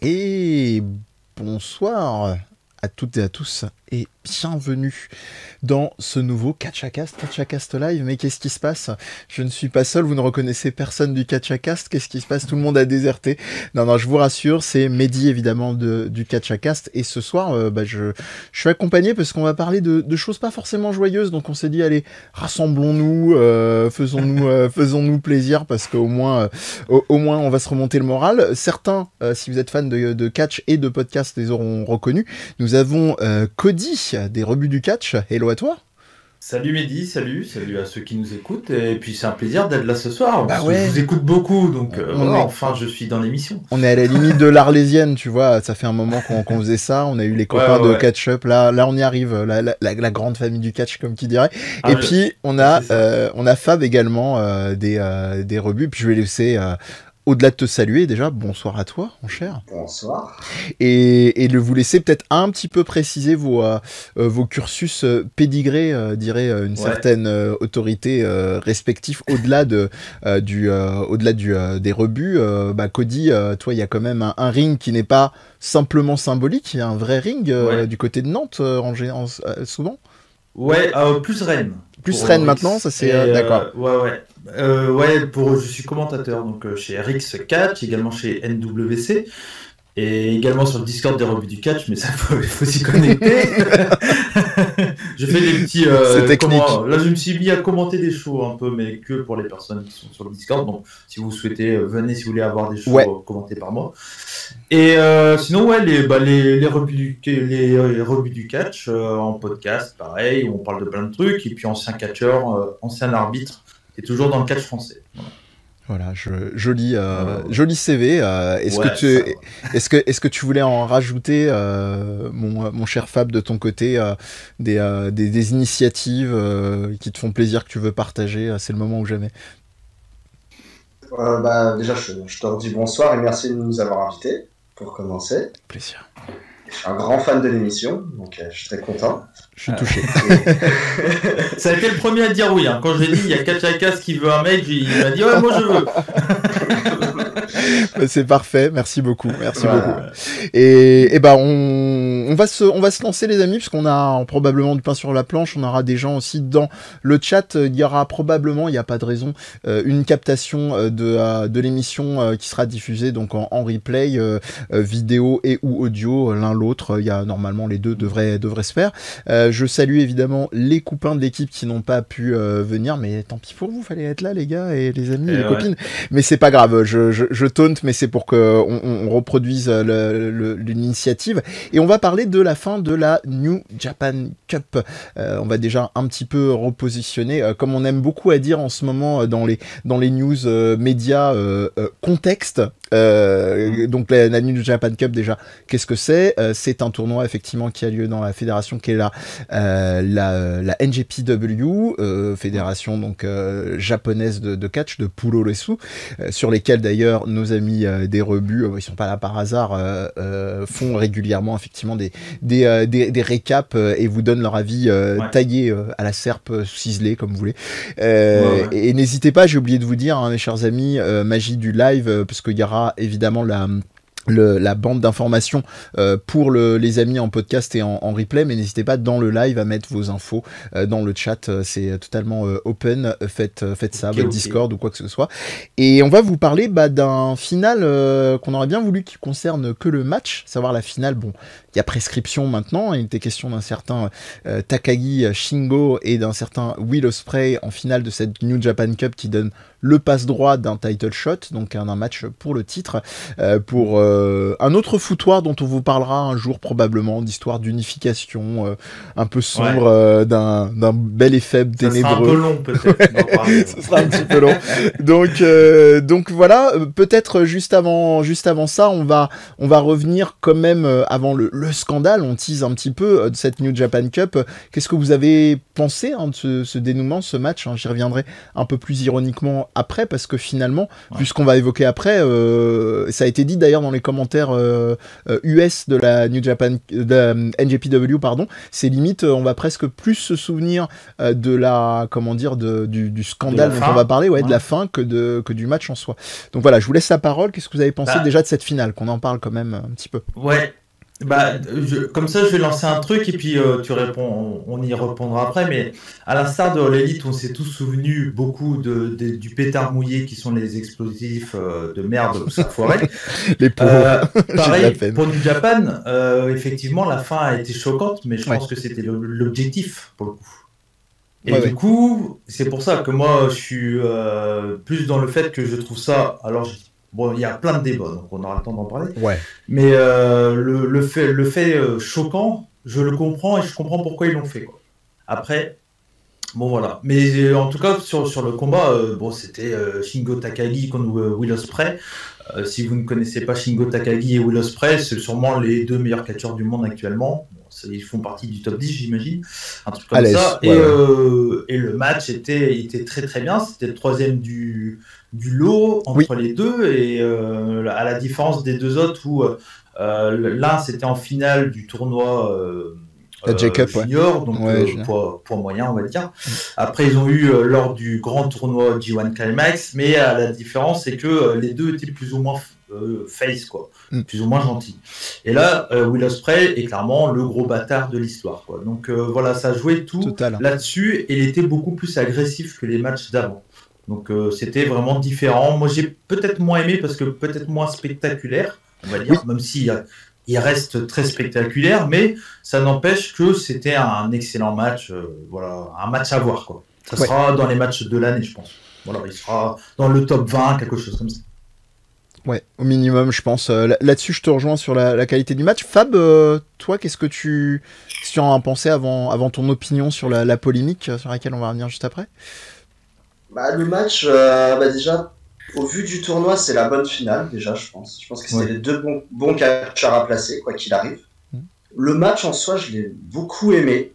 Et bonsoir à toutes et à tous et bienvenue dans ce nouveau Catchacast Live. Mais qu'est-ce qui se passe? Je ne suis pas seul, vous ne reconnaissez personne du Catchacast. Qu'est-ce qui se passe? Tout le monde a déserté. Non, je vous rassure, c'est Mehdi évidemment du Catchacast. Et ce soir, je suis accompagné parce qu'on va parler de choses pas forcément joyeuses. Donc on s'est dit, allez, rassemblons-nous, faisons-nous plaisir parce qu'au moins, au moins on va se remonter le moral. Certains, si vous êtes fans de catch et de podcast, les auront reconnus. Nous avons Cody des rebuts du catch. Hello à toi. Salut Mehdi, salut à ceux qui nous écoutent, et puis c'est un plaisir d'être là ce soir, parce ouais. que je vous écoute beaucoup, donc enfin je suis dans l'émission. On est à la limite de l'Arlésienne, tu vois, ça fait un moment qu'on faisait ça, on a eu les copains de Catch Up, là on y arrive, la grande famille du catch comme qui dirait, et puis on a Fab également des rebuts, puis je vais laisser... au-delà de te saluer déjà, bonsoir à toi, mon cher. Bonsoir. Et de vous laisser peut-être un petit peu préciser vos cursus pédigrés, dirait une certaine autorité respective au-delà des rebuts. Cody, toi, il y a quand même un ring qui n'est pas simplement symbolique, il y a un vrai ring du côté de Nantes, souvent. Plus Rennes. Plus Rennes maintenant, ça c'est d'accord. Je suis commentateur donc chez RX Catch, également chez NWC, et également sur le Discord des rebuts du catch, mais ça faut s'y connecter. Je fais des petits là je me suis mis à commenter des shows un peu, mais que pour les personnes qui sont sur le Discord, donc si vous souhaitez venez, si vous voulez avoir des shows commentés par moi. Et sinon les rebuts du catch en podcast, pareil, où on parle de plein de trucs, et puis ancien catcheur, ancien arbitre, et toujours dans le catch français. Voilà, joli CV. Est-ce que tu voulais en rajouter, mon cher Fab, de ton côté, des initiatives qui te font plaisir, que tu veux partager? C'est le moment ou jamais. Déjà, je te redis bonsoir et merci de nous avoir invités pour commencer. Plaisir. Je suis un grand fan de l'émission, donc je suis très content. Je suis touché. Ça a été le premier à dire oui. Hein. Quand j'ai dit il y a Catchacast qui veut un mec, il m'a dit ouais, moi je veux. C'est parfait, merci beaucoup. Et on va se lancer, les amis, parce qu'on a probablement du pain sur la planche. On aura des gens aussi dans le chat. Il y aura probablement, il n'y a pas de raison, une captation de l'émission qui sera diffusée donc en replay, vidéo et ou audio, l'un l'autre. Il y a normalement les deux devraient se faire. Je salue évidemment les copains de l'équipe qui n'ont pas pu venir, mais tant pis pour vous, fallait être là les gars et les amis et les copines. Mais c'est pas grave, je taunte, mais c'est pour qu'on reproduise l'initiative. Et on va parler de la fin de la New Japan Cup. On va déjà un petit peu repositionner, comme on aime beaucoup à dire en ce moment dans les news médias, contexte. Donc la New Japan Cup, déjà, qu'est-ce que c'est? C'est un tournoi effectivement qui a lieu dans la fédération qui est la NJPW, fédération donc japonaise de catch, de Puroresu, sur lesquels d'ailleurs nos amis des rebuts, ils sont pas là par hasard, font régulièrement effectivement des récaps et vous donnent leur avis taillé à la serpe, ciselé comme vous voulez. Et n'hésitez pas, j'ai oublié de vous dire, hein, mes chers amis, magie du live, parce qu'il y aura évidemment la bande d'informations pour les amis en podcast et en replay, mais n'hésitez pas dans le live à mettre vos infos dans le chat, c'est totalement open, faites ça, votre Discord ou quoi que ce soit. Et on va vous parler d'un final qu'on aurait bien voulu qui concerne que le match, savoir la finale. Bon, il y a prescription maintenant, il était question d'un certain Takagi Shingo et d'un certain Will Ospreay en finale de cette New Japan Cup qui donne le passe-droit d'un title shot, donc un match pour le titre, pour un autre foutoir dont on vous parlera un jour probablement, d'histoire d'unification un peu sombre, d'un bel effet ténébreux. Ça sera un peu long peut-être. Ça sera un petit peu long. Donc voilà, peut-être juste avant ça, on va revenir quand même avant le scandale, on tease un petit peu de cette New Japan Cup. Qu'est-ce que vous avez pensé de ce dénouement, ce match, hein? J'y reviendrai un peu plus ironiquement après, parce que finalement, vu ce qu'on va évoquer après, ça a été dit d'ailleurs dans les commentaires US de la New Japan, de la NJPW, pardon, c'est limite, on va presque plus se souvenir de la, comment dire, du scandale dont on va parler, de la fin que du match en soi. Donc voilà, je vous laisse la parole. Qu'est-ce que vous avez pensé déjà de cette finale, qu'on en parle quand même un petit peu? Ouais. Comme ça, je vais lancer un truc et puis tu réponds, on y répondra après. Mais à l'instar de All Elite, on s'est tous souvenus beaucoup du pétard mouillé qui sont les explosifs de merde foirés. Les pauvres. Pareil, pour New Japan, effectivement, la fin a été choquante, mais je pense que c'était l'objectif pour le coup. Et du coup, c'est pour ça que moi, je suis plus dans le fait que je trouve ça. Alors, bon, il y a plein de débats, donc on aura le temps d'en parler. Ouais. Mais le fait choquant, je le comprends et je comprends pourquoi ils l'ont fait, quoi. Après, bon voilà. Mais en tout cas, sur le combat, c'était Shingo Takagi contre Will Ospreay. Si vous ne connaissez pas Shingo Takagi et Will Ospreay, c'est sûrement les deux meilleurs catcheurs du monde actuellement. Ils font partie du top 10, j'imagine. Un truc comme ça. Et le match était très très bien. C'était le troisième du lot entre les deux. Et à la différence des deux autres où l'un c'était en finale du tournoi junior, donc poids moyen on va dire. Après ils ont eu lors du grand tournoi G1 Climax, mais la différence c'est que les deux étaient plus ou moins face, quoi, plus ou moins gentils. Et là, Will Ospreay est clairement le gros bâtard de l'histoire, quoi. Donc voilà, ça jouait tout là-dessus, et il était beaucoup plus agressif que les matchs d'avant. Donc c'était vraiment différent. Moi j'ai peut-être moins aimé parce que peut-être moins spectaculaire, on va dire, même si il reste très spectaculaire, mais ça n'empêche que c'était un excellent match, un match à voir, quoi. Ça sera dans les matchs de l'année, je pense. Voilà, il sera dans le top 20, quelque chose comme ça. Ouais, au minimum, je pense. Là-dessus, je te rejoins sur la qualité du match. Fab, toi, qu'est-ce que tu en as pensé avant ton opinion sur la polémique sur laquelle on va revenir juste après? Le match, déjà, au vu du tournoi, c'est la bonne finale, déjà, je pense. Je pense que c'était les deux bons catcheurs à placer, quoi qu'il arrive. Le match en soi, je l'ai beaucoup aimé.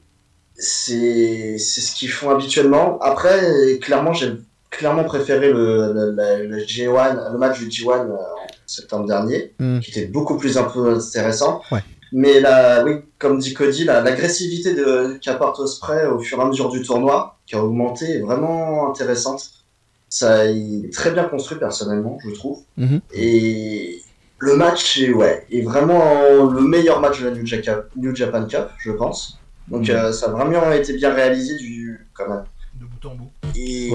C'est ce qu'ils font habituellement. Après, clairement, j'ai préféré le G1, le match du G1 en septembre dernier, qui était beaucoup plus un peu intéressant. Mais là, comme dit Cody, l'agressivité qu'apporte Ospreay au fur et à mesure du tournoi, qui a augmenté, est vraiment intéressante. Ça est très bien construit personnellement, je trouve. Et le match est vraiment le meilleur match de la New Japan Cup, je pense. Donc ça a vraiment été bien réalisé quand même. De bout en bout. Et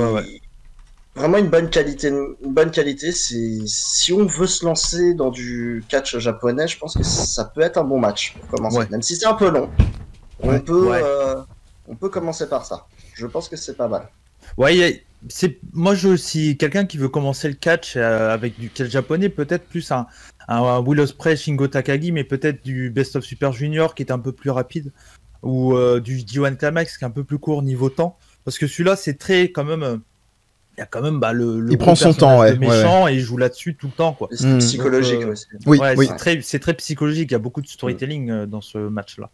vraiment une bonne qualité. Si on veut se lancer dans du catch japonais, je pense que ça peut être un bon match pour commencer. Même si c'est un peu long, on peut commencer par ça. Je pense que c'est pas mal. Moi, si quelqu'un qui veut commencer le catch avec du catch japonais, peut-être plus un Will Ospreay, Shingo Takagi, mais peut-être du Best of Super Junior qui est un peu plus rapide, ou du G1 Climax qui est un peu plus court niveau temps, parce que celui-là c'est très quand même. Il y a quand même il prend son temps, méchant et il joue là-dessus tout le temps, quoi. C'est psychologique aussi. C'est très psychologique. Il y a beaucoup de storytelling dans ce match-là.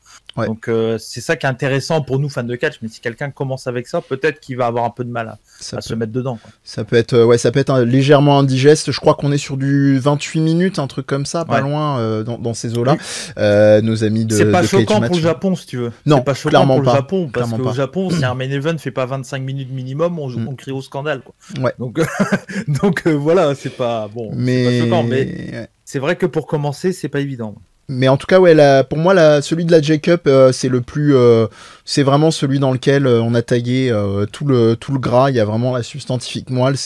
Donc c'est ça qui est intéressant pour nous fans de catch. Mais si quelqu'un commence avec ça, peut-être qu'il va avoir un peu de mal à se mettre dedans, quoi. Ça peut être légèrement indigeste. Je crois qu'on est sur du 28 minutes, un truc comme ça, pas loin dans ces eaux-là. Nos amis de c'est pas de choquant pour le Japon, si tu veux. Non, c'est pas choquant clairement pour pas. le Japon, parce qu'au Japon, si un main event fait pas 25 minutes minimum, on crie au scandale, quoi. Donc voilà, c'est pas bon, c'est pas choquant, mais c'est vrai que pour commencer, c'est pas évident. Mais en tout cas, pour moi, celui de la J-Cup, c'est le plus, c'est vraiment celui dans lequel on a tagué tout le gras. Il y a vraiment la substantifique moelle.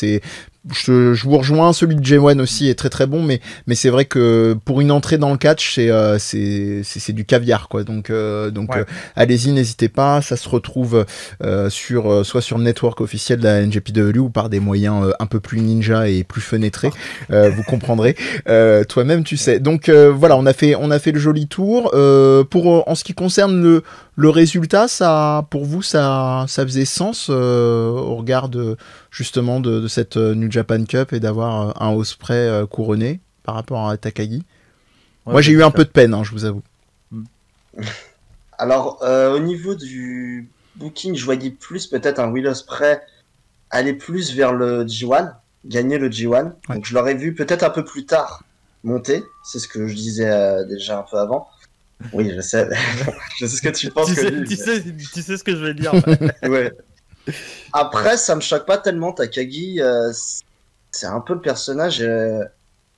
Je vous rejoins, celui de J1 aussi est très très bon, mais c'est vrai que pour une entrée dans le catch, c'est du caviar, quoi. Donc allez-y, n'hésitez pas. Ça se retrouve soit sur le network officiel de la NJPW ou par des moyens un peu plus ninja et plus fenêtrés. Vous comprendrez. Toi-même, tu sais. Donc voilà, on a fait le joli tour. En ce qui concerne le résultat, pour vous, ça faisait sens au regard justement de cette New Japan Cup et d'avoir un Ospreay couronné par rapport à Takagi. Moi, j'ai eu un peu de peine, je vous avoue. Alors, au niveau du booking, je voyais plus peut-être un Will Ospreay aller plus vers le G1, gagner le G1. Donc, je l'aurais vu peut-être un peu plus tard monter. C'est ce que je disais déjà un peu avant. Oui, je sais. Je sais ce que tu penses. Tu sais ce que je vais dire. Ouais. Après, ça me choque pas tellement. Takagi, c'est un peu le personnage.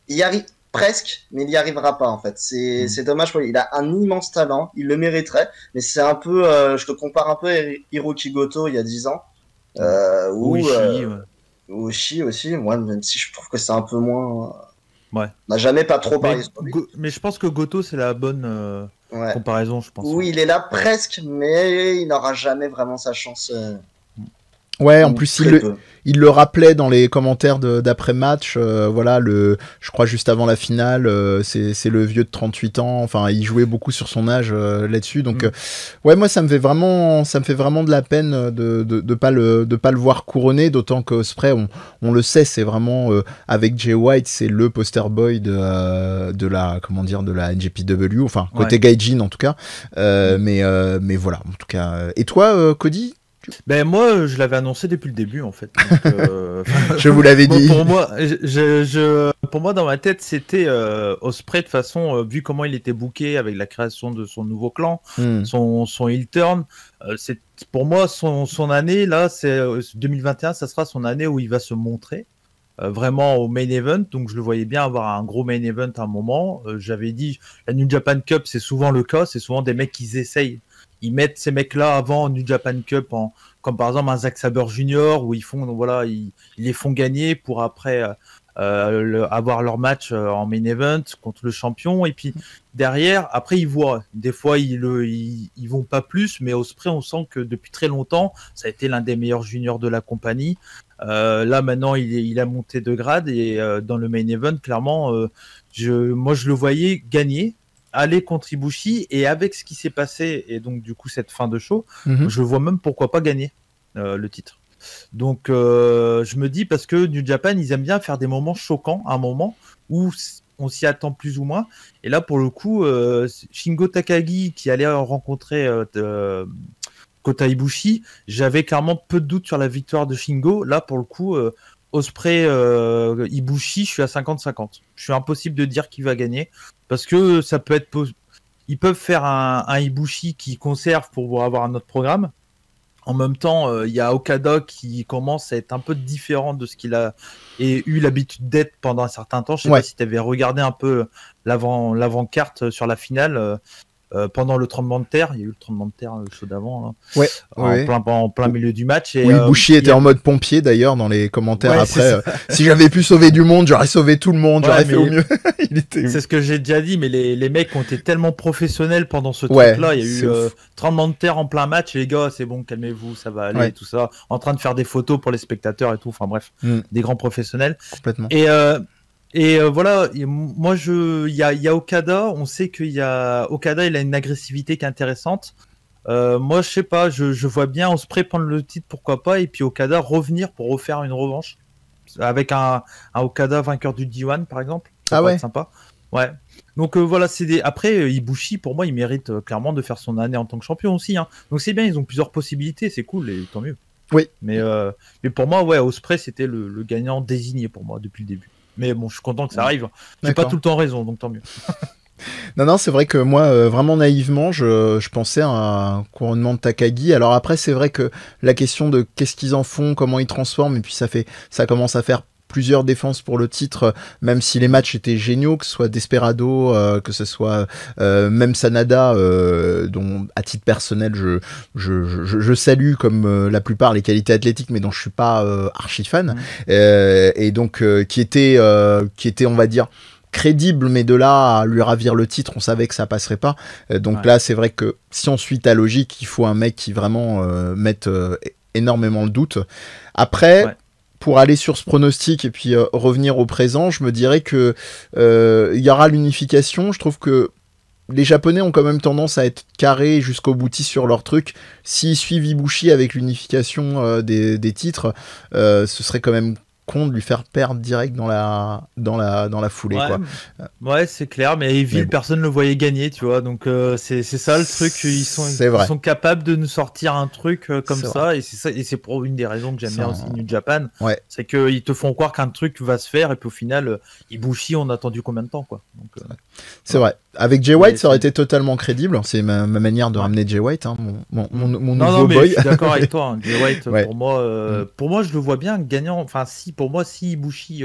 Il y arrive presque, mais il n'y arrivera pas en fait. C'est dommage pour lui. Il a un immense talent, il le mériterait, mais c'est un peu. Je te compare un peu à Hiroki Goto il y a 10 ans. Ou Oshii aussi. Moi, même si je trouve que c'est un peu moins. Ouais. On n'a jamais pas trop parlé sur lui. Mais je pense que Goto, c'est la bonne comparaison, je pense. Oui, il est là presque, mais il n'aura jamais vraiment sa chance. Ouais, en plus il le rappelait dans les commentaires d'après-match, voilà, je crois juste avant la finale, c'est le vieux de 38 ans, enfin il jouait beaucoup sur son âge là-dessus, donc ouais, moi ça me fait vraiment de la peine de pas le voir couronner, d'autant que Ospreay, on le sait, c'est vraiment avec Jay White, c'est le poster boy de la NJPW, enfin côté Gaijin en tout cas, mais voilà, en tout cas. Et toi, Cody? Ben moi, je l'avais annoncé depuis le début en fait. Donc, je vous l'avais dit. Pour moi, dans ma tête, c'était Ospreay de façon, vu comment il était booké avec la création de son nouveau clan, son heel turn. C'est pour moi son année là, c'est 2021, ça sera son année où il va se montrer vraiment au main event. Donc je le voyais bien avoir un gros main event à un moment. J'avais dit la New Japan Cup, c'est souvent le cas, c'est souvent des mecs qui essayent. Ils mettent ces mecs-là avant New Japan Cup, comme par exemple un Zack Sabre Jr. où ils les font gagner pour après avoir leur match en main event contre le champion. Et puis derrière, après ils voient. Des fois ils vont pas plus, mais Ospreay, on sent que depuis très longtemps, ça a été l'un des meilleurs juniors de la compagnie. Là maintenant, il a monté de grade et dans le main event, clairement, moi je le voyais gagner. Aller contre Ibushi, et avec ce qui s'est passé et donc du coup cette fin de show, je vois même pourquoi pas gagner le titre. Donc je me dis, parce que New Japan, ils aiment bien faire des moments choquants, un moment où on s'y attend plus ou moins, et là pour le coup Shingo Takagi qui allait rencontrer Kota Ibushi, j'avais clairement peu de doutes sur la victoire de Shingo. Là pour le coup Ospreay Ibushi, je suis à 50-50. Je suis impossible de dire qui va gagner, parce que ça peut être ils peuvent faire un Ibushi qui conserve pour avoir un autre programme. En même temps, il y a Okada qui commence à être un peu différent de ce qu'il a eu l'habitude d'être pendant un certain temps. Je sais pas si tu avais regardé un peu l'avant-carte sur la finale. Pendant le tremblement de terre, il y a eu le tremblement de terre le show d'avant, en plein milieu du match. Et, Ibushi était en mode pompier d'ailleurs dans les commentaires après. Si j'avais pu sauver du monde, j'aurais sauvé tout le monde, j'aurais fait au mieux. C'est ce que j'ai déjà dit, mais les mecs ont été tellement professionnels pendant ce truc-là. Il y a eu tremblement de terre en plein match, et les gars, c'est bon, calmez-vous, ça va aller, tout ça. En train de faire des photos pour les spectateurs et tout. Enfin bref, des grands professionnels. Complètement. Et voilà, moi il y a Okada, on sait Okada, il a une agressivité qui est intéressante. Moi je sais pas, je vois bien Ospreay prendre le titre, pourquoi pas, et puis Okada revenir pour refaire une revanche avec un Okada vainqueur du D1 par exemple. Ça pourrait être sympa. Ouais. Donc voilà, après Ibushi, pour moi il mérite clairement de faire son année en tant que champion aussi, hein. Donc c'est bien, ils ont plusieurs possibilités, c'est cool et tant mieux. Oui. Mais pour moi Ospreay c'était le gagnant désigné pour moi depuis le début. Mais bon, je suis content que ça arrive. J'ai pas tout le temps raison, donc tant mieux. Non, c'est vrai que moi, vraiment naïvement, je pensais à un couronnement de Takagi. Alors après, c'est vrai que la question de qu'est-ce qu'ils en font, comment ils transforment, et puis ça commence à faire plusieurs défenses pour le titre, même si les matchs étaient géniaux, que ce soit Desperado, que ce soit même Sanada, dont à titre personnel je salue comme la plupart les qualités athlétiques, mais dont je suis pas archi fan, et donc qui était on va dire crédible, mais de là à lui ravir le titre, on savait que ça passerait pas. Donc là, c'est vrai que si on suit ta logique, il faut un mec qui vraiment mette énormément le doute. Après, pour aller sur ce pronostic et puis revenir au présent, je me dirais que y aura l'unification. Je trouve que les Japonais ont quand même tendance à être carrés jusqu'au boutiste sur leur truc. S'ils suivent Ibushi avec l'unification des titres, ce serait quand même con de lui faire perdre direct dans la foulée, Ouais, quoi. ouais, c'est clair, mais Evil, bon. personne ne le voyait gagner, tu vois, donc c'est ça le truc, ils sont capables de nous sortir un truc comme ça, et c'est ça, et c'est pour une des raisons que j'aime bien aussi New Japan, c'est qu'ils te font croire qu'un truc va se faire, et puis au final, Ibushi, on a attendu combien de temps, quoi. C'est vrai. Avec Jay White, ça aurait été totalement crédible. C'est ma manière de ramener Jay White, hein, mon nouveau boy. Je suis d'accord avec toi. Hein. Jay White, pour moi, je le vois bien gagnant. Enfin, si Ibushi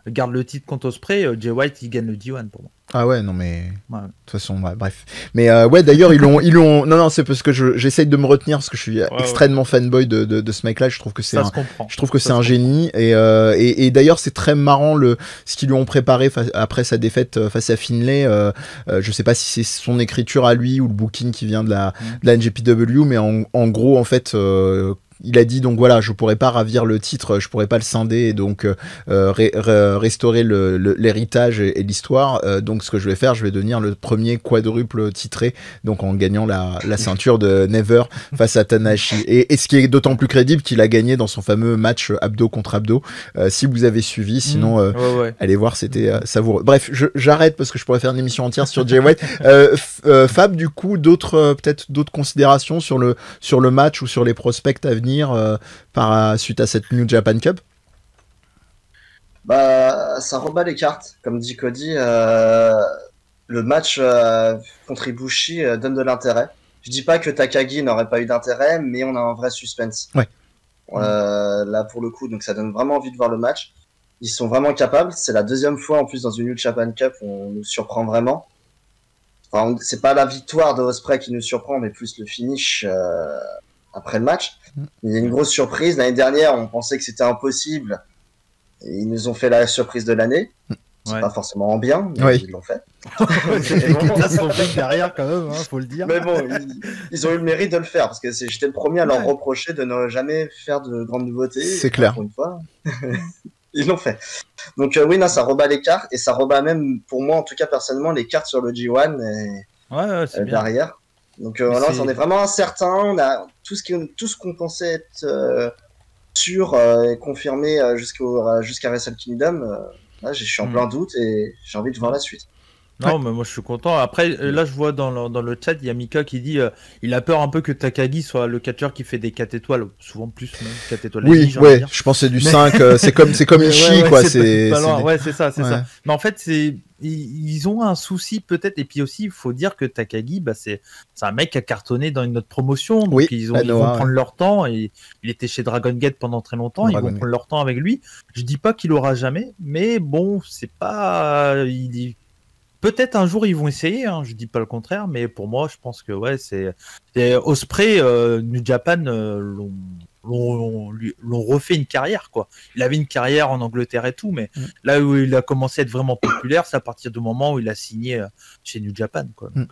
garde le titre contre Ospreay, Jay White, il gagne le G1 pour moi. Ah ouais, non mais de toute façon, bref. Mais d'ailleurs ils l'ont. Non, c'est parce que j'essaye de me retenir parce que je suis extrêmement fanboy de ce mec-là. Je trouve que c'est un génie. Et d'ailleurs c'est très marrant ce qu'ils lui ont préparé après sa défaite face à Finlay. Je sais pas si c'est son écriture à lui ou le booking qui vient de la NJPW, mais en gros en fait. Il a dit donc voilà, je pourrais pas ravir le titre, je pourrais pas le scinder et donc restaurer l'héritage et l'histoire. Donc ce que je vais faire, je vais devenir le premier quadruple titré, donc en gagnant la ceinture de Never face à Tanahashi. Et ce qui est d'autant plus crédible qu'il a gagné dans son fameux match abdo contre abdo. Si vous avez suivi, sinon allez voir, c'était savoureux. Bref, j'arrête parce que je pourrais faire une émission entière sur Jay White. Fab, du coup, peut-être d'autres considérations sur le match ou sur les prospects à venir suite à cette New Japan Cup? Ça rebat les cartes, comme dit Cody. Le match contre Ibushi donne de l'intérêt. Je dis pas que Takagi n'aurait pas eu d'intérêt, mais on a un vrai suspense. Ouais. Là pour le coup, donc ça donne vraiment envie de voir le match. Ils sont vraiment capables. C'est la deuxième fois en plus dans une New Japan Cup où on nous surprend vraiment. Enfin, c'est pas la victoire de Ospreay qui nous surprend, mais plus le finish après le match. Il y a une grosse surprise. L'année dernière, on pensait que c'était impossible. Et ils nous ont fait la surprise de l'année. C'est pas forcément en bien, mais ils l'ont fait. derrière quand même, hein, faut le dire. Mais bon, ils ont eu le mérite de le faire, parce que j'étais le premier à leur reprocher de ne jamais faire de grandes nouveautés. C'est clair. Pour une fois. Ils l'ont fait. Donc ça rebat les cartes, et ça rebat même, pour moi en tout cas personnellement, les cartes sur le G1 et derrière. Donc là, on est vraiment incertain. On a tout ce qu'on pensait être sûr et confirmé jusqu'à Wrestle Kingdom. Là, je suis en plein doute et j'ai envie de voir la suite. Non, mais moi je suis content. Après, là, je vois dans le chat, il y a Mika qui dit il a peur un peu que Takagi soit le catcheur qui fait des 4 étoiles, souvent plus, même 4 étoiles. Oui, je pense que c'est du 5. C'est comme Ishii, quoi. C'est ça. Mais en fait, ils ont un souci peut-être, et puis aussi, il faut dire que Takagi, c'est un mec qui a cartonné dans une autre promotion, donc ils vont prendre leur temps, et il était chez Dragon Gate pendant très longtemps, ils vont prendre leur temps avec lui. Je dis pas qu'il aura jamais, mais bon, c'est pas... Peut-être un jour ils vont essayer, hein, je dis pas le contraire, mais pour moi je pense que c'est Ospreay, New Japan l'ont refait une carrière, quoi. Il avait une carrière en Angleterre et tout, mais là où il a commencé à être vraiment populaire, c'est à partir du moment où il a signé chez New Japan, quoi. Donc,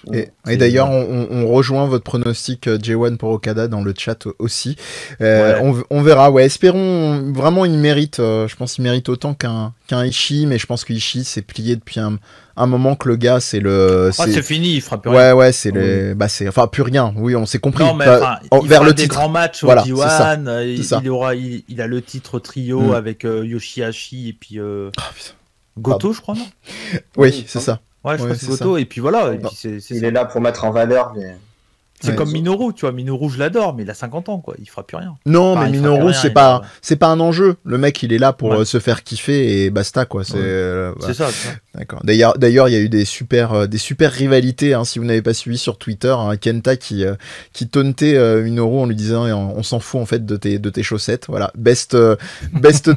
et d'ailleurs, on rejoint votre pronostic J1 pour Okada dans le chat aussi. On verra. Espérons vraiment, il mérite. Je pense qu'il mérite autant qu'un Ishii, mais je pense que Ishii s'est plié depuis un moment que le gars, c'est fini, il fera plus rien. C'est enfin plus rien. Oui, on s'est compris. Non, mais il vers le titre. Grands matchs au G1. Il a le titre trio avec Yoshihashi et puis Goto, je crois, non? Oui, c'est ça. Ouais, je crois que c'est Goto, et puis voilà. Et puis il est là pour mettre en valeur les... C'est comme Minoru, tu vois. Minoru, je l'adore, mais il a 50 ans, quoi. Il fera plus rien. Non, mais Minoru, c'est pas un enjeu. Le mec, il est là pour se faire kiffer et basta, quoi. C'est ça. D'accord. D'ailleurs, il y a eu des super rivalités, hein, si vous n'avez pas suivi sur Twitter, hein, Kenta qui tauntait Minoru en lui disant on s'en fout en fait de tes chaussettes. Voilà, best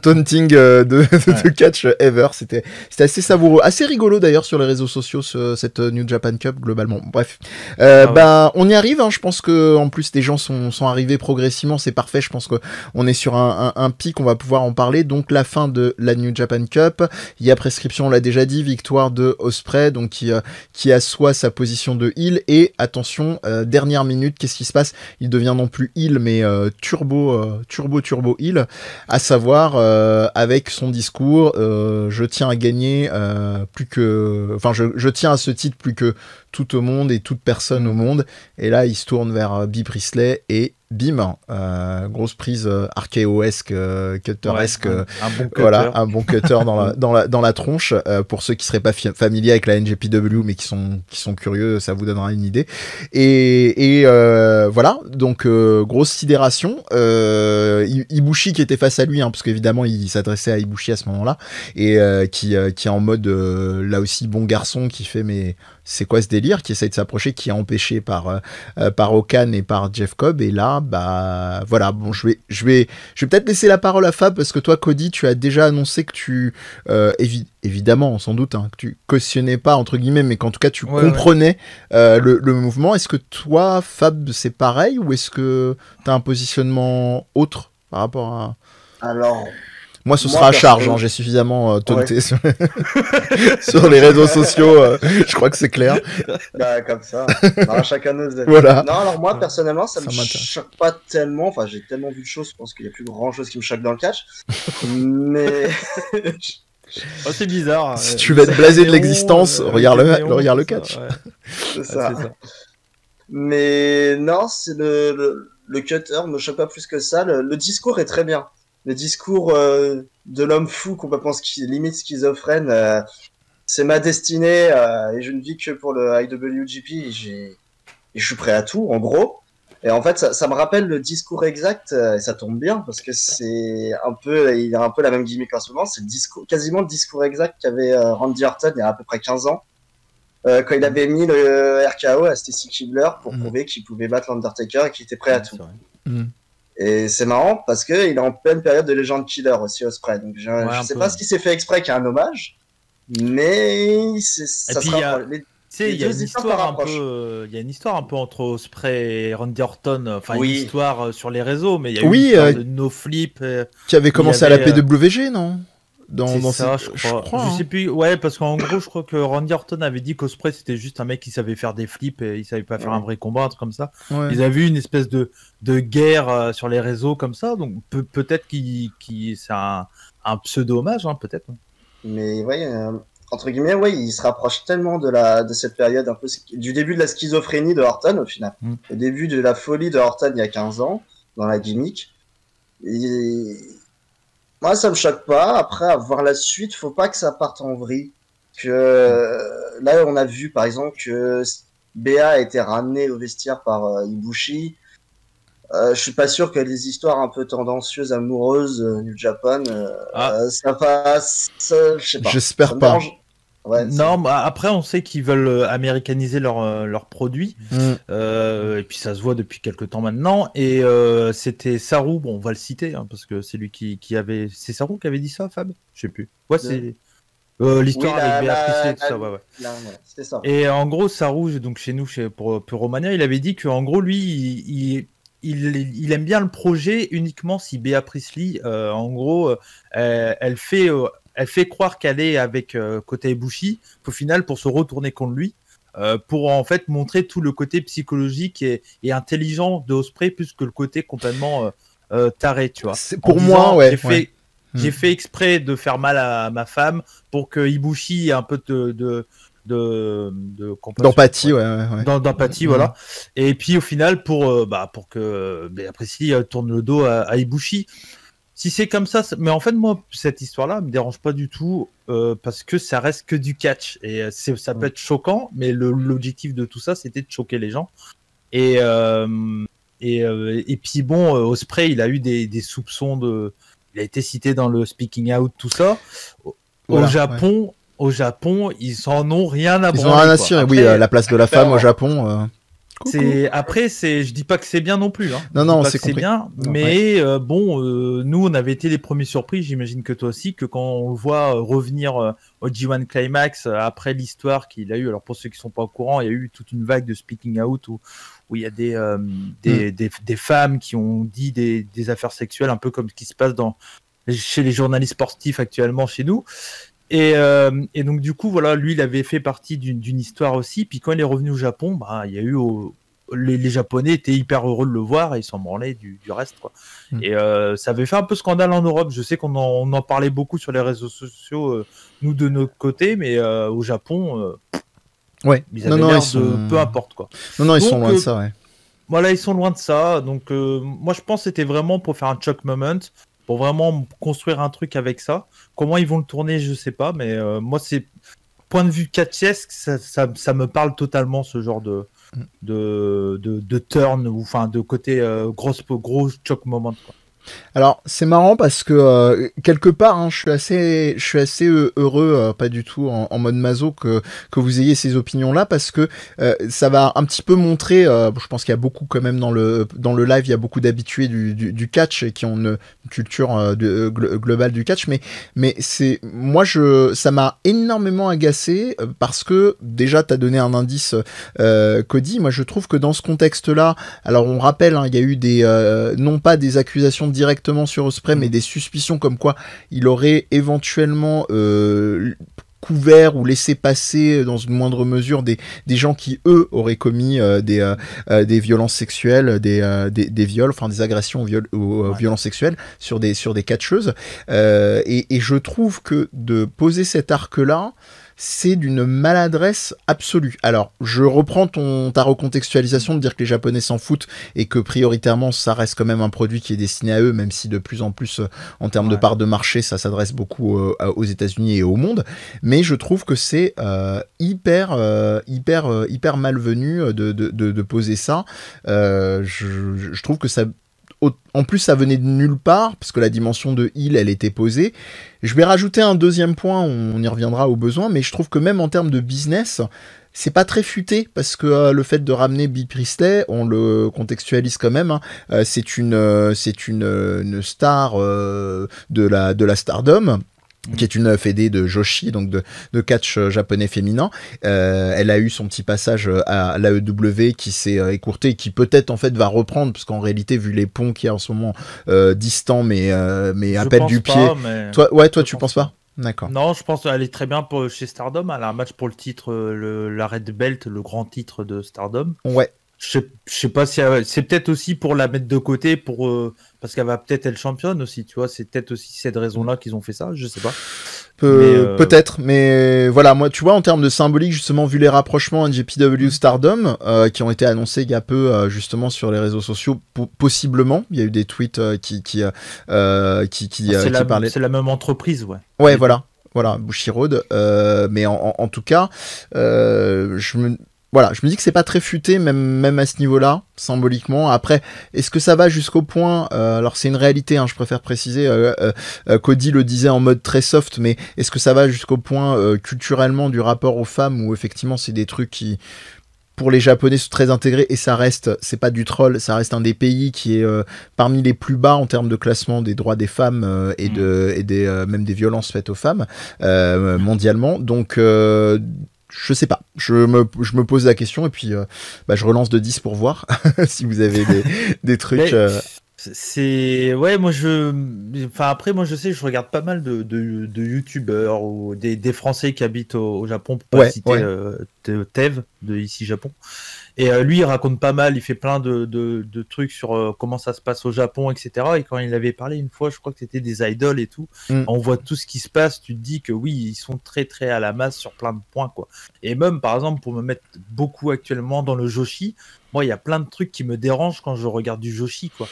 taunting de catch ever. C'était assez savoureux, assez rigolo d'ailleurs sur les réseaux sociaux cette New Japan Cup globalement. Bref, on y arrive. Hein, je pense que en plus les gens sont arrivés progressivement, c'est parfait. Je pense que on est sur un pic, on va pouvoir en parler. Donc la fin de la New Japan Cup, il y a prescription, on l'a déjà dit, victoire de Ospreay, donc qui assoit sa position de heel. Et attention, dernière minute, qu'est-ce qui se passe? Il devient non plus heel, mais turbo heel, à savoir avec son discours, je tiens à gagner je tiens à ce titre plus que tout au monde et toute personne au monde. Et là, il se tourne vers Bea Priestley et bim, grosse prise archéo-esque, cutter-esque, un bon cutter. voilà, un bon cutter dans la tronche. Pour ceux qui seraient pas familiers avec la NJPW mais qui sont curieux, ça vous donnera une idée. Et voilà, donc grosse sidération. Ibushi qui était face à lui, hein, parce qu'évidemment il s'adressait à Ibushi à ce moment-là, et qui est en mode là aussi bon garçon, qui fait mais c'est quoi ce délire, qui essaye de s'approcher, qui est empêché par Okan et par Jeff Cobb. Et là, bah voilà, bon, je vais peut-être laisser la parole à Fab, parce que toi, Cody, tu as déjà annoncé que tu évidemment, sans doute, hein, que tu cautionnais pas entre guillemets, mais qu'en tout cas tu comprenais le mouvement. Est-ce que toi, Fab, c'est pareil, ou est-ce que tu as un positionnement autre par rapport à... Alors, moi, ce sera à charge, hein, j'ai suffisamment taunté sur les réseaux sociaux, je crois que c'est clair. Bah, comme ça, non, chacun nos avis. Voilà. Non, alors moi, personnellement, ça me choque pas tellement, enfin, j'ai tellement vu de choses, je pense qu'il y a plus grand chose qui me choque dans le catch, mais... Oh, c'est bizarre. Si tu veux être blasé de l'existence, regarde le catch. C'est ça. Mais non, c'est le cutter me choque pas plus que ça. Le discours est très bien. Le discours de l'homme fou, complètement limite schizophrène, c'est ma destinée et je ne vis que pour le IWGP et je suis prêt à tout, en gros. Et en fait, ça me rappelle le discours exact, et ça tombe bien, parce que il a un peu la même gimmick en ce moment. C'est quasiment le discours exact qu'avait Randy Orton il y a à peu près 15 ans, quand il avait mis le RKO à Stacy Keibler pour prouver qu'il pouvait battre l'Undertaker et qu'il était prêt à tout. Et c'est marrant parce que il est en pleine période de Legend Killer aussi, Ospreay. Donc je sais pas ce qui s'est fait exprès qu'il y a un hommage, mais ça sera. Il y a une histoire un peu entre Ospreay et Randy Orton, enfin une histoire sur les réseaux, mais il y a eu une histoire de no flip qui avait commencé à la PWG, non? Dans ça, je crois. Je sais plus. Ouais, parce qu'en gros, je crois que Randy Orton avait dit qu'Ospreay c'était juste un mec qui savait faire des flips et il savait pas faire un vrai combat, un truc comme ça. Ouais. Ils avaient eu une espèce de guerre sur les réseaux comme ça, donc peut-être c'est un pseudo hommage, hein, peut-être. Mais ouais, entre guillemets, il se rapproche tellement de cette période un peu du début de la schizophrénie de Orton au final, au début de la folie de Orton il y a 15 ans dans la gimmick. Moi, ça me choque pas. Après, à voir la suite, faut pas que ça parte en vrille. Là, on a vu, par exemple, que BA a été ramené au vestiaire par Ibushi. Je suis pas sûr que les histoires un peu tendancieuses, amoureuses, New Japan, ça passe. Je sais pas. J'espère pas. Ouais, non, bah après on sait qu'ils veulent américaniser leurs produits, et puis ça se voit depuis quelques temps maintenant. Et c'était Saru, bon on va le citer hein, parce que c'est lui qui avait. C'est Saru qui avait dit ça, Fab? Je sais plus. Ouais, c'est l'histoire avec Béatrice et tout ça. Ouais. C'était ça. Et en gros, Saru, donc chez nous, pour Puromania, il avait dit qu'en gros lui, il aime bien le projet uniquement si Bea Priestley, en gros, elle fait croire qu'elle est avec Kota Ibushi, au final pour se retourner contre lui, pour en fait montrer tout le côté psychologique et intelligent de Ospreay plus que le côté complètement taré, tu vois. C'est pour moi, ouais. J'ai fait exprès de faire mal à ma femme pour que Ibushi ait un peu d'empathie, d'empathie, voilà. Et puis au final pour que Bea Priestley tourne le dos à Ibushi. Si c'est comme ça, mais en fait moi cette histoire-là me dérange pas du tout parce que ça reste que du catch et ça peut être choquant, mais l'objectif de tout ça c'était de choquer les gens. Et puis bon, Ospreay il a eu des soupçons il a été cité dans le speaking out, tout ça. Au Japon, ils s'en ont rien à branler. Ils ont rien à cirer, oui, la place de la femme au Japon. Je dis pas que c'est bien non plus. Hein. Non, c'est bien, mais nous on avait été les premiers surpris, j'imagine que toi aussi, que quand on le voit revenir au G1 Climax après l'histoire qu'il a eu. Alors pour ceux qui sont pas au courant, il y a eu toute une vague de speaking out où il y a des femmes qui ont dit des affaires sexuelles, un peu comme ce qui se passe chez les journalistes sportifs actuellement chez nous. Et donc du coup voilà, lui il avait fait partie d'une histoire aussi, puis quand il est revenu au Japon, il y a eu les Japonais étaient hyper heureux de le voir et ils s'en branlaient du reste quoi. Et ça avait fait un peu scandale en Europe, je sais qu'on en parlait beaucoup sur les réseaux sociaux nous de notre côté, mais au Japon ils avaient l'air de peu importe quoi. Non, ils sont loin de ça, ouais. Voilà, ils sont loin de ça. Donc, moi, je pense que c'était vraiment pour faire un choc moment, pour vraiment construire un truc avec ça. Comment ils vont le tourner, je sais pas. Mais moi, c'est point de vue catchesque, ça me parle totalement ce genre de turn ou enfin de côté gros choc moment, quoi. Alors c'est marrant parce que quelque part hein, je suis assez heureux, pas du tout en mode maso que vous ayez ces opinions là parce que ça va un petit peu montrer. Je pense qu'il y a beaucoup quand même dans le live, il y a beaucoup d'habitués du catch et qui ont une culture globale du catch, mais c'est ça m'a énormément agacé parce que déjà t'as donné un indice, Cody. Moi je trouve que dans ce contexte là, alors on rappelle, hein, il y a eu des non pas des accusations directement sur Ospreay, mais des suspicions comme quoi il aurait éventuellement couvert ou laissé passer dans une moindre mesure des gens qui eux auraient commis des violences sexuelles, des viols, enfin des agressions aux violences sexuelles sur des catcheuses, et je trouve que de poser cet arc là, c'est d'une maladresse absolue. Alors, je reprends ta recontextualisation de dire que les Japonais s'en foutent et que prioritairement, ça reste quand même un produit qui est destiné à eux, même si de plus en plus, en termes de part de marché, ça s'adresse beaucoup aux États-Unis et au monde. Mais je trouve que c'est hyper malvenu de poser ça. Je trouve que ça... En plus, ça venait de nulle part, parce que la dimension de heal, elle était posée. Je vais rajouter un deuxième point, on y reviendra au besoin, mais je trouve que même en termes de business, c'est pas très futé, parce que le fait de ramener Bea Priestley, on le contextualise quand même, hein, c'est une star de la Stardom, qui est une fédé de Joshi, donc de catch japonais féminin. Elle a eu son petit passage à l'AEW qui s'est écourté et qui peut-être en fait va reprendre, parce qu'en réalité, vu les ponts qu'il y a en ce moment distants, mais appel du pied. Mais... Toi, tu penses pas? D'accord. Non, je pense qu'elle est très bien chez Stardom. Elle a un match pour le titre, la Red Belt, le grand titre de Stardom. Ouais. Je sais pas si c'est peut-être aussi pour la mettre de côté parce qu'elle va peut-être être championne aussi, tu vois, c'est peut-être aussi cette raison-là qu'ils ont fait ça, je sais pas. Peut-être, mais voilà, moi tu vois en termes de symbolique, justement vu les rapprochements NJPW Stardom qui ont été annoncés il y a peu justement sur les réseaux sociaux, possiblement, il y a eu des tweets qui parlaient. C'est la même entreprise, ouais. Ouais, voilà, Bushiroad, mais en tout cas, je me dis que c'est pas très futé, même à ce niveau-là, symboliquement. Après, est-ce que ça va jusqu'au point... alors c'est une réalité, hein, je préfère préciser, Cody le disait en mode très soft, mais est-ce que ça va jusqu'au point culturellement du rapport aux femmes, où effectivement c'est des trucs qui... pour les Japonais sont très intégrés, et c'est pas du troll, ça reste un des pays qui est parmi les plus bas en termes de classement des droits des femmes et même des violences faites aux femmes mondialement. Donc je sais pas, je me pose la question et puis je relance de 10 pour voir si vous avez des trucs. C'est ouais, après moi je sais, je regarde pas mal de youtubeurs ou des Français qui habitent au Japon, pour pas citer Tev de ici Japon. Et lui, il raconte pas mal, il fait plein de trucs sur comment ça se passe au Japon, etc. Et quand il avait parlé une fois, je crois que c'était des idoles et tout, on voit tout ce qui se passe, tu te dis que oui, ils sont très très à la masse sur plein de points, quoi. Et même, par exemple, pour me mettre beaucoup actuellement dans le Joshi, moi, il y a plein de trucs qui me dérangent quand je regarde du Joshi, quoi.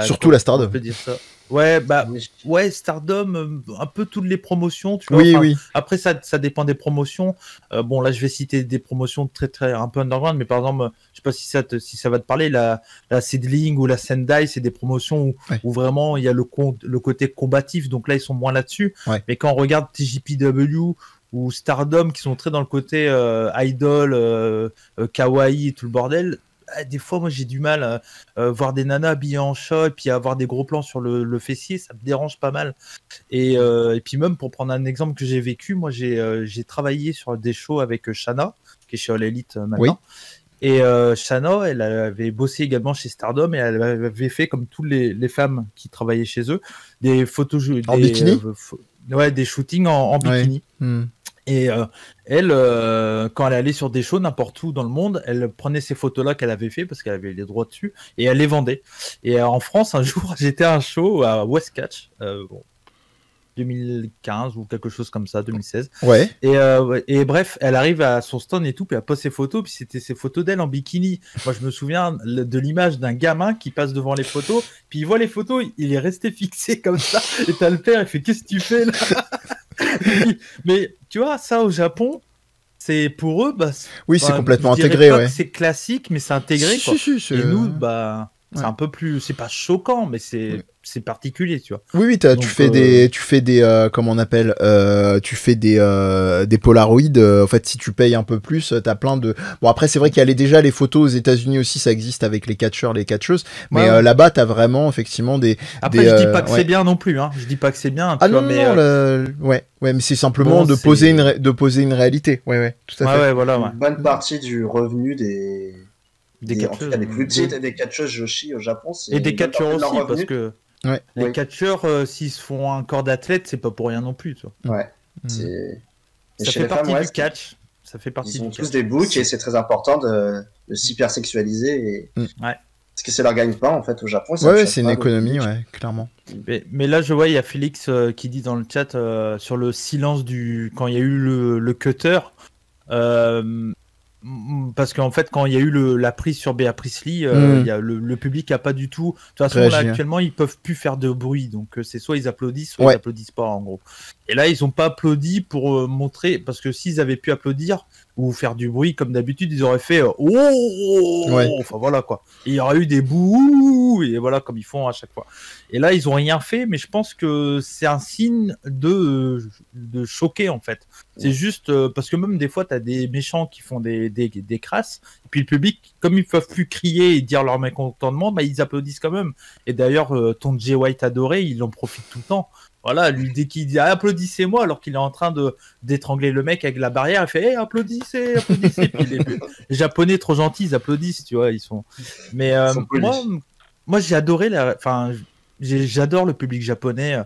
Surtout la Stardom. On peut dire ça. Ouais, Stardom, un peu toutes les promotions, tu vois. Oui. Après, ça dépend des promotions. Bon, là, je vais citer des promotions très, très, un peu underground, mais par exemple, je sais pas si ça va te parler, la Seedling ou la Sendai, c'est des promotions où vraiment il y a le côté combatif, donc là, ils sont moins là-dessus. Ouais. Mais quand on regarde TJPW ou Stardom, qui sont très dans le côté idol, kawaii et tout le bordel, des fois, moi, j'ai du mal à voir des nanas habillées en chat et puis avoir des gros plans sur le fessier, ça me dérange pas mal. Et puis même, pour prendre un exemple que j'ai vécu, moi, j'ai travaillé sur des shows avec Shana, qui est chez All Elite maintenant. Oui. Et Shana, elle avait bossé également chez Stardom et elle avait fait, comme toutes les femmes qui travaillaient chez eux, des photos... En bikini des shootings en bikini. Et elle, quand elle allait sur des shows n'importe où dans le monde, elle prenait ces photos-là qu'elle avait fait parce qu'elle avait les droits dessus et elle les vendait. Et en France, un jour, j'étais à un show à Westcatch. 2015 ou quelque chose comme ça, 2016. Ouais. Et bref, elle arrive à son stand et tout, puis elle pose ses photos, puis c'était ses photos d'elle en bikini. Moi, je me souviens de l'image d'un gamin qui passe devant les photos, puis il voit les photos, il est resté fixé comme ça, et t'as le père, il fait qu'est-ce que tu fais là? Mais tu vois, ça au Japon, c'est pour eux, oui, c'est complètement je dirais intégré, pas ouais. que c'est classique, mais c'est intégré, quoi. Et nous, c'est un peu plus, c'est pas choquant, mais c'est particulier, tu vois. Oui, tu fais des comment on appelle, tu fais des Polaroids. En fait, si tu payes un peu plus, t'as plein de. Bon, après, c'est vrai qu'il y a déjà les photos aux États-Unis aussi, ça existe avec les catcheurs, les catcheuses. Mais là-bas, t'as vraiment effectivement des. Après, je dis pas que c'est bien non plus, hein. Je dis pas que c'est bien. Tu vois, ouais, mais c'est simplement de poser une réalité. Ouais, tout à fait. Ouais, voilà. Une bonne partie du revenu des catcheuses, en tout cas des plus petites et des catcheuses Joshi au Japon, c'est et des catcheurs aussi, parce que les catcheurs, s'ils se font un corps d'athlète, c'est pas pour rien non plus, tu vois. Ouais. Ça fait partie du catch. Ça fait partie. Ils ont tous des books et c'est très important de s'hypersexualiser parce que c'est leur gagne-pain en fait au Japon. Ouais, c'est une économie, clairement. Mais là, je vois, il y a Félix qui dit dans le chat sur le silence quand il y a eu le cutter. Parce qu'en fait, quand il y a eu la prise sur Béatrice Lee, il y a le public a pas du tout. De toute façon, là, actuellement, ils peuvent plus faire de bruit. Donc, c'est soit ils applaudissent, soit ils applaudissent pas, en gros. Et là, ils ont pas applaudi pour montrer. Parce que s'ils avaient pu applaudir ou faire du bruit, comme d'habitude, ils auraient fait enfin voilà quoi. Et il y aurait eu des bouh, et voilà, comme ils font à chaque fois. Et là, ils ont rien fait, mais je pense que c'est un signe de choquer, en fait. C'est juste parce que même des fois, tu as des méchants qui font des crasses, et puis le public, comme ils peuvent plus crier et dire leur mécontentement, bah, ils applaudissent quand même. Et d'ailleurs, ton Jay White adoré, il en profite tout le temps. Voilà, lui, dès qu'il dit applaudissez-moi, alors qu'il est en train d'étrangler le mec avec la barrière, il fait hey, applaudissez. Puis les Japonais trop gentils, ils applaudissent, tu vois, ils sont. Mais moi, j'ai adoré j'adore le public japonais.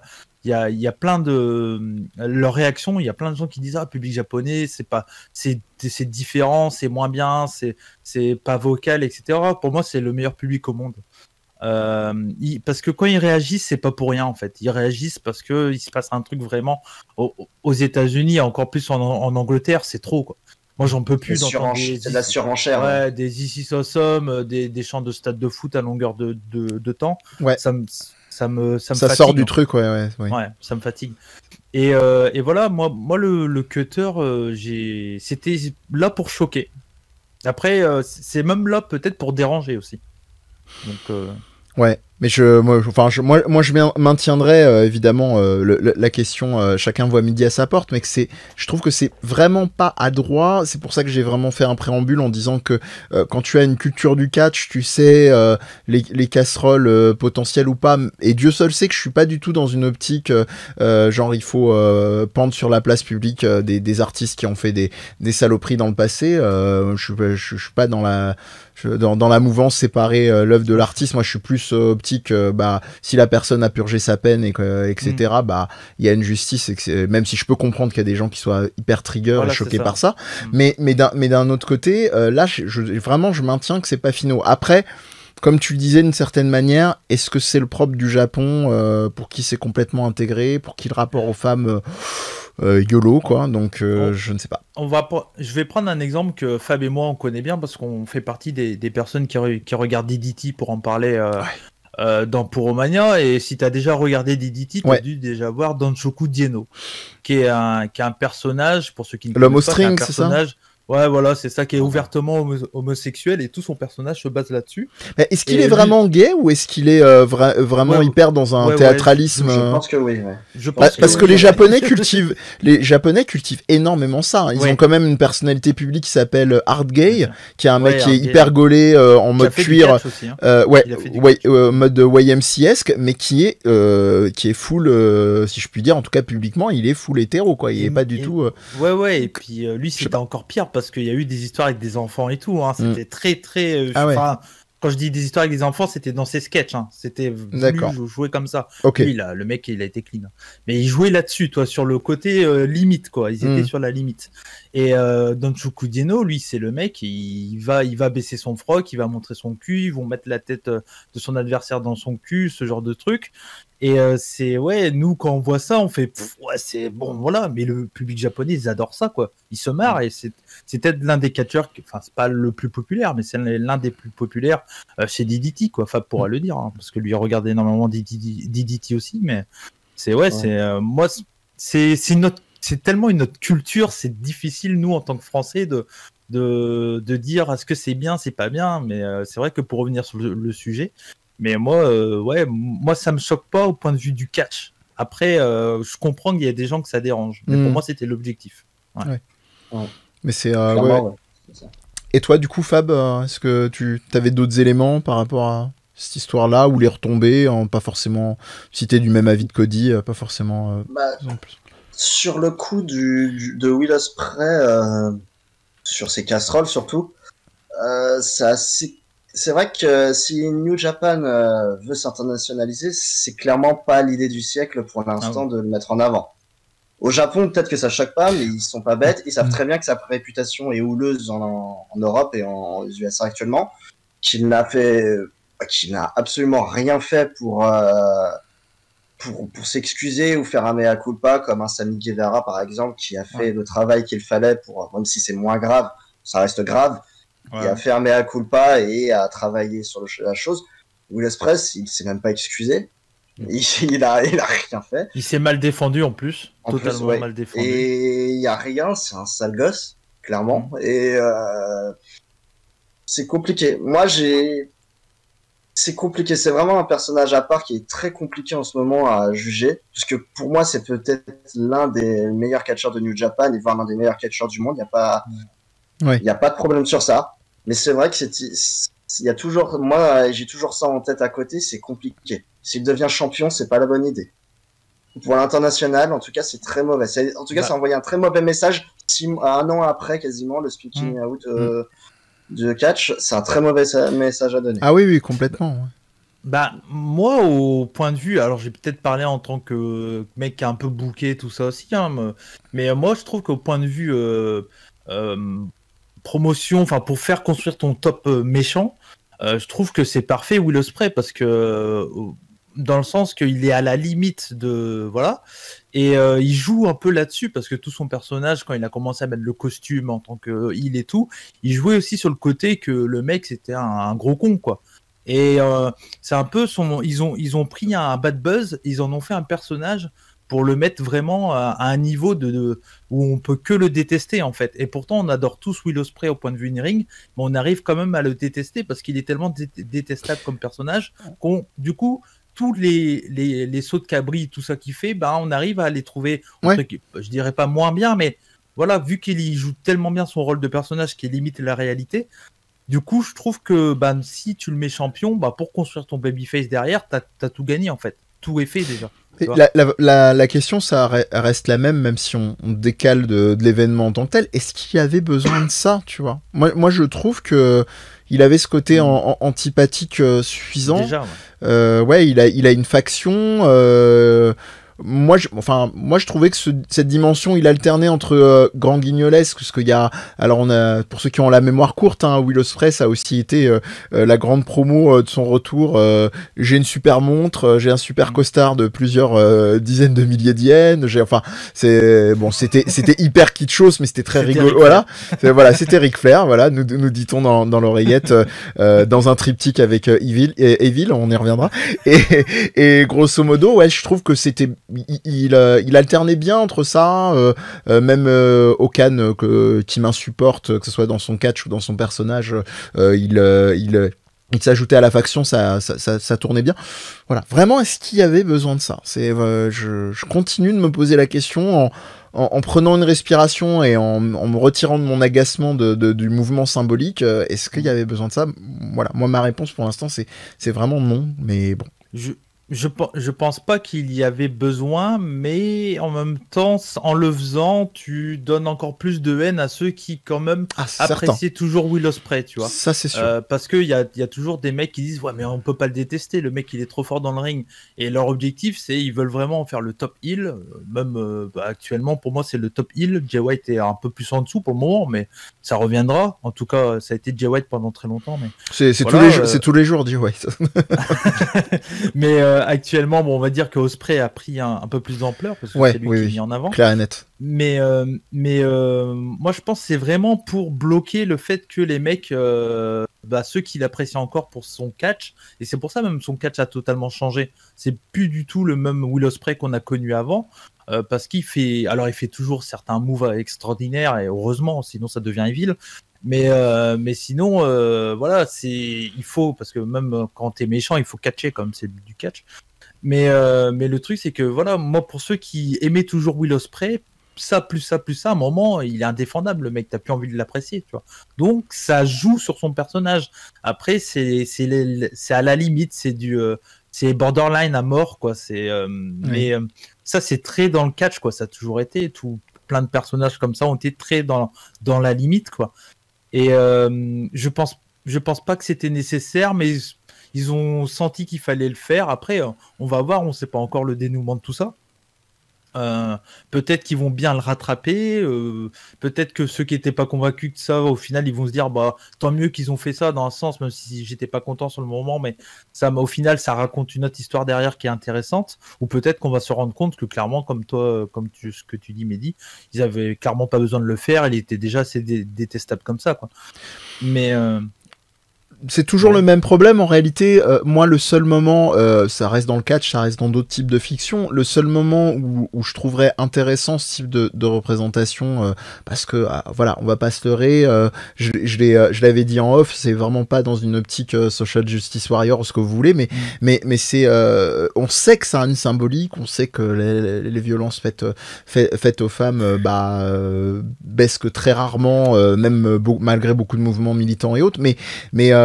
Il y a plein de leurs réactions. Il y a plein de gens qui disent public japonais, c'est différent, c'est moins bien, c'est pas vocal, etc. Pour moi, c'est le meilleur public au monde. Parce que quand ils réagissent, c'est pas pour rien en fait. Ils réagissent parce que il se passe un truc vraiment aux États-Unis, encore plus en Angleterre, c'est trop quoi. Moi, j'en peux plus d'entendre de la surenchère. Des This is Awesome, des chants de stade de foot à longueur de temps. Ouais. Ça me ça fatigue, sort du truc, ouais, ça me fatigue. Et voilà, moi le cutter, c'était là pour choquer. Après, c'est même là peut-être pour déranger aussi. Donc. Ouais, mais moi, je maintiendrai évidemment la question. Chacun voit midi à sa porte, mais je trouve que c'est vraiment pas adroit. C'est pour ça que j'ai vraiment fait un préambule en disant que quand tu as une culture du catch, tu sais les casseroles potentielles ou pas. Et Dieu seul sait que je suis pas du tout dans une optique genre il faut pendre sur la place publique des artistes qui ont fait des saloperies dans le passé. Je suis pas dans la mouvance séparer l'œuvre de l'artiste. Moi, je suis plus optique. Si la personne a purgé sa peine etc. Il y a une justice. Même si je peux comprendre qu'il y a des gens qui soient hyper trigger et choqués par ça. Mais d'un autre côté, là, vraiment, je maintiens que c'est pas finaux. Après. Comme tu le disais d'une certaine manière, est-ce que c'est le propre du Japon pour qui c'est complètement intégré, pour qui le rapport aux femmes YOLO quoi, donc je ne sais pas. Je vais prendre un exemple que Fab et moi on connaît bien parce qu'on fait partie des personnes qui regardent DDT pour en parler dans Puromania, et si tu as déjà regardé DDT, tu as dû déjà voir Danshoku Dienno, qui est un personnage, pour ceux qui ne connaissent pas, l'homme au string, c'est ça ? Ouais, voilà, c'est ça, qui est ouvertement homosexuel, et tout son personnage se base là-dessus. Mais est-ce qu'il est vraiment gay, ou est-ce qu'il est vraiment hyper dans un théâtralisme Je pense que oui. Parce que les Japonais cultivent énormément ça. Ils ont quand même une personnalité publique qui s'appelle Art Gay, qui est un mec qui est hyper gaulé en mode cuir, aussi, hein. mode YMCesque, mais qui est full, si je puis dire, en tout cas publiquement, il est full hétéro, quoi. Il est pas du tout. Ouais, et puis lui c'était encore pire parce qu'il y a eu des histoires avec des enfants et tout, hein. C'était très quand je dis des histoires avec des enfants, c'était dans ses sketchs, hein. C'était jouer comme ça. Okay. Lui, le mec, il a été clean. Mais il jouait là-dessus, toi, sur le côté limite, quoi. Ils étaient sur la limite. Et Danshoku Dienno, lui, c'est le mec, il va baisser son froc, il va montrer son cul, ils vont mettre la tête de son adversaire dans son cul, ce genre de truc. Et c'est ouais, nous quand on voit ça, on fait ouais, c'est bon, voilà. Mais le public japonais, ils adorent ça, quoi. Ils se marrent et c'est peut-être l'un des catcheurs, enfin c'est pas le plus populaire, mais c'est l'un des plus populaires chez DDT, quoi. Fab pourra le dire, hein, parce que lui a regardé énormément DDT aussi, mais c'est ouais, c'est moi, c'est tellement une autre culture, c'est difficile nous en tant que Français de dire est-ce que c'est bien, c'est pas bien, mais c'est vrai que pour revenir sur le sujet. Mais moi, ouais, moi ça me choque pas au point de vue du catch. Après, je comprends qu'il y a des gens que ça dérange. Mais pour moi, c'était l'objectif. Ouais. Mais c'est ouais. Et toi, du coup, Fab, est-ce que tu avais d'autres éléments par rapport à cette histoire-là ou les retombées, pas forcément si t'es du même avis de Cody, pas forcément. Sur le coup de Will Ospreay, sur ses casseroles surtout, c'est vrai que si New Japan veut s'internationaliser, c'est clairement pas l'idée du siècle pour l'instant de le mettre en avant. Au Japon, peut-être que ça choque pas, mais ils sont pas bêtes. Ils savent très bien que sa réputation est houleuse en Europe et en USA actuellement, qu'il n'a absolument rien fait pour s'excuser ou faire un mea culpa, comme un Sammy Guevara par exemple, qui a fait le travail qu'il fallait pour, même si c'est moins grave, ça reste grave. Il a fait un mea culpa et a travaillé sur la chose. Will Ospreay, il s'est même pas excusé. Il a rien fait. Il s'est mal défendu en plus. Totalement mal défendu. Et il y a rien, c'est un sale gosse, clairement. Et c'est compliqué. C'est compliqué. C'est vraiment un personnage à part qui est très compliqué en ce moment à juger. Parce que pour moi, c'est peut-être l'un des meilleurs catcheurs de New Japan et voire l'un des meilleurs catcheurs du monde. Il n'y a pas de problème sur ça. Mais c'est vrai que il y a toujours, moi, j'ai toujours ça en tête à côté, c'est compliqué. S'il devient champion, c'est pas la bonne idée. Pour l'international, en tout cas, c'est très mauvais. En tout cas, ça envoie un très mauvais message. Un an après, quasiment, le speaking out de catch, c'est un très mauvais message à donner. Ah oui, complètement. Ouais. Bah, moi, au point de vue, alors j'ai peut-être parlé en tant que mec qui a un peu booké tout ça aussi, hein, mais moi, je trouve qu'au point de vue promotion, enfin pour faire construire ton top méchant, je trouve que c'est parfait Will Ospreay parce que dans le sens qu'il est à la limite de voilà et il joue un peu là-dessus parce que tout son personnage quand il a commencé à mettre le costume en tant que heel et tout, il jouait aussi sur le côté que le mec c'était un gros con quoi. Et c'est un peu ils ont pris un bad buzz, ils en ont fait un personnage pour le mettre vraiment à un niveau où on peut que le détester en fait. Et pourtant on adore tous Will Ospreay au point de vue in-ring, mais on arrive quand même à le détester parce qu'il est tellement détestable comme personnage qu'on du coup tous les sauts de cabri, tout ça qu'il fait, bah on arrive à les trouver, je dirais pas moins bien, mais voilà, vu qu'il y joue tellement bien son rôle de personnage qui limite la réalité. Du coup, je trouve que si tu le mets champion, pour construire ton babyface derrière, t'as tout gagné en fait. Tout est fait déjà. La question, ça reste la même si on décale de l'événement en tant que tel. Est-ce qu'il y avait besoin de ça, tu vois ? Moi, je trouve que il avait ce côté antipathique suffisant. Déjà, il a une faction. Moi, je trouvais que cette dimension, il alternait entre grand guignolesque, parce qu'il y a, alors pour ceux qui ont la mémoire courte, Will Ospreay, ça a aussi été la grande promo de son retour. J'ai une super montre, j'ai un super costard de plusieurs dizaines de milliers d'yens. C'était hyper kitschos, mais c'était très rigolo. C'était Ric Flair, voilà, nous dit-on dans l'oreillette, dans un triptyque avec Evil, on y reviendra. Et grosso modo, je trouve que c'était il alternait bien entre ça, même Okan qui m'insupporte, que ce soit dans son catch ou dans son personnage, il s'ajoutait à la faction, ça tournait bien. Voilà, vraiment, est-ce qu'il y avait besoin de ça ? Je continue de me poser la question en prenant une respiration et en me retirant de mon agacement du mouvement symbolique. Est-ce qu'il y avait besoin de ça ? Voilà, moi ma réponse pour l'instant c'est vraiment non, mais bon. Je pense pas qu'il y avait besoin, mais en même temps, en le faisant, tu donnes encore plus de haine à ceux qui, quand même, appréciaient toujours Will Ospreay, tu vois. Ça, c'est sûr. Parce qu'il y a toujours des mecs qui disent « Ouais, mais on peut pas le détester, le mec, il est trop fort dans le ring. » Et leur objectif, c'est ils veulent vraiment faire le top heel. Même actuellement, pour moi, c'est le top heel. Jay White est un peu plus en dessous pour le moment, mais ça reviendra. En tout cas, ça a été Jay White pendant très longtemps. Mais c'est tous les jours, Jay White. Mais actuellement, bon, on va dire que Ospreay a pris un peu plus d'ampleur parce que c'est lui qui est mis en avant. Clair et net. Mais moi, je pense que c'est vraiment pour bloquer le fait que les mecs, ceux qui l'apprécient encore pour son catch, et c'est pour ça même son catch a totalement changé. C'est plus du tout le même Will Ospreay qu'on a connu avant, parce qu'il fait toujours certains moves extraordinaires, et heureusement, sinon ça devient evil. Mais sinon, voilà, il faut, parce que même quand t'es méchant, il faut catcher, comme c'est le but du catch. Mais le truc, c'est que voilà, moi, pour ceux qui aimaient toujours Will Ospreay, ça, à un moment, il est indéfendable, le mec, t'as plus envie de l'apprécier, tu vois. Donc, ça joue sur son personnage. Après, c'est à la limite, c'est borderline à mort, quoi. Mais ça, c'est très dans le catch, quoi. Ça a toujours été. Plein de personnages comme ça ont été très dans la limite, quoi. Et je pense pas que c'était nécessaire, mais ils ont senti qu'il fallait le faire. Après, on va voir, on sait pas encore le dénouement de tout ça. Peut-être qu'ils vont bien le rattraper, peut-être que ceux qui n'étaient pas convaincus de ça, au final ils vont se dire bah tant mieux qu'ils ont fait ça, dans un sens, même si j'étais pas content sur le moment, mais au final ça raconte une autre histoire derrière qui est intéressante. Ou peut-être qu'on va se rendre compte que clairement, ce que tu dis, Mehdi, ils avaient clairement pas besoin de le faire, il était déjà assez détestable comme ça, quoi. Mais c'est toujours le même problème en réalité. Moi, le seul moment, ça reste dans le catch, ça reste dans d'autres types de fiction, le seul moment où je trouverais intéressant ce type de représentation, parce que voilà, on va pas se leurrer, je l'avais dit en off, c'est vraiment pas dans une optique social justice warrior ou ce que vous voulez, mais c'est on sait que ça a une symbolique, on sait que les violences faites aux femmes baissent que très rarement, même malgré beaucoup de mouvements militants et autres, mais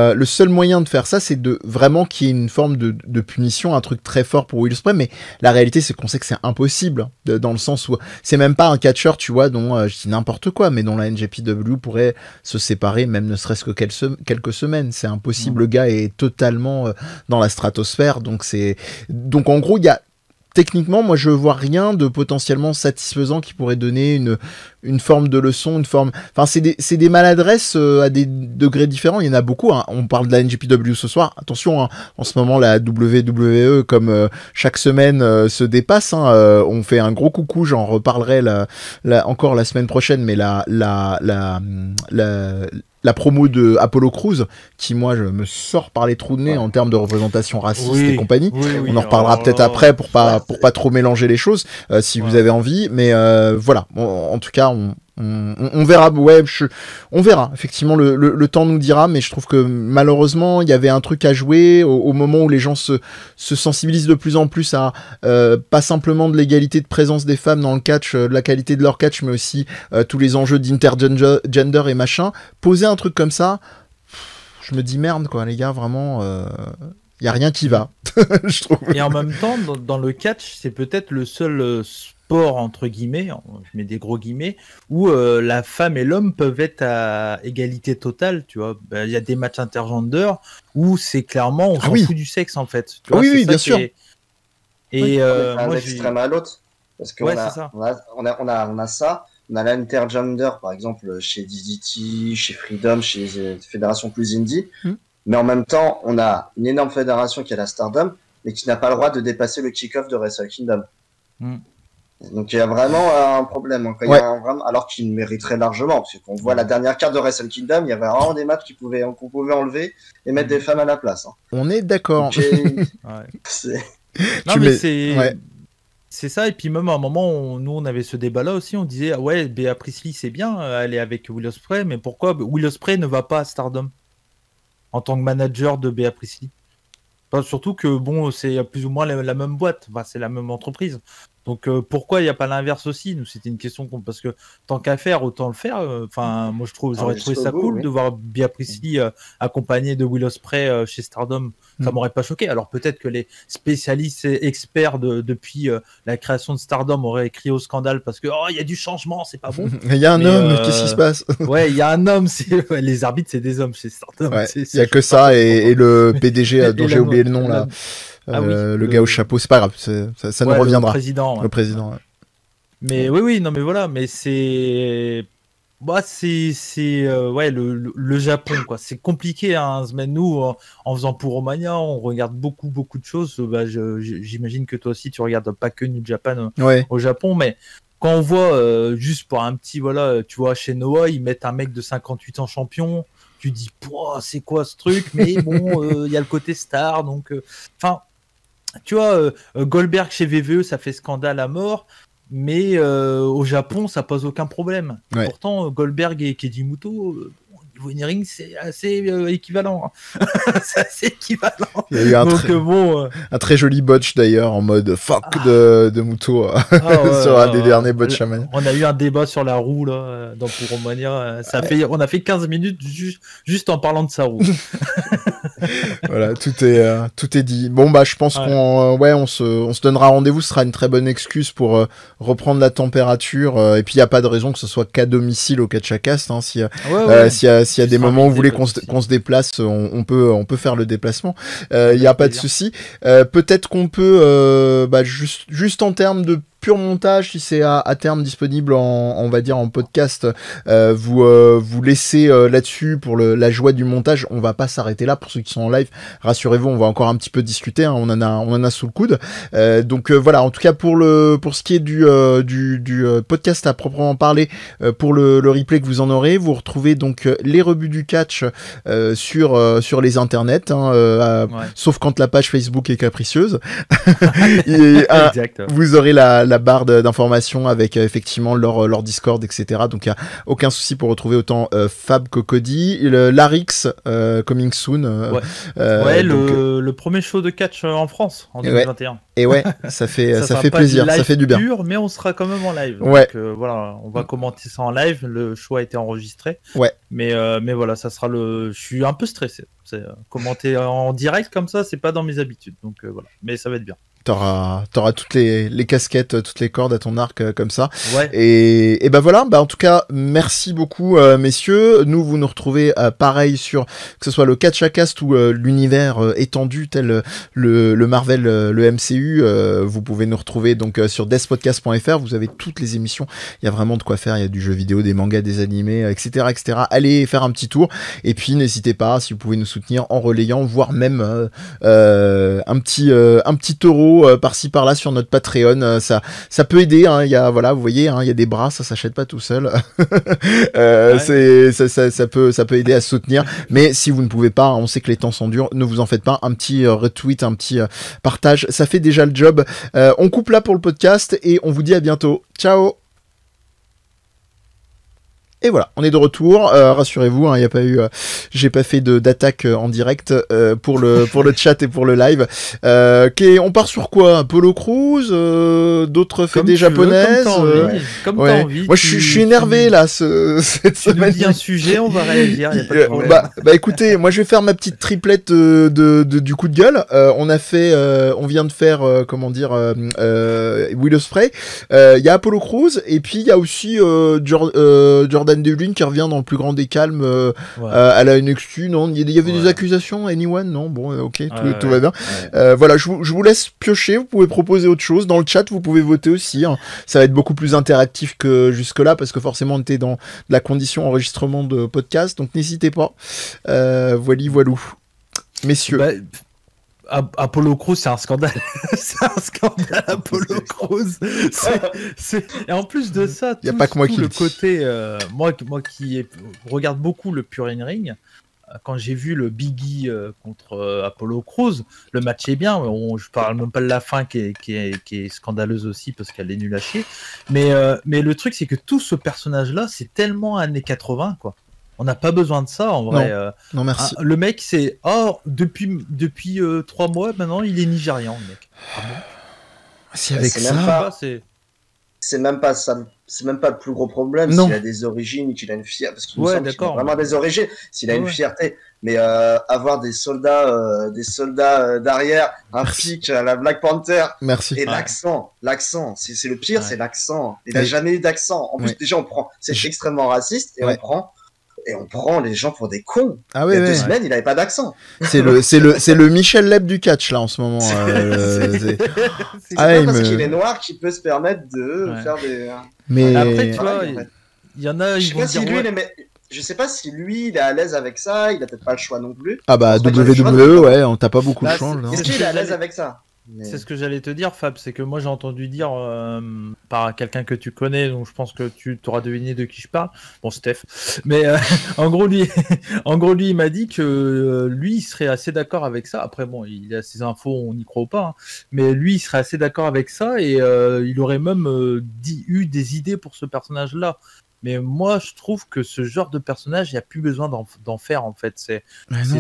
le seul moyen de faire ça, c'est de vraiment qu'il y ait une forme de punition, un truc très fort pour Will Ospreay, mais la réalité, c'est qu'on sait que c'est impossible, dans le sens où c'est même pas un catcheur, tu vois, dont je dis n'importe quoi, mais dont la NJPW pourrait se séparer, même ne serait-ce que quelques semaines. C'est impossible, le gars est totalement dans la stratosphère, donc en gros, il y a techniquement, moi, je vois rien de potentiellement satisfaisant qui pourrait donner une forme de leçon, enfin, c'est des maladresses à des degrés différents. Il y en a beaucoup, hein. On parle de la NJPW ce soir. Attention, hein. En ce moment, la WWE, comme chaque semaine, se dépasse, hein. On fait un gros coucou, j'en reparlerai encore la semaine prochaine, mais la promo de Apollo Crews, qui moi je me sors par les trous de nez en termes de représentation raciste et compagnie. On en reparlera peut-être après pour pas trop mélanger les choses, si vous avez envie. Mais voilà, en tout cas, on verra. Ouais, on verra. Effectivement, le temps nous dira. Mais je trouve que malheureusement, il y avait un truc à jouer au moment où les gens se sensibilisent de plus en plus à pas simplement de l'égalité de présence des femmes dans le catch, de la qualité de leur catch, mais aussi tous les enjeux d'intergender et machin. Poser un truc comme ça, je me dis merde, quoi, les gars, vraiment. Y a rien qui va, je trouve. Et en même temps, dans le catch, c'est peut-être le seul sport, entre guillemets, je mets des gros guillemets, où la femme et l'homme peuvent être à égalité totale, tu vois. Il y a des matchs intergender où c'est clairement, on s'en fout du sexe, en fait. Tu vois, oui, bien sûr. Et un extrême à l'autre. Parce qu'on a ça. On a l'intergender, par exemple, chez DDT, chez Freedom, chez les fédérations plus indie. Mais en même temps, on a une énorme fédération qui est la Stardom, mais qui n'a pas le droit de dépasser le kick-off de Wrestle Kingdom. Donc il y a vraiment un problème. Hein. Alors qu'il mériterait largement. Parce qu'on voit la dernière carte de Wrestle Kingdom, il y avait vraiment des matchs qu'on pouvait enlever et mettre des femmes à la place. Hein. On est d'accord. C'est ça, et puis même à un moment, nous on avait ce débat-là aussi, on disait ah ouais, Bea Priestley c'est bien, elle est avec Will Ospreay, mais pourquoi Will Ospreay ne va pas à Stardom en tant que manager de Bea Priestley? Enfin, surtout que bon, c'est plus ou moins la même boîte, enfin, c'est la même entreprise. Donc pourquoi il n'y a pas l'inverse aussi? Nous, c'était une question parce que tant qu'à faire, autant le faire. Enfin, moi j'aurais trouvé ça cool de voir Bea Priestley accompagnée de Will Ospreay chez Stardom. Ça m'aurait pas choqué. Alors peut-être que les spécialistes et experts depuis la création de Stardom auraient écrit au scandale parce que il y a du changement, c'est pas bon. Il y a un homme, qu'est-ce qui se passe? Ouais, il y a un homme. Les arbitres, c'est des hommes chez Stardom. Il y a que ça et le PDG dont j'ai oublié le nom là. Le gars au chapeau, c'est pas grave, ça nous reviendra. Le président. Le président. Mais oui, non, mais voilà, mais c'est Bah, ouais, le Japon, quoi. C'est compliqué, hein. Mais nous, en faisant pour Romania, on regarde beaucoup de choses. Bah, j'imagine que toi aussi, tu regardes pas que New Japan au Japon, mais quand on voit, juste pour un petit, voilà, tu vois, chez Noah, ils mettent un mec de 58 ans champion, tu dis, c'est quoi ce truc? Mais bon, il y a le côté star, donc, enfin, tu vois, Goldberg chez VVE, ça fait scandale à mort. Mais au Japon, ça pose aucun problème. Ouais. Pourtant, Goldberg et Keiji Muto, au niveau in-ring, c'est assez équivalent. Hein. C'est assez équivalent. Il y a eu un très joli botch d'ailleurs, en mode fuck de Muto sur un des derniers botch. On a eu un débat sur la roue là, dans pour Romania. On a fait 15 minutes juste en parlant de sa roue. Voilà, tout est dit. Bon bah je pense qu'on se donnera rendez-vous, ce sera une très bonne excuse pour reprendre la température et puis il y a pas de raison que ce soit qu'à domicile au Catchacast, hein, s'il y a des moments où vous voulez qu'on se déplace, on peut faire le déplacement. Il y a pas de souci. Peut-être qu'on peut juste en termes de pur montage, si c'est à terme disponible on va dire en podcast, vous laissez là-dessus pour la joie du montage. On va pas s'arrêter là pour ceux qui sont en live. Rassurez-vous, on va encore un petit peu discuter. Hein, on en a sous le coude. Donc voilà. En tout cas pour ce qui est du podcast à proprement parler, pour le replay que vous en aurez, vous retrouvez donc les rebuts du catch sur les internets, hein, sauf quand la page Facebook est capricieuse. Vous aurez la barre d'informations avec effectivement leur Discord, etc. Donc il n'y a aucun souci pour retrouver autant Fab que Cody. Larix, coming soon. Le premier show de catch en France en 2021. Et ouais, ça fait plaisir, ça fait du bien. Mais on sera quand même en live. Ouais. Donc voilà, on va commenter ça en live. Le show a été enregistré. Ouais. Mais voilà, ça sera je suis un peu stressé. Commenter en direct comme ça, c'est pas dans mes habitudes. Donc voilà, mais ça va être bien. T'auras toutes les casquettes, toutes les cordes à ton arc comme ça. Ouais. Et ben voilà, en tout cas, merci beaucoup messieurs. Vous nous retrouvez pareil sur que ce soit le Catchacast ou l'univers étendu tel le Marvel, le MCU. Vous pouvez nous retrouver donc sur deathpodcast.fr. Vous avez toutes les émissions. Il y a vraiment de quoi faire. Il y a du jeu vidéo, des mangas, des animés, etc., etc. Allez faire un petit tour. Et puis n'hésitez pas, si vous pouvez nous soutenir en relayant, voire même un petit euro par-ci par-là sur notre Patreon, ça peut aider, hein. Il y a, voilà, vous voyez, hein, il y a des bras, ça s'achète pas tout seul. Ça peut aider à soutenir, mais si vous ne pouvez pas, on sait que les temps sont durs, ne vous en faites pas, un petit retweet, un petit partage, ça fait déjà le job. On coupe là pour le podcast et on vous dit à bientôt. Ciao. Et voilà, on est de retour. Rassurez-vous, hein, j'ai pas fait d'attaque en direct pour le chat et pour le live. On part sur quoi? Apollo Crews, d'autres fédés japonaises. Comme t'as envie. Moi, je suis énervé là cette semaine. Tu nous dis un sujet, on va réagir. Y a pas de problème. Écoutez, moi, je vais faire ma petite triplette du coup de gueule. On vient de faire Will Ospreay. Il y a Apollo Crews et puis il y a aussi Jordan Devlin qui revient dans le plus grand des calmes à la NXT. Non, il y avait des accusations. Anyone? Non, bon, ok, tout va bien. Voilà, je vous laisse piocher. Vous pouvez proposer autre chose dans le chat. Vous pouvez voter aussi. Hein. Ça va être beaucoup plus interactif que jusque-là parce que forcément on était dans de la condition enregistrement de podcast. Donc n'hésitez pas. Voilou, messieurs. Apollo Crews, c'est un scandale. C'est un scandale, Apollo Crews. Et en plus de ça, y a pas que moi qui le côté, moi qui regarde beaucoup le Pure In Ring, quand j'ai vu le Biggie contre Apollo Crews, le match est bien. Je parle même pas de la fin qui est scandaleuse aussi parce qu'elle est nulle à chier. Mais le truc, c'est que tout ce personnage-là, c'est tellement années 80, quoi. On n'a pas besoin de ça, en vrai. Non, merci. Le mec, c'est... depuis 3 mois, maintenant, il est nigérian, le mec. Ah bon? Si avec ça... C'est même pas ça. C'est même pas le plus gros problème. S'il a des origines, qu'il a une fierté, parce qu'il me semble qu'il a vraiment des origines. S'il a une fierté, mais avoir des soldats derrière, un pic à la Black Panther. Merci. Et l'accent, c'est le pire, c'est l'accent. Il n'a jamais eu d'accent. En plus, déjà, c'est extrêmement raciste et on prend les gens pour des cons. Il y a 2 semaines, il n'avait pas d'accent. C'est le Michel Leb du catch là en ce moment. C'est pas parce qu'il est noir qu'il peut se permettre de faire des. Mais après, tu vois, Il y en a, Je ils sais vont pas dire, si lui, ouais. je sais pas si lui, il est à l'aise avec ça. Il a peut-être pas le choix non plus. Ah bah Je pense pas qu'il a le choix, WWE, donc, ouais, on t'a pas beaucoup de Bah, change. Est-ce qu'il est à l'aise avec ça? Mais- C'est ce que j'allais te dire, Fab, c'est que moi j'ai entendu dire par quelqu'un que tu connais, donc je pense que tu t'auras deviné de qui je parle. Bon, Steph. Mais en gros, lui, il m'a dit que lui, il serait assez d'accord avec ça. Après, bon, il a ses infos, on n'y croit pas. Hein. Mais lui, il serait assez d'accord avec ça et il aurait même eu des idées pour ce personnage-là. Mais moi, je trouve que ce genre de personnage, il n'y a plus besoin d'en faire, en fait. C'est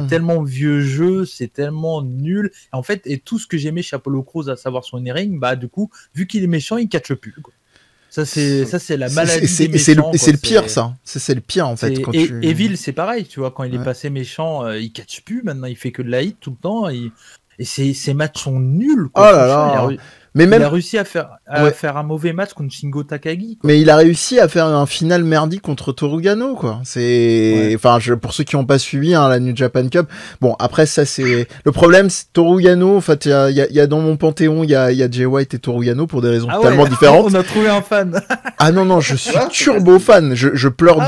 tellement vieux jeu, c'est tellement nul. En fait, et tout ce que j'aimais chez Apollo Crews, à savoir son in-ring, bah, du coup, vu qu'il est méchant, il catche plus. Quoi. Ça, c'est la maladie des méchants. C'est le pire, ça. C'est le pire, en fait. Quand Evil, c'est pareil, tu vois. Quand il est Ouais. passé méchant, il catche plus. Maintenant, il fait que de la hit tout le temps. Et ses matchs sont nuls. Quoi. Oh là là. Mais Il même, a réussi à faire un mauvais match contre Shingo Takagi. Quoi. mais il a réussi à faire un final merdique contre Torugano, quoi. C'est, enfin, pour ceux qui n'ont pas suivi, hein, la New Japan Cup. Bon, après, ça, c'est, le problème, c'est Torugano. En fait, il y a dans mon panthéon, il y a Jay White et Torugano pour des raisons totalement différentes. On a trouvé un fan. Ah non, je suis turbo fan. Je pleure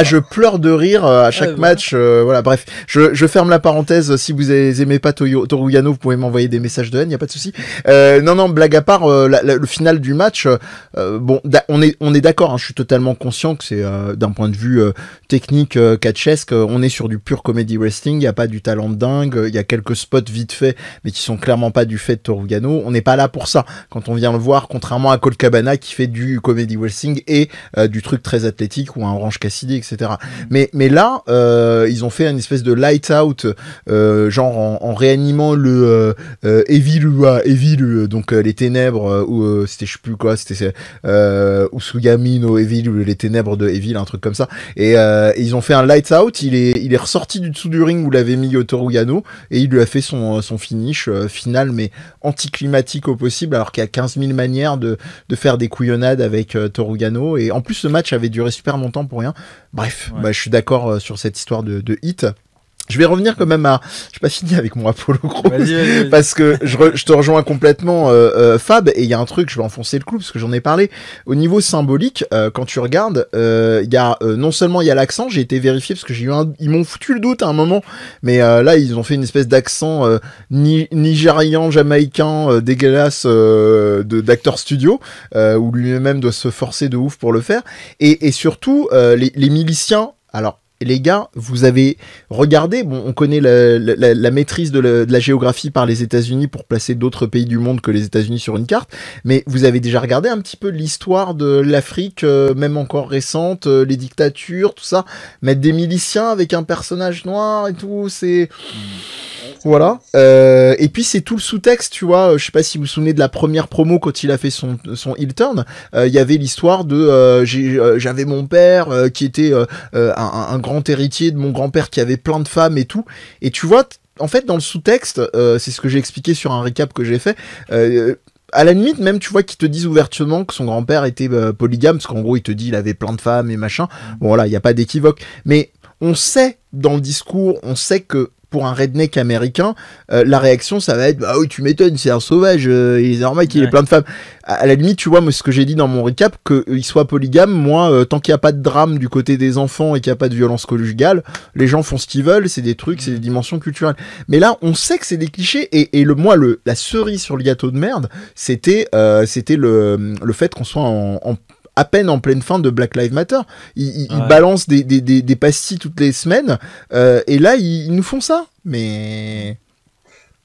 je pleure de rire à chaque match. Voilà, bref. Je ferme la parenthèse. Si vous aimez pas Torugano, vous pouvez m'envoyer des messages de haine, y a pas de souci. Non, blague à part, le final du match, bon, on est d'accord, hein, je suis totalement conscient que c'est d'un point de vue technique, catchesque, on est sur du pur comedy wrestling, il y a pas du talent de dingue, il y a quelques spots vite fait, mais qui sont clairement pas du fait de Torugano, on n'est pas là pour ça, quand on vient le voir, contrairement à Colt Cabana qui fait du comedy wrestling et du truc très athlétique, ou un Orange Cassidy, etc. Mais là, ils ont fait une espèce de light out, genre en réanimant le Evil, donc les ténèbres, ou c'était je sais plus quoi, c'était Usugami no Evil, ou les ténèbres de Evil, un truc comme ça. Et ils ont fait un lights out, il est ressorti du dessous du ring où l'avait mis Torugano, et il lui a fait son finish final, mais anticlimatique au possible, alors qu'il y a 15 000 manières de faire des couillonnades avec Torugano, et en plus ce match avait duré super longtemps pour rien. Bref, je suis d'accord sur cette histoire de hit. Je vais revenir quand même j'ai pas fini avec mon Apollo Crews, vas-y. Parce que je te rejoins complètement, Fab, et il y a un truc, je vais enfoncer le clou parce que j'en ai parlé. Au niveau symbolique, quand tu regardes, il y a non seulement il y a l'accent, j'ai été vérifié parce que ils m'ont foutu le doute à un moment, mais là ils ont fait une espèce d'accent nigérian, jamaïcain, dégueulasse d'acteur studio, où lui-même doit se forcer de ouf pour le faire, et surtout les miliciens. Alors, les gars, vous avez regardé, bon, on connaît la maîtrise de la géographie par les États-Unis pour placer d'autres pays du monde que les États-Unis sur une carte, mais vous avez déjà regardé un petit peu l'histoire de l'Afrique, même encore récente, les dictatures, tout ça, mettre des miliciens avec un personnage noir et tout, c'est... Voilà. Et puis c'est tout le sous-texte, tu vois. Je sais pas si vous vous souvenez de la première promo quand il a fait son heel turn. Il y avait l'histoire de j'avais mon père qui était un grand héritier de mon grand-père qui avait plein de femmes et tout. Et tu vois, en fait, dans le sous-texte, c'est ce que j'ai expliqué sur un recap que j'ai fait. À la limite, même, tu vois, qu'ils te disent ouvertement que son grand-père était polygame, parce qu'en gros, il te dit il avait plein de femmes et machin. Bon, voilà, il n'y a pas d'équivoque. Mais on sait, dans le discours, on sait que pour un redneck américain, la réaction, ça va être bah oui, tu m'étonnes, c'est un sauvage, il est normal qu'il ait plein de femmes. À la limite, tu vois, moi, ce que j'ai dit dans mon recap, qu'il soit polygame, moi, tant qu'il n'y a pas de drame du côté des enfants et qu'il n'y a pas de violence conjugale, les gens font ce qu'ils veulent, c'est des trucs, c'est des dimensions culturelles. Mais là, on sait que c'est des clichés, et la cerise sur le gâteau de merde, c'était le fait qu'on soit à peine en pleine fin de Black Lives Matter. Ils balancent des pastilles toutes les semaines, et là, ils nous font ça. Mais...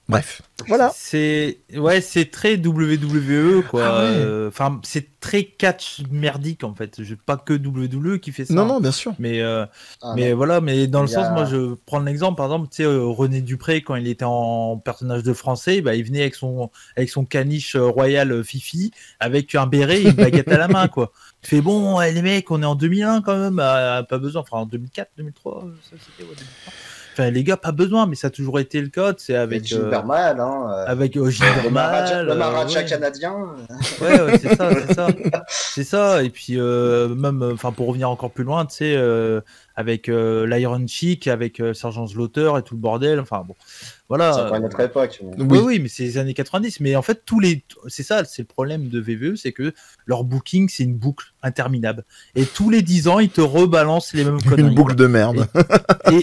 Bref, voilà. C'est très WWE, quoi. Enfin, c'est très catch merdique, en fait. Pas que WWE qui fait ça. Non, bien sûr. Mais voilà, mais dans le sens, moi, je prends l'exemple, par exemple, tu sais, René Dupré, quand il était en personnage de français, bah, il venait avec son caniche royal Fifi, avec un béret et une baguette à la main, quoi. Tu fais bon, les mecs, on est en 2001 quand même, pas besoin, enfin en 2004, 2003, ça c'était 2003. Enfin, les gars, pas besoin, mais ça a toujours été le code. C'est avec Gilbert Mal, avec Gilbert Mal, le Maharaja canadien. Ouais, c'est ça. C'est ça, et puis même, enfin pour revenir encore plus loin, tu sais, avec l'Iron Chick, avec Sergent Slaughter et tout le bordel, enfin bon, voilà. C'est encore une autre époque. Mais... Oui, oui, mais c'est les années 90. Mais en fait, c'est ça, c'est le problème de VVE, c'est que leur booking, c'est une boucle interminable. Et tous les 10 ans, ils te rebalancent les mêmes conneries. Une boucle de merde.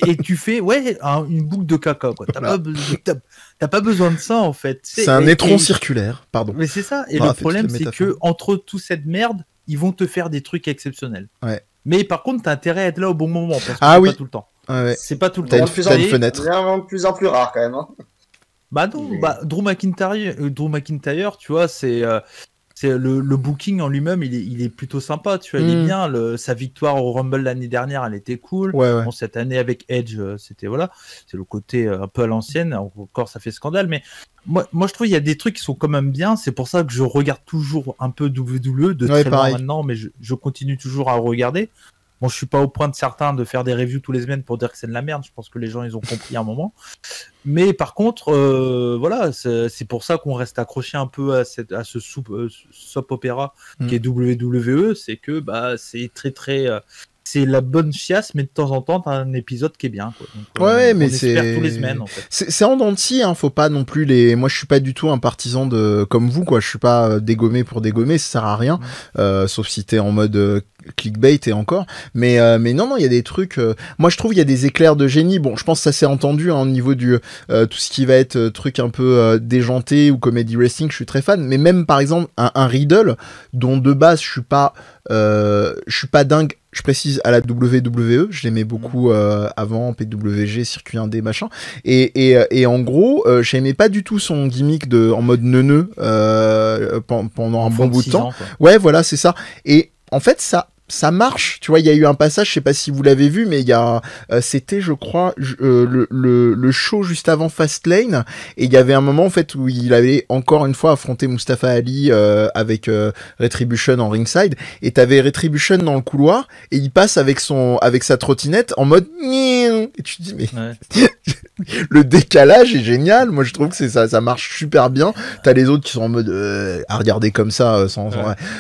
Et tu fais, une boucle de caca, quoi. T'as pas besoin de ça, en fait. C'est un étron circulaire, pardon. Mais c'est ça. Et le problème, c'est que entre toute cette merde, ils vont te faire des trucs exceptionnels. Ouais. Mais par contre, t'as intérêt à être là au bon moment, parce que pas tout le temps. Ouais. C'est pas tout le temps. T'as une fenêtre. C'est de plus en plus rare quand même. Hein. Bah non, Drew McIntyre, tu vois, c'est le booking en lui-même, il est plutôt sympa, tu vois, il est bien. Sa victoire au Rumble l'année dernière, elle était cool. Ouais. Bon, cette année avec Edge, c'était c'est le côté un peu à l'ancienne. Encore, ça fait scandale, mais moi, je trouve il y a des trucs qui sont quand même bien. C'est pour ça que je regarde toujours un peu WWE de très loin maintenant, mais je continue toujours à regarder. Bon, je suis pas au point de certains de faire des reviews tous les semaines pour dire que c'est de la merde. Je pense que les gens, ils ont compris à un moment. Mais par contre, c'est pour ça qu'on reste accroché un peu à ce soap opéra qui est WWE. C'est que c'est très très... c'est la bonne chiasse, mais de temps en temps, t'as un épisode qui est bien, quoi. Donc, mais on espère tous les semaines, en fait. C'est en dents de scie, hein, faut pas non plus moi, je suis pas du tout un partisan comme vous, quoi. Je suis pas dégommé pour dégommer, ça sert à rien. Sauf si t'es en mode clickbait et encore. Mais non, il y a des trucs, moi, je trouve il y a des éclairs de génie. Bon, je pense que ça s'est entendu, hein, au niveau du, tout ce qui va être truc un peu déjanté ou comedy wrestling, je suis très fan. Mais même, par exemple, un Riddle, dont de base, je suis pas dingue. Je précise à la WWE, je l'aimais beaucoup avant, PWG, circuit indé, machin. Et en gros, j'aimais pas du tout son gimmick en mode neuneu pendant un bon bout de temps. Ouais, voilà, c'est ça. Et en fait, ça marche, tu vois, il y a eu un passage, je sais pas si vous l'avez vu, mais c'était, je crois, le show juste avant Fastlane, et il y avait un moment, en fait, où il avait encore une fois affronté Mustafa Ali avec Retribution en ringside, et t'avais Retribution dans le couloir, et il passe avec sa trottinette en mode et tu te dis, mais le décalage est génial, moi je trouve que ça marche super bien, t'as les autres qui sont en mode à regarder comme ça,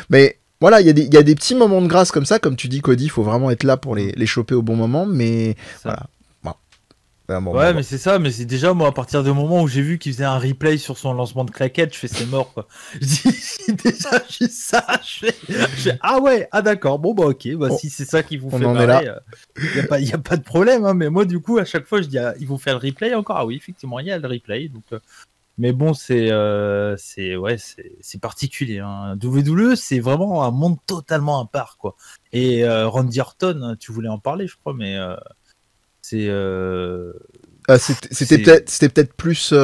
mais voilà, il y a des petits moments de grâce comme ça, comme tu dis, Cody, il faut vraiment être là pour les choper au bon moment, mais voilà. Mais c'est ça, mais c'est déjà, moi, à partir du moment où j'ai vu qu'il faisait un replay sur son lancement de claquette, je fais c'est mort, quoi. Je dis, déjà, j'ai ça, je fais d'accord, bon, ok, si c'est ça qui vous fait marrer, y a pas de problème, hein, mais moi, du coup, à chaque fois, je dis, ils vont faire le replay encore, ah oui, effectivement, il y a le replay, donc... Mais bon, c'est particulier. Hein. WWE, c'est vraiment un monde totalement à part, quoi. Et Randy Orton, tu voulais en parler, je crois, mais c'était peut-être plus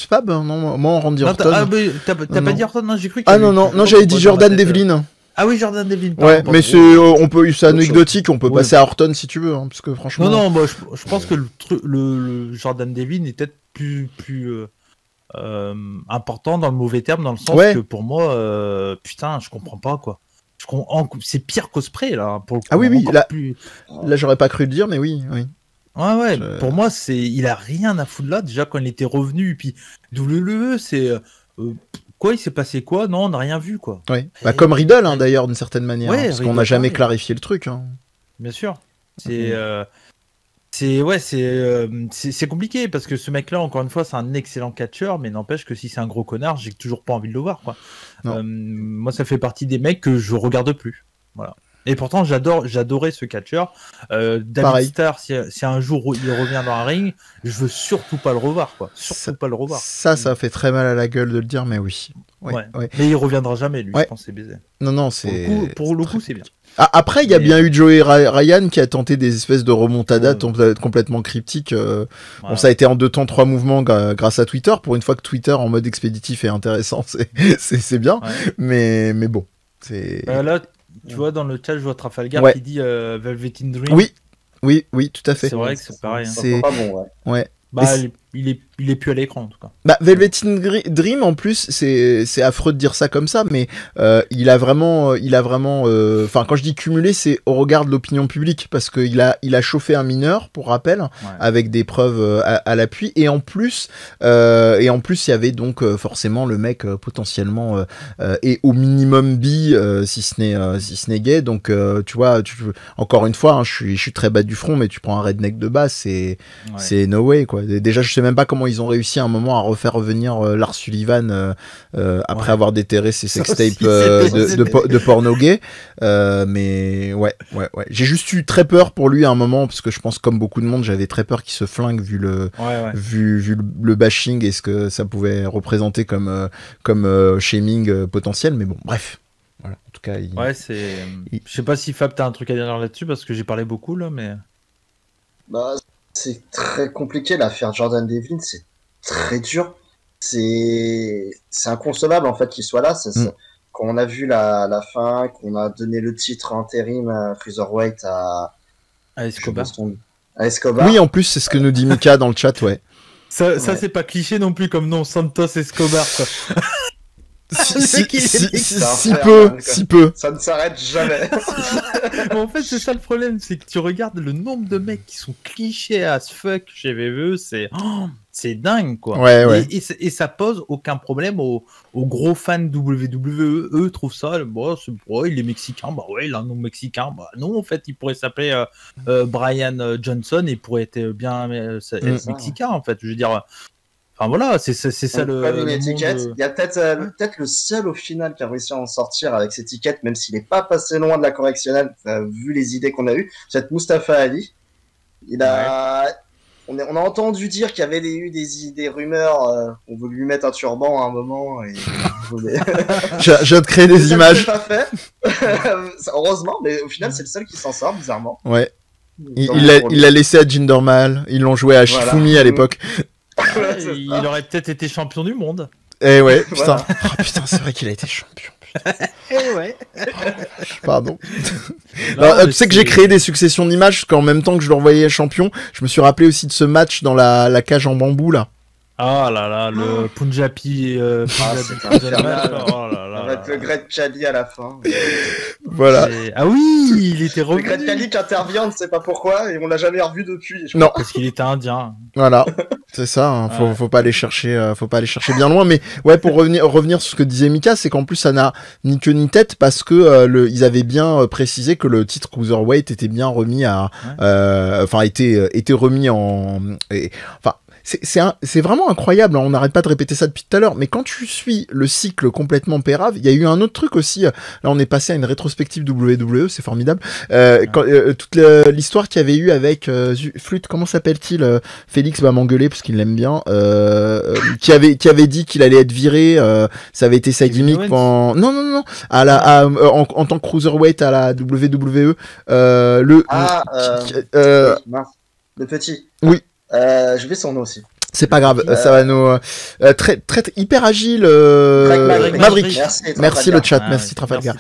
Fab, non? Moi, Randy Orton. T'as pas dit Orton, non? J'ai cru. Non, j'avais dit Jordan Devlin. Ah oui, Jordan Devlin. Ouais, mais c'est anecdotique, on peut passer à Orton si tu veux, hein, parce que franchement. Non, moi, je pense que le Jordan Devlin est peut-être plus important dans le mauvais terme, dans le sens que pour moi, putain, je comprends pas, quoi. C'est pire qu'Ospreay, là, pour le coup. Ah oui, là j'aurais pas cru le dire, mais oui. Ouais, pour moi, il a rien à foutre là, déjà quand il était revenu, puis WWE, c'est... quoi, il s'est passé quoi? Non, on n'a rien vu, quoi. Ouais. Comme Riddle, hein, d'ailleurs, d'une certaine manière, hein, parce qu'on n'a jamais clarifié le truc. Hein. Bien sûr. C'est compliqué parce que ce mec-là, encore une fois, c'est un excellent catcheur, mais n'empêche que si c'est un gros connard, j'ai toujours pas envie de le voir, quoi. Moi, ça fait partie des mecs que je regarde plus. Voilà. Et pourtant, j'adorais ce catcheur. David Starr, si un jour il revient dans un ring, je veux surtout pas le revoir, quoi. Pas le revoir. Ça fait très mal à la gueule de le dire, mais oui. Ouais. Mais il reviendra jamais, lui. Je pense que c'est baisé. Non, c'est. Pour le coup, c'est bien. Après, il y a bien eu Joey Ryan qui a tenté des espèces de remontadas complètement cryptiques. Bon, ça a été en 2 temps 3 mouvements grâce à Twitter. Pour une fois que Twitter en mode expéditif est intéressant, c'est bien. Mais bon, c'est. Là, tu vois, dans le chat, je vois Trafalgar qui dit Velvet in Dream. Oui, tout à fait. C'est vrai que c'est pareil. Hein. C'est pas bon, ouais. il est plus à l'écran en tout cas. Bah, Velveteen Dream en plus, c'est affreux de dire ça comme ça, mais il a vraiment, enfin quand je dis cumulé, c'est au regard de l'opinion publique, parce qu'il a chauffé un mineur, pour rappel, avec des preuves à l'appui, et en plus il y avait donc forcément le mec potentiellement et au minimum bi, si ce n'est gay, donc tu vois, encore une fois, hein, je suis très bas du front, mais tu prends un redneck de base, c'est no way quoi. Déjà, je sais même pas comment ils ont réussi à un moment à refaire revenir Lars Sullivan après avoir déterré ses sextapes de porno gay, mais ouais. J'ai juste eu très peur pour lui à un moment, parce que je pense comme beaucoup de monde, j'avais très peur qu'il se flingue vu le bashing et ce que ça pouvait représenter comme shaming potentiel, mais bon, bref. Voilà, en tout cas, je sais pas si Fab t'as un truc à dire là-dessus, parce que j'ai parlé beaucoup là, mais bah, c'est très compliqué l'affaire Jordan Devlin, c'est très dur, c'est inconcevable en fait qu'il soit là. Quand on a vu la fin, qu'on a donné le titre intérim Cruiserweight à Escobar. Oui, en plus c'est ce que nous dit Mika dans le chat, ouais. Ça c'est pas cliché non plus comme nom, Santos Escobar quoi. Si peu. Ça ne s'arrête jamais. En fait, c'est ça le problème, c'est que tu regardes le nombre de mecs qui sont clichés as fuck chez VVE, c'est dingue quoi. Ouais. Et ça pose aucun problème aux gros fans WWE. Eux trouvent ça, il est mexicain, bah ouais, il a un nom mexicain. Bah non, en fait, il pourrait s'appeler Brian Johnson et il pourrait être bien être mexicain en fait. Je veux dire. Enfin voilà, c'est ça le étiquette. Il y a peut-être le seul au final qui a réussi à en sortir avec cette étiquette, même s'il n'est pas passé loin de la correctionnelle, vu les idées qu'on a eues. C'est Mustafa Ali. On a entendu dire qu'il y avait eu des rumeurs, on voulait lui mettre un turban à un moment. Et... je viens de créer des images. Ça pas fait. Heureusement, mais au final, c'est le seul qui s'en sort, bizarrement. Ouais. Il l'a laissé à Jinder Mahal. Ils l'ont joué à Shifumi à l'époque. Il aurait peut-être été champion du monde. Eh ouais, putain. Oh, putain, c'est vrai qu'il a été champion. Eh ouais. Pardon. Tu sais que j'ai créé des successions d'images, parce qu'en même temps que je le revoyais champion, je me suis rappelé aussi de ce match dans la cage en bambou là. Ah là là, le Punjabi. Avec le Great Khali à la fin. Voilà. Ah oui, il était revenu. Le Great Khali qui intervient, on ne sait pas pourquoi, et on l'a jamais revu depuis. Non. Parce qu'il était indien. Voilà. C'est ça, hein. Faut pas aller chercher, bien loin. Mais ouais, pour revenir sur ce que disait Mika, c'est qu'en plus ça n'a ni queue ni tête, parce que ils avaient bien précisé que le titre Cruiserweight était bien remis était remis c'est vraiment incroyable, hein. On n'arrête pas de répéter ça depuis tout à l'heure, mais quand tu suis le cycle complètement pérave, il y a eu un autre truc aussi, là on est passé à une rétrospective WWE, c'est formidable, toute l'histoire qu'il y avait eu avec Flûte, comment s'appelle-t-il, Félix va m'engueuler parce qu'il l'aime bien, qui avait dit qu'il allait être viré, ça avait été sa gimmick pendant... Non, en tant que cruiserweight à la WWE, le petit. Oui. Je vais son nom aussi. C'est pas grave, ça va nous très hyper agile Maverick. Merci le chat, merci Trafalgar.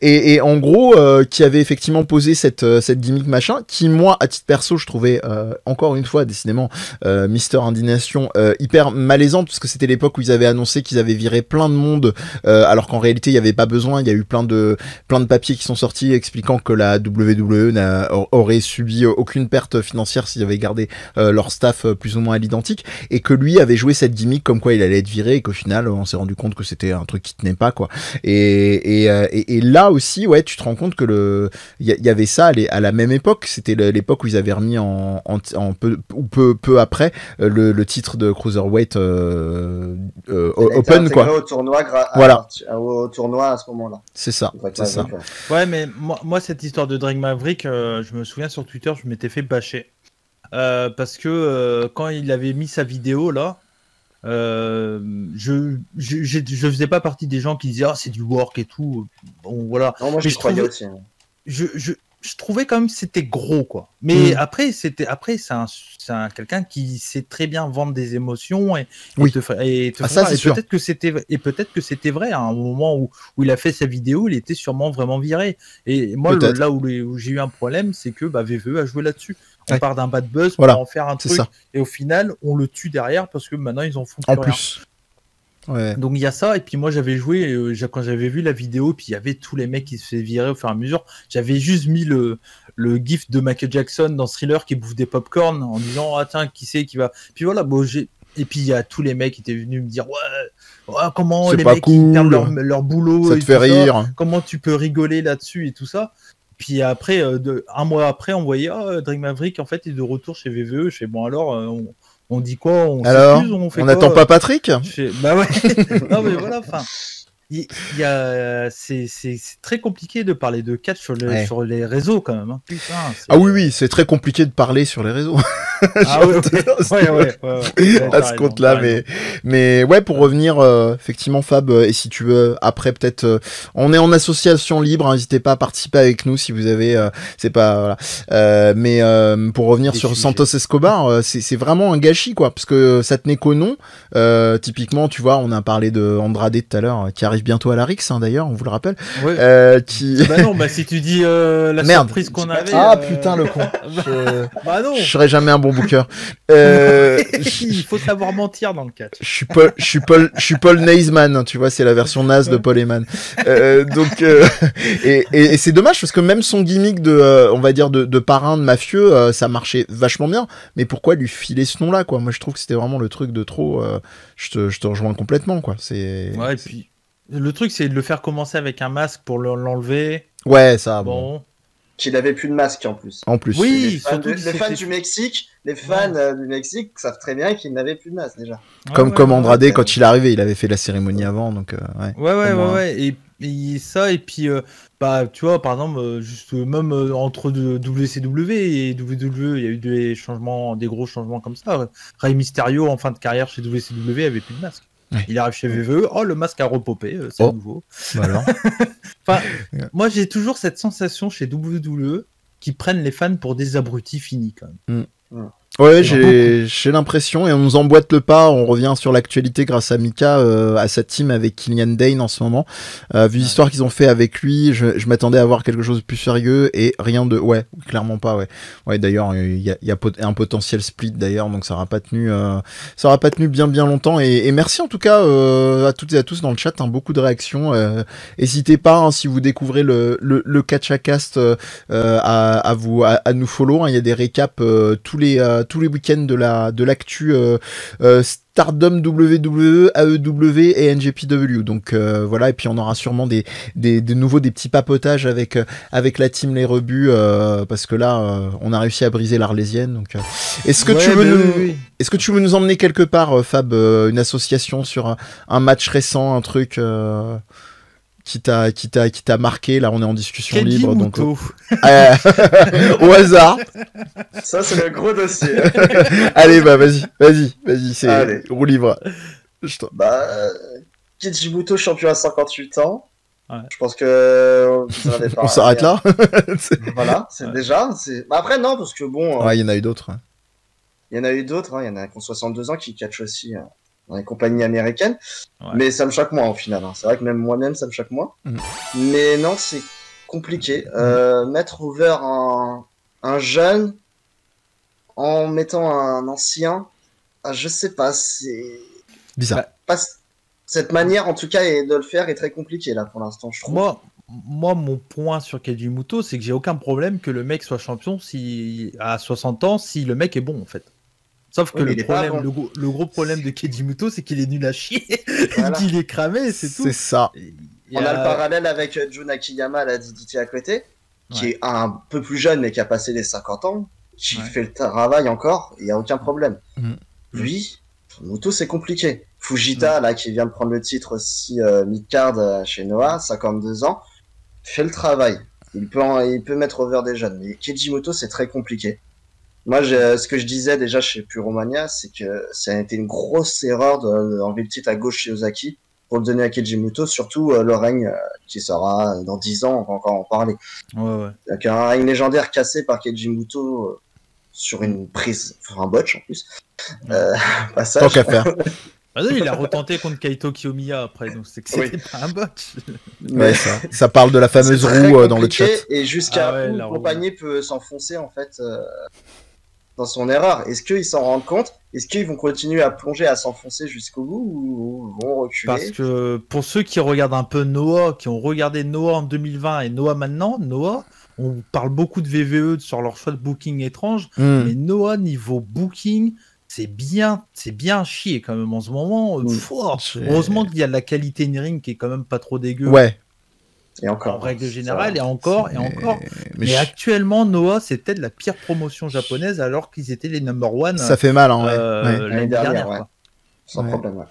Et en gros qui avait effectivement posé cette gimmick machin, qui moi à titre perso je trouvais encore une fois décidément Mister Indignation hyper malaisante, parce que c'était l'époque où ils avaient annoncé qu'ils avaient viré plein de monde alors qu'en réalité il y avait pas besoin. Il y a eu plein de papiers qui sont sortis expliquant que la WWE aurait subi aucune perte financière s'ils avaient gardé leur staff plus ou moins à l'identique, et que lui avait joué cette gimmick comme quoi il allait être viré, et qu'au final on s'est rendu compte que c'était un truc qui tenait pas quoi. Et là aussi ouais, tu te rends compte que il y avait ça à la même époque, c'était l'époque où ils avaient remis en peu après le titre de Cruiserweight Open quoi. Au tournoi voilà. Au tournoi à ce moment-là. C'est ça. Ouais, mais moi cette histoire de Drake Maverick, je me souviens sur Twitter, je m'étais fait bâcher. Parce que quand il avait mis sa vidéo là, je faisais pas partie des gens qui disaient c'est du work et tout. Bon voilà. Non, moi je croyais aussi. Je trouvais quand même que c'était gros quoi. Mais après c'est quelqu'un qui sait très bien vendre des émotions et peut-être que c'était vrai à un moment où il a fait sa vidéo, il était sûrement vraiment viré. Et moi là où j'ai eu un problème, c'est que VVE a joué là-dessus. On part d'un bad buzz Voilà, pour en faire un c'est truc. ça. Et au final, on le tue derrière parce que maintenant, ils en font plus En rien. plus. Ouais. Donc il y a ça, et puis moi j'avais joué, quand j'avais vu la vidéo, puis il y avait tous les mecs qui se fait virer au fur et à mesure, j'avais juste mis le gif de Michael Jackson dans Thriller qui bouffe des popcorn en disant ah tiens qui c'est qui va, puis voilà bon et puis il y a tous les mecs qui étaient venus me dire ouais comment C'est les pas mecs ils cool. perdent leur boulot, Ça et te fait tout ça, rire. comment tu peux rigoler là-dessus et tout ça. Puis après, un mois après, on voyait Drake Maverick en fait est de retour chez VVE. Je fais bon alors, on dit quoi? On Alors, s'excuse, on fait on quoi n'attend pas Patrick? Je fais, bah ouais. Non mais voilà, enfin, c'est très compliqué de parler de catch sur les réseaux quand même. Hein. Putain, ah oui, c'est très compliqué de parler sur les réseaux. Ah ouais. À ce compte-là, mais ouais, pour revenir, effectivement, Fab, et si tu veux, après peut-être, on est en association libre, n'hésitez pas à participer avec nous si vous avez, c'est pas, voilà. Mais pour revenir sur sujets. Santos Escobar, c'est vraiment un gâchis, quoi, parce que ça tenait qu'au nom. Typiquement, tu vois, on a parlé de Andrade tout à l'heure, qui arrive bientôt à la Rix, hein, d'ailleurs, on vous le rappelle. Ouais. Qui... Bah non, bah si tu dis la Merde. surprise qu'on avait. Ah putain, le con. Bah non. Je serai jamais un bon booker. Il faut savoir mentir dans le catch. Je suis Paul Naisman, tu vois, c'est la version naze de Paul Heyman. Donc, et c'est dommage parce que même son gimmick de, on va dire de parrain de mafieux, ça marchait vachement bien. Mais pourquoi lui filer ce nom-là, quoi? Moi, je trouve que c'était vraiment le truc de trop. Je te rejoins complètement, quoi. C'est. Ouais, et puis le truc, c'est de le faire commencer avec un masque pour l'enlever. Ouais, ça. Bon. Qu'il avait plus de masque en plus. En plus. Oui, les fans du Mexique, du Mexique savent très bien qu'il n'avait plus de masque déjà. Comme Andrade quand il est arrivé, il avait fait la cérémonie avant, donc ouais. Ouais. Et ça, et puis bah tu vois, par exemple, juste même entre WCW et WWE, il y a eu des gros changements comme ça. Rey Mysterio en fin de carrière chez WCW avait plus de masque. Ouais. Il arrive chez VVE, le masque a repopé, c'est nouveau. Voilà. Enfin, moi j'ai toujours cette sensation chez WWE qui prennent les fans pour des abrutis finis quand même. Ouais, j'ai l'impression, et on nous emboîte le pas, on revient sur l'actualité grâce à Mika, à sa team avec Killian Dane en ce moment. Vu l'histoire qu'ils ont fait avec lui, je m'attendais à voir quelque chose de plus sérieux, et rien de... Ouais, clairement pas, ouais. Ouais, d'ailleurs, il y a un potentiel split, d'ailleurs, donc ça aura pas tenu bien longtemps, et merci en tout cas à toutes et à tous dans le chat, hein, beaucoup de réactions. N'hésitez pas, hein, si vous découvrez le Catchacast, à nous follow, hein, il y a des récaps tous les week-ends de l'actu Stardom, WWE, AEW et NJPW. Donc voilà, et puis on aura sûrement de nouveau des petits papotages avec la team Les Rebuts, parce que là on a réussi à briser l'Arlésienne. Donc est-ce que tu veux nous emmener quelque part, Fab, une association sur un match récent, un truc qui t'a marqué? Là on est en discussion libre, donc au hasard. Ça c'est le gros dossier. Allez, bah vas-y, c'est roue libre. Keiji champion à 58 ans. Ouais. Je pense que on s'arrête là. Voilà, c'est déjà. Bah, après non, parce que bon. Ouais, il y en a eu d'autres. Il y en a eu d'autres. Il y en a qui ont 62 ans qui catchent aussi dans les compagnies américaines. Ouais. Mais ça me choque moins au final. Hein. C'est vrai que même moi-même ça me choque moins. Mais non, c'est compliqué. Mettre over un jeune en mettant un ancien, je sais pas, c'est bizarre. Cette manière en tout cas de le faire est très compliquée là pour l'instant, je trouve. Moi mon point sur Keiji Muto, c'est que j'ai aucun problème que le mec soit champion à 60 ans si le mec est bon en fait. Sauf que le gros problème de Keiji Muto, c'est qu'il est nul à chier, voilà. Qu'il est cramé, c'est tout. C'est ça. On a le parallèle avec Jun Akiyama, la DDT à côté, qui est un peu plus jeune mais qui a passé les 50 ans, qui fait le travail encore, il n'y a aucun problème. Lui, Muto, c'est compliqué. Fujita, là, qui vient de prendre le titre aussi mid-card chez Noah, 52 ans, fait le travail. Il peut mettre over des jeunes, mais Keiji Muto, c'est très compliqué. Moi, ce que je disais déjà chez Puromania, c'est que ça a été une grosse erreur d'enlever le titre à gauche chez Ozaki pour le donner à Keiji Muto, surtout le règne qui sera dans 10 ans, on va encore en parler. Ouais. Donc, un règne légendaire cassé par Keiji Muto sur une prise, enfin un botch en plus. Passage. Tant qu'à faire. Il a retenté contre Kaito Kiyomiya après, donc c'est que c'était pas un botch. Ouais, ça parle de la fameuse roue dans le chat. Et jusqu'à où le compagnie peut s'enfoncer en fait dans son erreur. Est-ce qu'ils s'en rendent compte? Est-ce qu'ils vont continuer à plonger, à s'enfoncer jusqu'au bout ou vont reculer? Parce que pour ceux qui regardent un peu Noah, qui ont regardé Noah en 2020 et Noah maintenant, Noah, on parle beaucoup de VVE sur leur choix de booking étrange, mais Noah niveau booking, c'est bien chier quand même en ce moment. Heureusement qu'il y a de la qualité in-ring qui est quand même pas trop dégueu. Ouais. Et encore. En règle générale, et encore. Mais actuellement, Noah, c'est peut-être la pire promotion japonaise alors qu'ils étaient les number one. Ça fait mal, hein, l'année dernière. Ouais. Sans problème,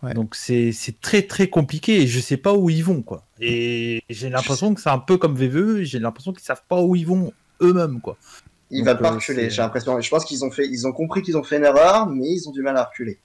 ouais. Donc c'est très très compliqué et je sais pas où ils vont, quoi. Et j'ai l'impression que c'est un peu comme VVE, j'ai l'impression qu'ils savent pas où ils vont eux-mêmes, quoi. Ils veulent pas reculer, j'ai l'impression. Je pense qu'ils ont compris qu'ils ont fait une erreur, mais ils ont du mal à reculer.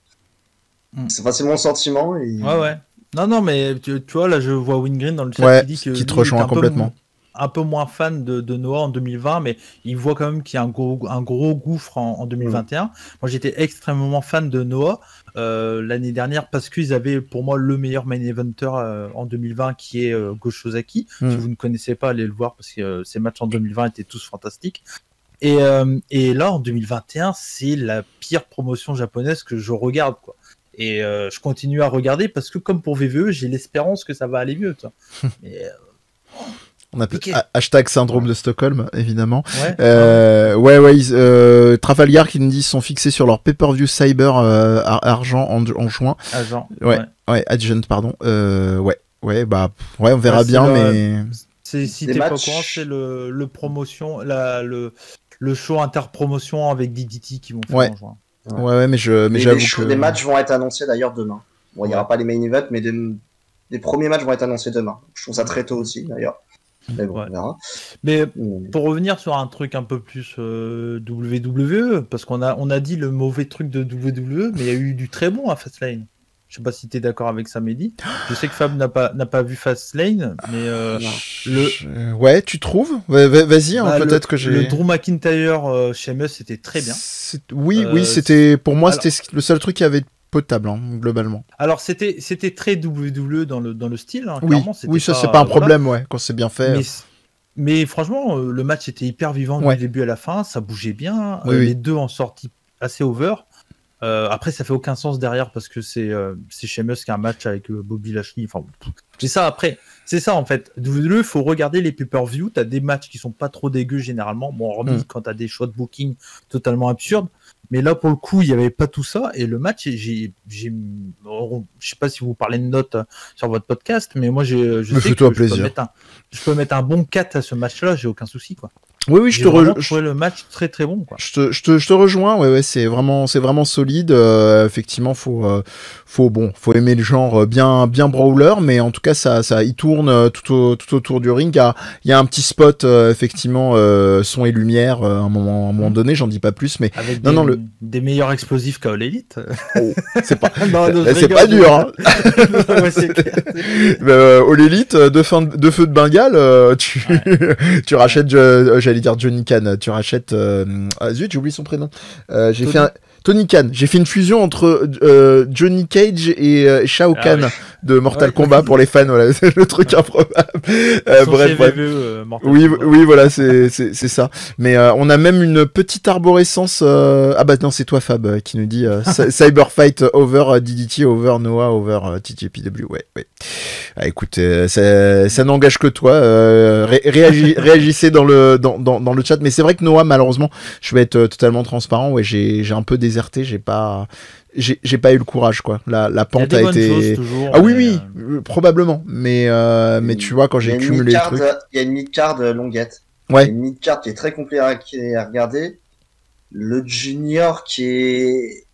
C'est mon sentiment. Ouais. Non, mais tu vois, là, je vois Wingreen dans le chat qui dit que qui te rejoint complètement. Un peu moins fan de Noah en 2020, mais il voit quand même qu'il y a un gros gauffre en 2021. Moi, j'étais extrêmement fan de Noah l'année dernière parce qu'ils avaient, pour moi, le meilleur main eventer en 2020 qui est Go Shozaki. Si vous ne connaissez pas, allez le voir parce que ces matchs en 2020 étaient tous fantastiques. Et là, en 2021, c'est la pire promotion japonaise que je regarde, quoi. Et je continue à regarder parce que, comme pour VVE, j'ai l'espérance que ça va aller mieux. Mais, on a hashtag syndrome de Stockholm, évidemment. Ouais. Trafalgar qui nous dit qu'ils sont fixés sur leur pay-per-view Cyber Argent en juin. Agent. Agent, pardon. On verra bien, mais. Si t'es pas au courant, c'est le promotion, le show interpromotion avec DDT qui vont faire en juin. Ouais, mais j'avoue que... Les matchs vont être annoncés d'ailleurs demain. Bon, il n'y aura pas les main events, mais les premiers matchs vont être annoncés demain. Je trouve ça très tôt aussi, d'ailleurs. Mais bon, on verra. Mais pour revenir sur un truc un peu plus WWE, parce qu'on a dit le mauvais truc de WWE, mais il y a eu du très bon à Fastlane. Je sais pas si tu es d'accord avec ça, Mehdi. Je sais que Fab n'a pas vu Fastlane, mais ouais, tu trouves? Vas-y, peut-être que j'ai... Le Drew McIntyre chez Sheamus, c'était très bien. Oui, c'était... Pour moi, c'était le seul truc qui avait potable, globalement. Alors, c'était très WWE dans le style, hein, oui, clairement. Ça, c'est pas un problème, quand c'est bien fait. Mais franchement, le match était hyper vivant du début à la fin, ça bougeait bien. Les deux ont sorti assez over. Après, ça fait aucun sens derrière parce que c'est Sheamus qui a un match avec Bobby Lashley. Enfin, c'est ça après. C'est ça en fait. Il faut regarder les pay-per-view. T'as des matchs qui sont pas trop dégueux généralement. Bon, hormis quand t'as des choix de booking totalement absurdes. Mais là, pour le coup, il y avait pas tout ça. Et le match, je sais pas si vous parlez de notes sur votre podcast, mais moi, je sais que je peux mettre un bon 4 à ce match-là. J'ai aucun souci, quoi. Oui, je trouvais le match très très bon, quoi. Je te rejoins, c'est vraiment solide. Effectivement, faut aimer le genre bien brawler, mais en tout cas ça il tourne tout autour du ring. Il y a un petit spot effectivement son et lumière à un moment donné, j'en dis pas plus, mais avec des meilleurs explosifs qu'à All Elite. Oh, c'est pas c'est pas dur, hein. Ouais, c'est clair. All Elite de feu de Bengale, tu rachètes j'allais dire Johnny Khan, tu rachètes zut, j'ai oublié son prénom. Tony Khan. J'ai fait une fusion entre Johnny Cage et Shao Kahn de Mortal Kombat pour les fans. Voilà, c'est le truc improbable. Bref. Oui, voilà, c'est ça. Mais on a même une petite arborescence. Ah bah non, c'est toi Fab qui nous dit Cyber Fight over DDT over Noah over TJPW. Ouais. Ah, écoute, ça n'engage que toi. Réagissez dans le chat. Mais c'est vrai que Noah, malheureusement, je vais être totalement transparent. Ouais, j'ai un peu déserté. J'ai pas eu le courage, quoi. La pente a été. Toujours, oui, probablement. Mais tu vois, quand j'ai cumulé les trucs. Il y a une mid-card longuette. Ouais. Il y a une mid-card qui est très compliquée à regarder. Le junior qui est.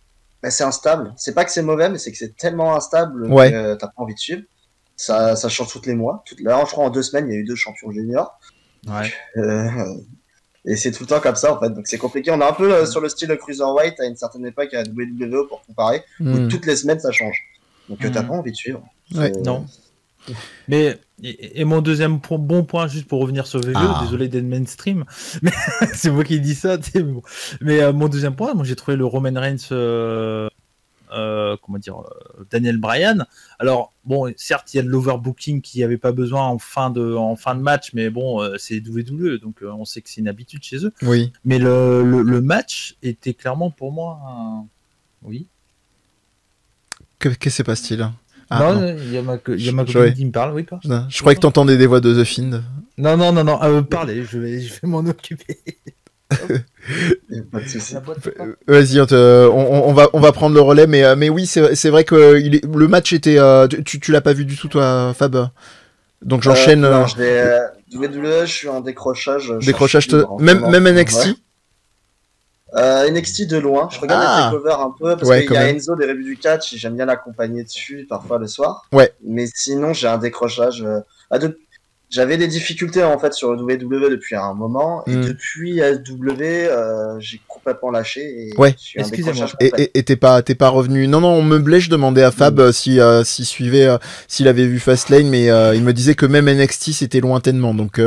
C'est instable. C'est pas que c'est mauvais, mais c'est que c'est tellement instable que t'as pas envie de suivre. Ça change tous les mois. Là, je crois en 2 semaines, il y a eu 2 champions juniors. Ouais. Et c'est tout le temps comme ça en fait, donc c'est compliqué. On est un peu sur le style Cruiserweight à une certaine époque à WWE pour comparer, où toutes les semaines ça change. Donc t'as pas envie de suivre. Non. Mais et mon deuxième bon point, juste pour revenir sur VVE, désolé d'être mainstream, mais c'est moi qui dis ça. Mais mon deuxième point, moi j'ai trouvé le Roman Reigns comment dire, Daniel Bryan. Alors bon, certes il y a de l'overbooking qui n'y avait pas besoin en fin de match, mais bon c'est WWE, donc on sait que c'est une habitude chez eux. Oui. Mais le match était clairement pour moi oui. Qu'est-ce qui se passe-t-il? Non, il y a ma copine qui me parle, oui quoi. Non, je croyais que t'entendais des voix de The Fiend. Non, parlez, je vais m'en occuper. Pas de souci. Vas-y, on va prendre le relais, mais oui, c'est vrai que le match était. Tu l'as pas vu du tout, toi, Fab? Donc j'enchaîne. Non, WWE, je suis en décrochage. Décrochage, même NXT. Ouais. NXT de loin, je regarde les takeovers un peu parce qu'il y a Enzo des revues du catch et j'aime bien l'accompagner dessus parfois le soir. Ouais. Mais sinon, j'ai un décrochage. J'avais des difficultés en fait sur le WWE depuis un moment et depuis AEW, j'ai complètement lâché et ouais. Excusez-moi. Et t'es pas revenu. Non, on meublait, je demandais à Fab s'il suivait, s'il avait vu Fastlane, mais il me disait que même NXT c'était lointainement, donc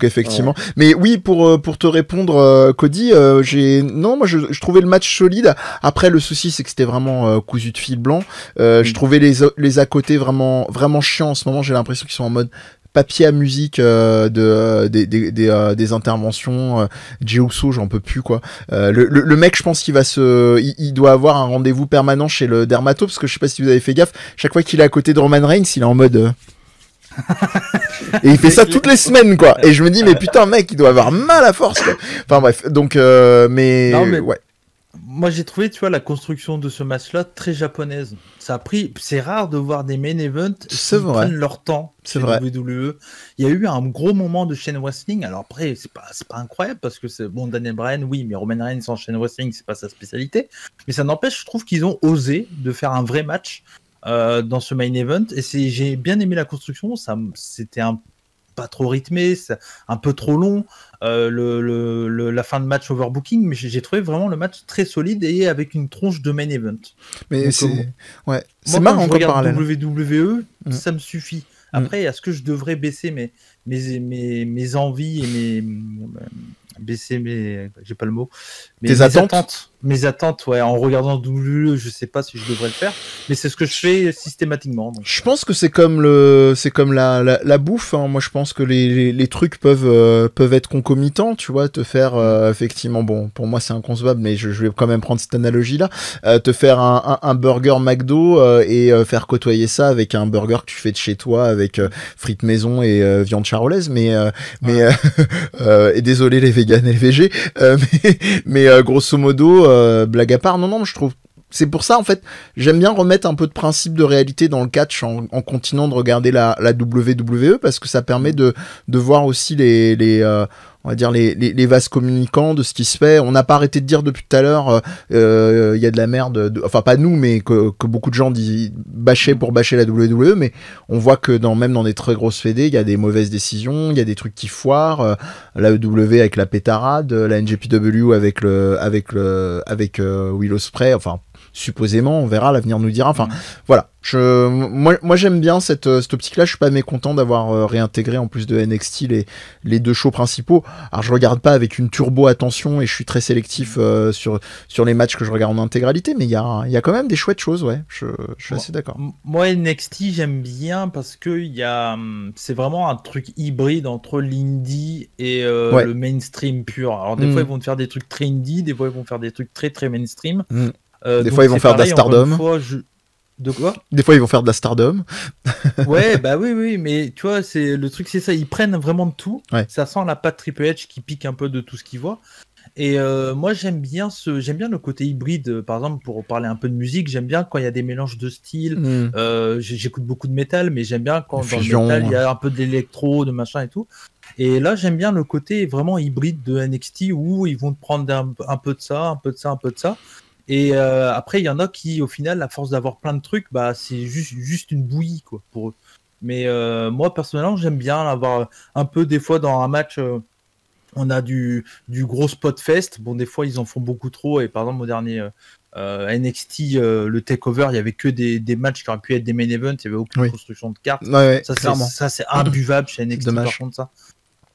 effectivement. Ouais. Mais oui, pour te répondre, Cody, moi je trouvais le match solide. Après le souci c'est que c'était vraiment cousu de fil blanc. Je trouvais les à côté vraiment chiants en ce moment. J'ai l'impression qu'ils sont en mode papier à musique des interventions. Jey Uso, j'en peux plus quoi. Le mec, je pense qu'il il doit avoir un rendez-vous permanent chez le dermato, parce que je sais pas si vous avez fait gaffe, chaque fois qu'il est à côté de Roman Reigns, il est en mode et il fait ça toutes les semaines quoi. Et je me dis mais putain mec, il doit avoir mal à force quoi. Enfin bref, donc mais ouais. Moi j'ai trouvé, tu vois, la construction de ce match-là très japonaise. C'est rare de voir des main events qui prennent leur temps. C'est vrai. WWE. Il y a eu un gros moment de chain wrestling. Alors après, c'est pas incroyable parce que c'est bon, Daniel Bryan, oui, mais Roman Reigns en chain wrestling, c'est pas sa spécialité. Mais ça n'empêche, je trouve qu'ils ont osé de faire un vrai match dans ce main event. Et j'ai bien aimé la construction. C'était pas trop rythmé, c'est un peu trop long, la fin de match overbooking, mais j'ai trouvé vraiment le match très solide et avec une tronche de main event. Mais c'est moi, marrant quand je regarde parallèle. WWE, ça me suffit. Après, est-ce que je devrais baisser mes envies et j'ai pas le mot. Tes attentes. Mes attentes, ouais. En regardant WWE, je sais pas si je devrais le faire, mais c'est ce que je fais systématiquement. Donc. Je pense que c'est comme la bouffe. Hein. Moi, je pense que les trucs peuvent être concomitants. Tu vois, te faire effectivement, bon, pour moi c'est inconcevable, mais je vais quand même prendre cette analogie-là. Te faire un burger McDo et faire côtoyer ça avec un burger que tu fais de chez toi avec frites maison et viande charolaise. Mais et désolé les véganes et les végés, mais grosso modo, blague à part, non, je trouve. C'est pour ça, en fait, j'aime bien remettre un peu de principe de réalité dans le catch en continuant de regarder la WWE, parce que ça permet de voir aussi on va dire les vases communicants de ce qui se fait. On n'a pas arrêté de dire depuis tout à l'heure, y a de la merde, enfin pas nous, mais que beaucoup de gens bâchaient pour bâcher la WWE, mais on voit que même dans des très grosses fédés, il y a des mauvaises décisions, il y a des trucs qui foirent, la WWE avec la pétarade, la NJPW avec Will Ospreay, enfin supposément, on verra, l'avenir nous dira. Enfin, voilà. Moi, j'aime bien cette optique-là. Je suis pas mécontent d'avoir réintégré en plus de NXT les deux shows principaux. Alors, je regarde pas avec une turbo attention et je suis très sélectif sur les matchs que je regarde en intégralité, mais il y a quand même des chouettes choses, ouais. Je suis assez d'accord. Moi, NXT, j'aime bien parce que c'est vraiment un truc hybride entre l'indie et le mainstream pur. Alors, des fois, ils vont te faire des trucs très indie, des fois, ils vont faire des trucs très, très mainstream. Des fois, ils vont faire de la stardom. De quoi ? Des fois, ils vont faire de la stardom. Ouais, bah oui, mais tu vois, le truc, c'est ça. Ils prennent vraiment de tout. Ouais. Ça sent la patte Triple H qui pique un peu de tout ce qu'ils voient. Et moi, j'aime bien le côté hybride. Par exemple, pour parler un peu de musique, j'aime bien quand il y a des mélanges de styles. J'écoute beaucoup de métal, mais j'aime bien quand dans le métal, il y a un peu d'électro, de machin et tout. Et là, j'aime bien le côté vraiment hybride de NXT où ils vont te prendre un peu de ça, un peu de ça, un peu de ça. Et après, il y en a qui, au final, à force d'avoir plein de trucs, bah, c'est juste une bouillie, quoi, pour eux. Mais moi, personnellement, j'aime bien avoir un peu, des fois, dans un match, on a du gros spot fest. Bon, des fois, ils en font beaucoup trop. Et par exemple, au dernier NXT, le takeover, il y avait que des matchs qui auraient pu être des main events. Il n'y avait aucune construction de cartes. Ouais, ça, c'est imbuvable chez NXT, dommage. par contre, ça.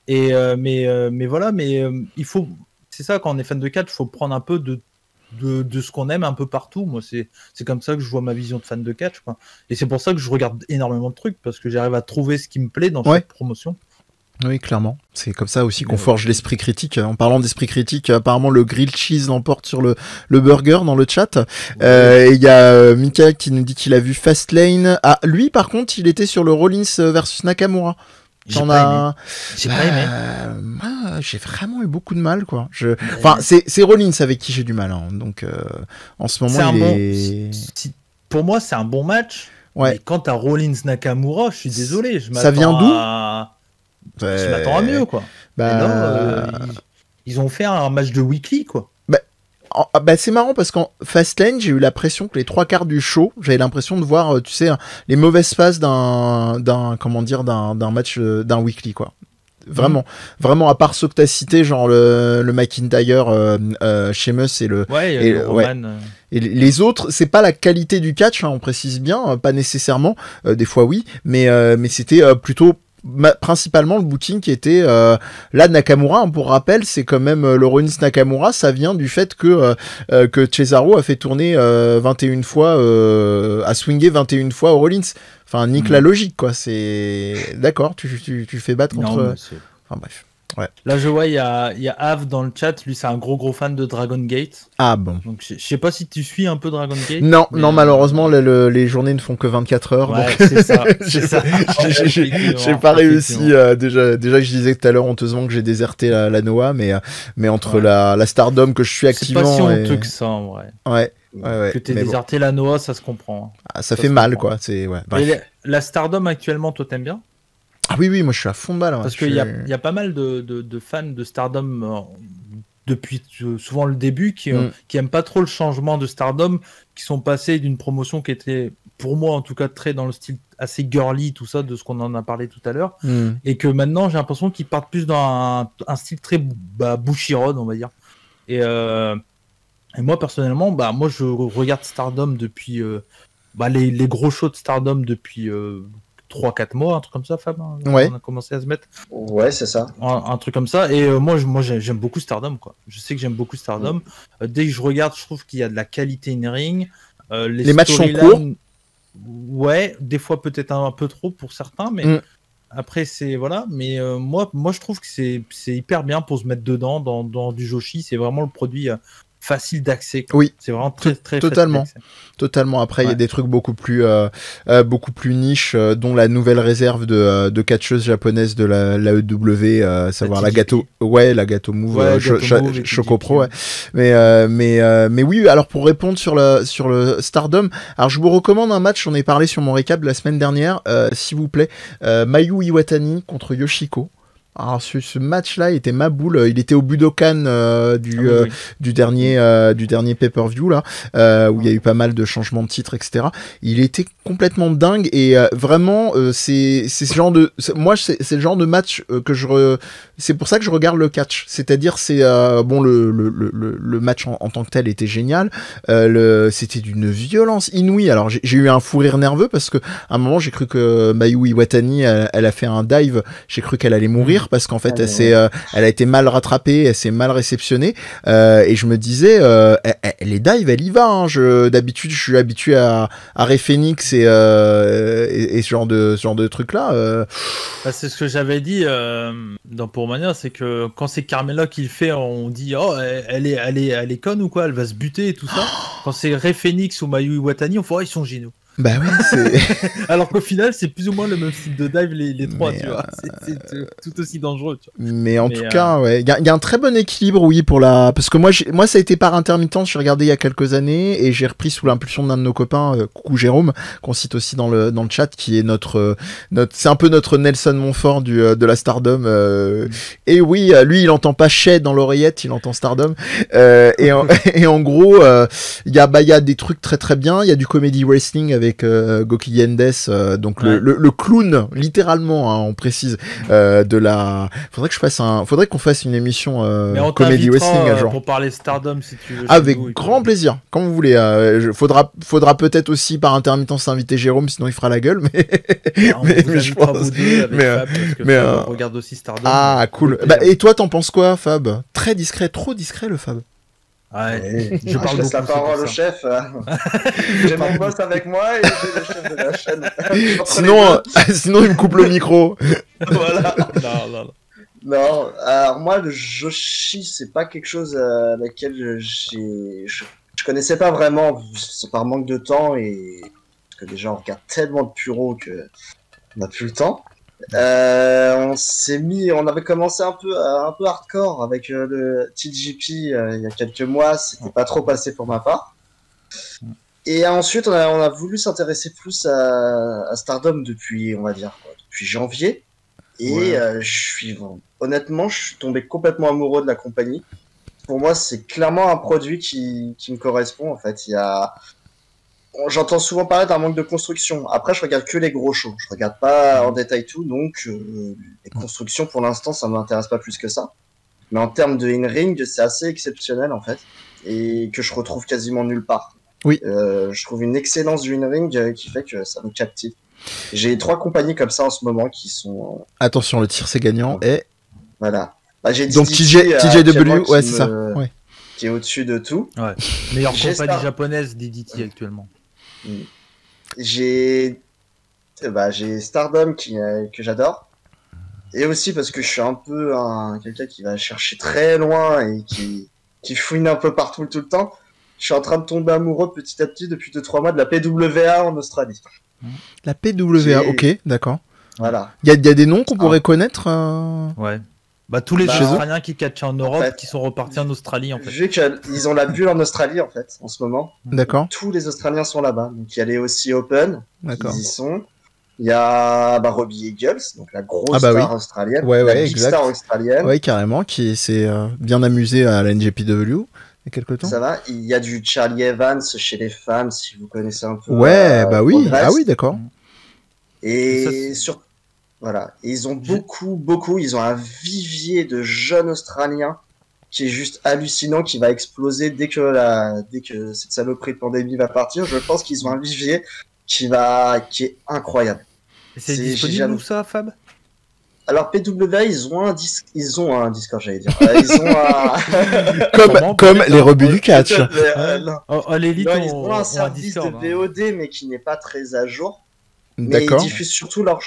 Et mais voilà, mais il faut... C'est ça, quand on est fan de catch, il faut prendre un peu de de ce qu'on aime un peu partout. Moi, c'est comme ça que je vois ma vision de fan de catch, quoi. Et c'est pour ça que je regarde énormément de trucs, parce que j'arrive à trouver ce qui me plaît dans chaque promotion. Oui, clairement. C'est comme ça aussi qu'on forge l'esprit critique. En parlant d'esprit critique, apparemment le grilled cheese l'emporte sur le burger dans le chat. Il y a Mika qui nous dit qu'il a vu Fastlane. Ah, lui, par contre, il était sur le Rollins versus Nakamura. J'ai pas aimé. J'ai vraiment eu beaucoup de mal, quoi. Enfin, c'est Rollins avec qui j'ai du mal. Hein. Donc, en ce moment, pour moi, c'est un bon match. Ouais. Mais quand t'as Rollins Nakamura, je suis désolé. Ça vient d'où Je m'attends à mieux, quoi. Là, ils ont fait un match de weekly, quoi. C'est marrant parce qu'en Fastlane, j'ai eu l'impression que les 3/4 du show, j'avais l'impression de voir, tu sais, les mauvaises phases d'un match, d'un weekly, quoi. Vraiment, à part ceux que t'as cités, genre le McIntyre, Sheamus et le Roman. Et les autres, c'est pas la qualité du catch, hein, on précise bien, pas nécessairement, des fois oui, mais c'était plutôt principalement le booking qui était là. Nakamura, hein, pour rappel, c'est quand même le Rollins Nakamura, ça vient du fait que Cesaro a fait tourner 21 fois, a swingé 21 fois au Rollins. Enfin, nique la logique, quoi. C'est d'accord, tu fais battre contre. Enfin bref. Ouais. Là, je vois, il y a Av dans le chat. Lui, c'est un gros fan de Dragon Gate. Ah bon. Donc, je sais pas si tu suis un peu Dragon Gate. Non, malheureusement, les journées ne font que 24 heures. Ouais, donc... c'est ça. J'ai pas réussi. Déjà que je disais tout à l'heure honteusement que j'ai déserté la Noah, mais entre la Stardom que je suis activement. C'est pas si honteux que ça, en vrai. Ouais. Que t'aies déserté la Noah, ça se comprend. Ah, ça fait mal, quoi. C'est ouais. Et la Stardom actuellement, toi, t'aimes bien? Ah oui, moi je suis à fond de balle. Parce qu'il y a pas mal de fans de Stardom depuis souvent le début qui aiment pas trop le changement de Stardom, qui sont passés d'une promotion qui était, pour moi en tout cas, très dans le style assez girly, tout ça, de ce qu'on en a parlé tout à l'heure, et que maintenant j'ai l'impression qu'ils partent plus dans un style très Bushiroad, on va dire. Et moi personnellement, moi je regarde Stardom depuis les gros shows de Stardom depuis 3-4 mois, un truc comme ça, Fab, hein, ouais. On a commencé à se mettre. Ouais, c'est ça. Un truc comme ça. Et moi j'aime beaucoup Stardom, quoi. Je sais que j'aime beaucoup Stardom. Dès que je regarde, je trouve qu'il y a de la qualité in-ring. Les matchs sont courts. Ouais, des fois peut-être un peu trop pour certains, mais après c'est voilà. Mais moi je trouve que c'est hyper bien pour se mettre dedans dans du Joshi. C'est vraiment le produit facile d'accès. Oui, c'est vraiment très totalement. Après, il y a des trucs beaucoup plus niche, dont la nouvelle réserve de catcheuses japonaises de la AEW, savoir la Gato Move, Choco Pro. Ouais. Mais oui. Alors pour répondre sur le Stardom, alors je vous recommande un match. J'en ai parlé sur mon récap de la semaine dernière, s'il vous plaît. Mayu Iwatani contre Yoshiko. Alors ce match-là était ma boule. Il était au Budokan du dernier pay-per-view là, où il y a eu pas mal de changements de titres, etc. Il était complètement dingue et vraiment c'est ce genre de c'est le genre de match que c'est pour ça que je regarde le catch. C'est-à-dire le match en tant que tel était génial. C'était d'une violence inouïe. Alors j'ai eu un fou rire nerveux parce que à un moment j'ai cru que Mayu Iwatani elle a fait un dive. J'ai cru qu'elle allait mourir parce qu'en fait elle a été mal rattrapée, elle s'est mal réceptionnée et je me disais les dives elle y va, hein. D'habitude je suis habitué à Rey Fenix et ce genre de trucs là c'est ce que j'avais dit dans Pour Mania, c'est que quand c'est Carmella qui le fait, on dit elle est conne ou quoi, elle va se buter et tout ça. Quand c'est Rey Fenix ou Mayu Iwatani, on fait ils sont géniaux. Bah oui, c'est... Alors qu'au final, c'est plus ou moins le même style de dive, les trois, tu vois. C'est tout aussi dangereux, tu vois. Mais en tout cas, ouais. Il y a un très bon équilibre, oui, parce que moi, ça a été par intermittence. J'ai regardé il y a quelques années et j'ai repris sous l'impulsion d'un de nos copains, coucou Jérôme, qu'on cite aussi dans le chat, qui est c'est un peu notre Nelson Montfort de la Stardom. Et oui, lui, il entend pas Shed dans l'oreillette, il entend Stardom. Et en gros, il y a des trucs très très bien. Il y a du comedy wrestling avec Goki Yendes, donc le clown, littéralement, hein, on précise, faudrait qu'on fasse une émission comedy wrestling genre. Pour parler Stardom si tu veux. Avec grand plaisir, quand vous voulez. Faudra peut-être aussi par intermittence inviter Jérôme, sinon il fera la gueule, mais je pense. On regarde aussi Stardom. Ah cool. Et toi t'en penses quoi, Fab? Très discret, trop discret le Fab. Ouais, Je parle laisse la beaucoup, parole c'est au pour chef. J'ai mon boss avec moi et j'ai le chef de la chaîne. Entre les Sinon, il me coupe le micro. Voilà. Non. Non, alors moi, le Joshi, c'est pas quelque chose à laquelle je connaissais pas vraiment, c'est par manque de temps et parce que déjà on regarde tellement de Puro que on n'a plus le temps. On avait commencé un peu hardcore avec le TGP il y a quelques mois, c'était pas trop passé pour ma part. Et ensuite, on a voulu s'intéresser plus à Stardom depuis, on va dire, depuis janvier. Et honnêtement, je suis tombé complètement amoureux de la compagnie. Pour moi, c'est clairement un produit qui me correspond. En fait, j'entends souvent parler d'un manque de construction. Après, je regarde que les gros shows. Je regarde pas en détail tout, donc les constructions, pour l'instant, ça m'intéresse pas plus que ça. Mais en termes de in-ring, c'est assez exceptionnel en fait, et que je retrouve quasiment nulle part. Oui. Je trouve une excellence du in-ring qui fait que ça me captive. J'ai 3 compagnies comme ça en ce moment qui sont. Attention, le tir c'est gagnant. Et Voilà. Bah, j'ai donc TJW, ouais, c'est ça. Ouais. Qui est au-dessus de tout. Ouais. Meilleure J'ai compagnie japonaise DDT actuellement. J'ai Stardom que j'adore. Et aussi parce que je suis un peu quelqu'un qui va chercher très loin et qui fouine un peu partout tout le temps. Je suis en train de tomber amoureux petit à petit depuis 2-3 mois de la PWA en Australie. La PWA, ok, d'accord. Voilà. Il y a des noms qu'on pourrait connaître Ouais. Bah, tous les Australiens qui catchent en Europe, en fait, qui sont repartis en Australie, en fait. Vu qu'ils ont la bulle en Australie, en fait, en ce moment. D'accord. Tous les Australiens sont là-bas. Donc, il y a les aussi Open, d'accord. Ils y sont. Il y a Robbie Eagles, donc la grosse star australienne. Ouais, big exact. Star australienne. Ouais, carrément, qui s'est bien amusé à la NJPW il y a quelques temps. Ça va. Il y a du Charlie Evans chez les femmes, si vous connaissez un peu. Ouais, bah oui. Ah oui, d'accord. Et voilà. Et ils ont beaucoup, ils ont un vivier de jeunes Australiens qui est juste hallucinant, qui va exploser dès que cette saloperie de pandémie va partir. Je pense qu'ils ont un vivier qui est incroyable. Et c'est disponible où ça, Fab? Alors PWA, ils ont un Discord, j'allais dire. Ils ont comme les rebuts du catch. L'élite, ils ont un service de VOD, mais qui n'est pas très à jour. Mais ils diffusent surtout leurs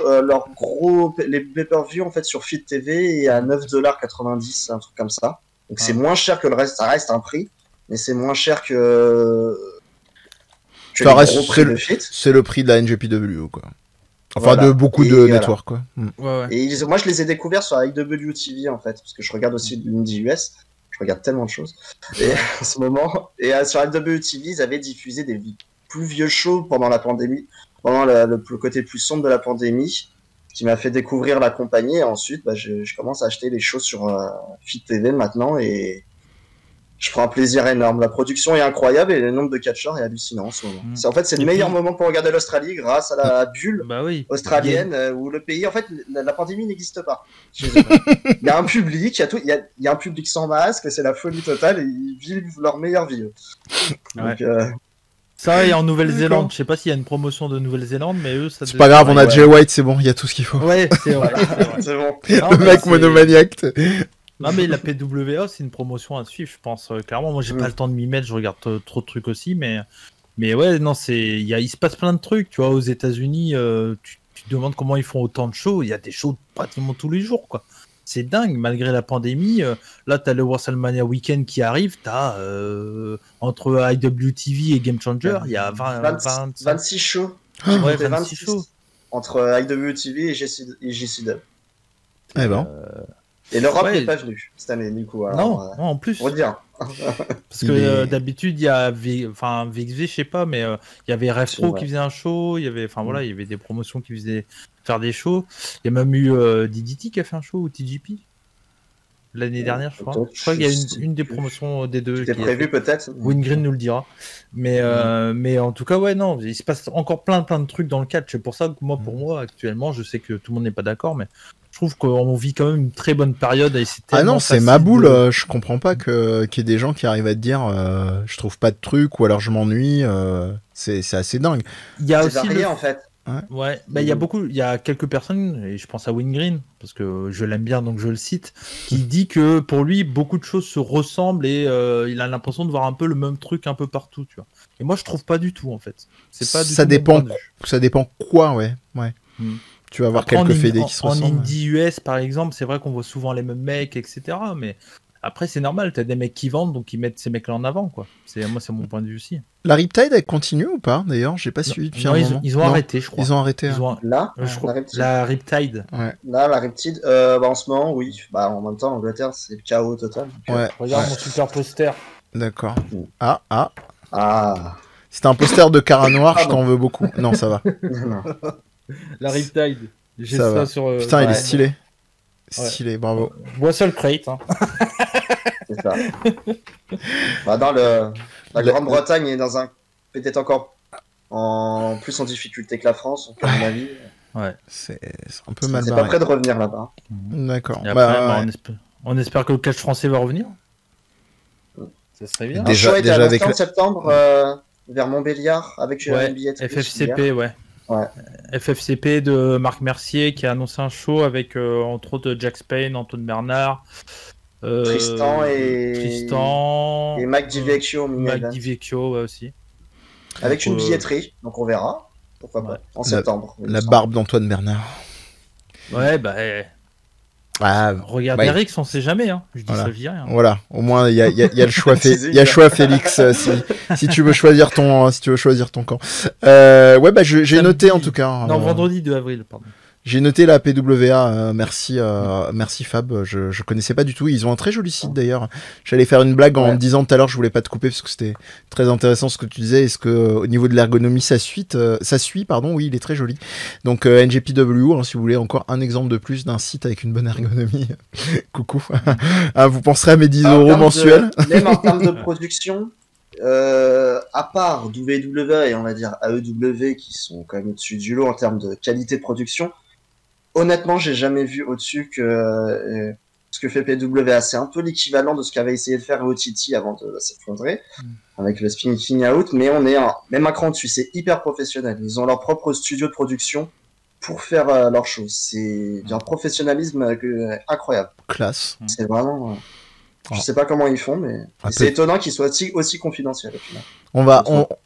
gros les pay-per-view en fait sur Fit TV et à 9,90$, un truc comme ça. Donc c'est moins cher que le reste, ça reste un prix, mais c'est moins cher que ça reste c'est le prix de la NJPW quoi. Enfin de beaucoup de networks quoi. Ouais. Et moi je les ai découverts sur IWTV en fait, parce que je regarde aussi l'Indie US. Je regarde tellement de choses. Et en ce moment, sur IWTV, ils avaient diffusé des plus vieux shows pendant la pandémie. Pendant le côté plus sombre de la pandémie, qui m'a fait découvrir la compagnie. Et ensuite, je commence à acheter les choses sur Fit TV maintenant et je prends un plaisir énorme. La production est incroyable et le nombre de catcheurs est hallucinant en ce moment. C'est le meilleur moment pour regarder l'Australie grâce à la bulle australienne où le pays, en fait, la pandémie n'existe pas. Il y a un public, il y a un public sans masque, c'est la folie totale et ils vivent leur meilleure vie. Donc, ça et en Nouvelle-Zélande, je sais pas s'il y a une promotion de Nouvelle-Zélande, mais eux, ça. C'est pas grave, on a Jay White, c'est bon, il y a tout ce qu'il faut. Ouais, c'est vrai. C'est bon. Le mec monomaniaque. Non mais la PWA, c'est une promotion à suivre, je pense clairement. Moi, j'ai pas le temps de m'y mettre, je regarde trop de trucs aussi, mais ouais, non, il se passe plein de trucs, tu vois. Aux États-Unis, tu te demandes comment ils font autant de shows. Il y a des shows pratiquement tous les jours, quoi. C'est dingue, malgré la pandémie. Là, t'as le WrestleMania Weekend qui arrive. T'as entre IWTV et Game Changer, il y a 26 shows. Ouais, 26 shows. Entre IWTV et GCW. Eh ben. Et l'Europe n'est pas venue cette année, du coup. Alors, non, en plus. Pour dire. Parce que d'habitude, il y a VXV, je sais pas, mais il y avait RevPro qui faisait un show. Il y avait, il y avait des promotions qui faisaient faire des shows. Il y a même eu DDT qui a fait un show, ou TGP l'année dernière, je crois. Je crois qu'il y a une des promotions des deux. C'était prévu peut-être. Wingreen nous le dira. Mais en tout cas, ouais, non, il se passe encore plein de trucs dans le catch. C'est pour ça que pour moi, actuellement, je sais que tout le monde n'est pas d'accord, mais je trouve qu'on vit quand même une très bonne période. Et ah non, c'est ma boule. Je comprends pas qu'il y ait des gens qui arrivent à te dire je trouve pas de trucs ou alors je m'ennuie. C'est assez dingue. Il y a aussi varié en fait. Ouais, bah il y a quelques personnes, et je pense à Wingreen, parce que je l'aime bien, donc je le cite, qui dit que pour lui, beaucoup de choses se ressemblent et il a l'impression de voir un peu le même truc un peu partout, tu vois. Et moi, je trouve pas du tout, en fait. C'est pas du Ça tout mon dépend, point de vue. ça dépend quoi, ouais. Tu vas avoir Après, quelques fédés qui se en ressemblent. Indie US, par exemple, c'est vrai qu'on voit souvent les mêmes mecs, etc. Mais après, c'est normal, t'as des mecs qui vendent, donc ils mettent ces mecs-là en avant, quoi. Moi, c'est mon point de vue aussi. La Riptide, elle continue ou pas, d'ailleurs? J'ai pas suivi depuis Non, un moment. ils ont Non, arrêté, je crois. Ils ont arrêté. Ils ont- Là, je crois- la Riptide. la Riptide. Ouais. Là, la Riptide, en ce moment, oui. Bah, en même temps, l'Angleterre, c'est le chaos total. Donc, Ouais. Regarde ouais. mon super poster. D'accord. Mm. Ah. Ah. C'était un poster de Cara Noir, je t'en veux beaucoup. Non, ça va. Non. La Riptide. J'ai Ça ça, va. sur. Putain, il est ouais. stylé. Stylé, bravo. Boissol Crate. Hein. C'est ça. Bah, la Grande-Bretagne est dans un. Peut-être encore plus en difficulté que la France, donc, à mon avis. Ouais. C'est un peu mal C'est pas barré. prêt de revenir là-bas. D'accord. Et après, Bah, ouais. on espère que le catch français va revenir. Ça serait bien. Déjà- Un show a été déjà annoncé avec en le- septembre vers Montbéliard avec Ouais, une billetterie. FFCP, ouais. Ouais. FFCP de Marc Mercier qui a annoncé un show avec entre autres Jack Spain, Antoine Bernard, Tristan et Mac DiVecchio au main Mac event. DiVecchio ouais, aussi. Avec une Donc, billetterie, donc on verra. Pourquoi pas. Ouais. En septembre. il me La semble. barbe d'Antoine Bernard. Ouais, bah, Ah, regarde bah, Eric, on sait jamais. Hein. Je dis Voilà. ça, je dis rien. voilà. Au moins, il y a le choix, Teasing. il y a le choix, Félix, si tu veux choisir ton camp. Ouais, bah, j'ai Samedi- noté en tout cas. Non, vendredi 2 avril, pardon. J'ai noté la PWA, merci Fab, je connaissais pas du tout, ils ont un très joli site d'ailleurs. J'allais faire une blague en Ouais. me disant tout à l'heure, je voulais pas te couper parce que c'était très intéressant ce que tu disais, est-ce que au niveau de l'ergonomie ça suit, oui il est très joli. Donc NGPW, hein, si vous voulez encore un exemple de plus d'un site avec une bonne ergonomie, coucou, Ah, vous penserez à mes 10 Alors, en euros termes mensuels. Même en termes de production, à part WWE et on va dire AEW qui sont quand même au-dessus du lot en termes de qualité de production, honnêtement, j'ai jamais vu au-dessus que ce que fait PWA. C'est un peu l'équivalent de ce qu'avait essayé de faire OTT avant de s'effondrer avec le spinning out, mais on est même un cran dessus. C'est hyper professionnel. Ils ont leur propre studio de production pour faire leurs choses. C'est d'un professionnalisme incroyable. Classe. C'est vraiment. Je Oh. sais pas comment ils font, mais Un c'est peu. étonnant qu'ils soient aussi confidentiels au final.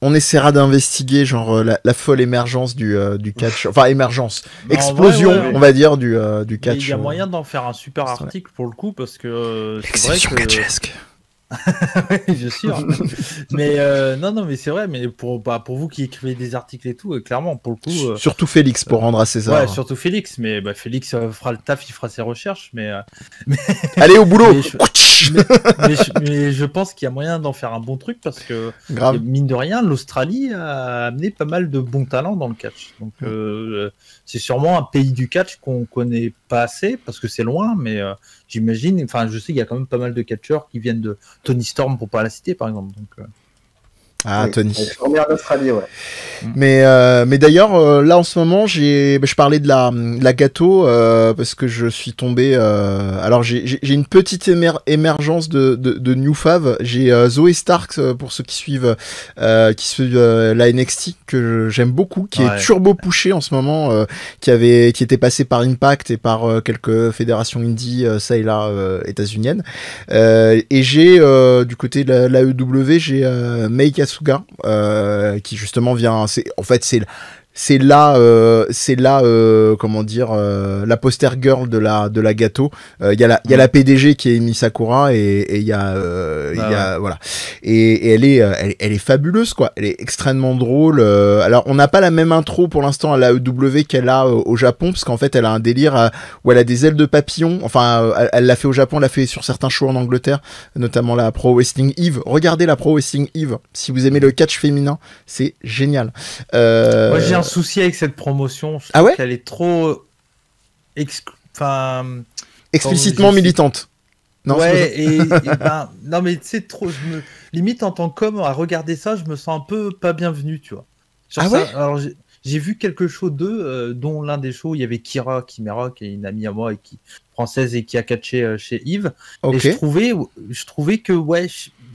On essaiera d'investiguer genre la folle émergence du catch, enfin émergence, Non, explosion, ouais. on va dire du Mais catch. il y a moyen d'en faire un super c'est vrai. article pour le coup parce que c'est vrai L'exception que catchesque. je suis sûr. Mais non mais c'est vrai mais pour vous qui écrivez des articles et tout clairement pour le coup Surtout Félix pour rendre à César. ouais surtout Félix mais Félix fera le taf il fera ses recherches mais Allez au boulot. mais je pense qu'il y a moyen d'en faire un bon truc parce que Grave. mine de rien l'Australie a amené pas mal de bons talents dans le catch donc c'est sûrement un pays du catch qu'on connaît pas assez parce que c'est loin mais j'imagine enfin je sais qu'il y a quand même pas mal de catcheurs qui viennent de Tony Storm pour pas la citer par exemple donc Ah Oui, Tony. elle est formée en Australie, ouais. Mais d'ailleurs là en ce moment je parlais de la gâteau parce que je suis tombé alors j'ai une petite émergence de New Fav. J'ai Zoé Starks pour ceux qui suivent la NXT que j'aime beaucoup, qui est turbo pushé en ce moment, qui était passé par Impact et par quelques fédérations indie ça et là états-uniennes. Et j'ai du côté de l'AEW j'ai Mei Kasuga qui justement vient c'est là comment dire la poster girl de la gâteau. Il y a la PDG qui est Emi Sakura et il y a voilà et elle est fabuleuse quoi, elle est extrêmement drôle. Alors on n'a pas la même intro pour l'instant à la EW qu'elle a au Japon parce qu'en fait elle a un délire où elle a des ailes de papillon, enfin elle l'a fait au Japon, elle l'a fait sur certains shows en Angleterre, notamment la Pro Wrestling Eve. Regardez la Pro Wrestling Eve si vous aimez le catch féminin, c'est génial. Moi j'ai un souci avec cette promotion. Je trouve qu'elle est trop explicitement militante. Non, ouais, non mais c'est trop. Limite en tant qu'homme à regarder ça, je me sens un peu pas bienvenu, tu vois. Ouais. Alors j'ai vu quelques shows d'eux, dont l'un des shows il y avait Kira Kimera qui est une amie à moi et française et qui a catché chez Yves. Okay. Et je trouvais que ouais.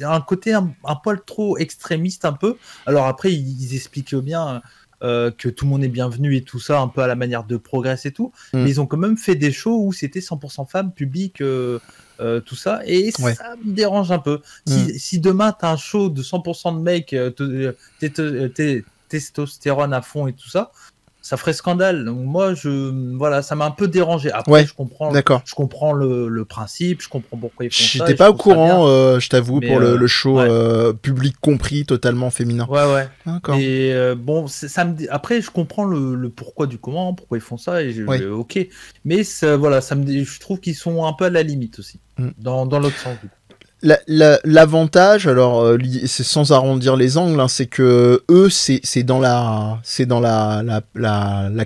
Un côté un poil trop extrémiste un peu. Alors après ils expliquent bien que tout le monde est bienvenu et tout ça, un peu à la manière de Progress et tout. Mm. Mais ils ont quand même fait des shows où c'était 100% femmes, public, tout ça. Et Ouais. ça me dérange un peu. Si demain, tu as un show de 100% de mecs, testostérone à fond et tout ça, ça ferait scandale. Donc moi, voilà, ça m'a un peu dérangé. Après, Ouais, je comprends le principe, je comprends pourquoi ils font ça. J'étais pas au courant, je t'avoue, Mais, pour le show ouais. public compris, totalement féminin. Ouais. D'accord. Et bon, après, je comprends le pourquoi du comment, pourquoi ils font ça, et ok. Mais voilà, je trouve qu'ils sont un peu à la limite aussi, dans l'autre sens. Du coup. L'avantage, alors c'est sans arrondir les angles, hein, c'est que eux c'est dans la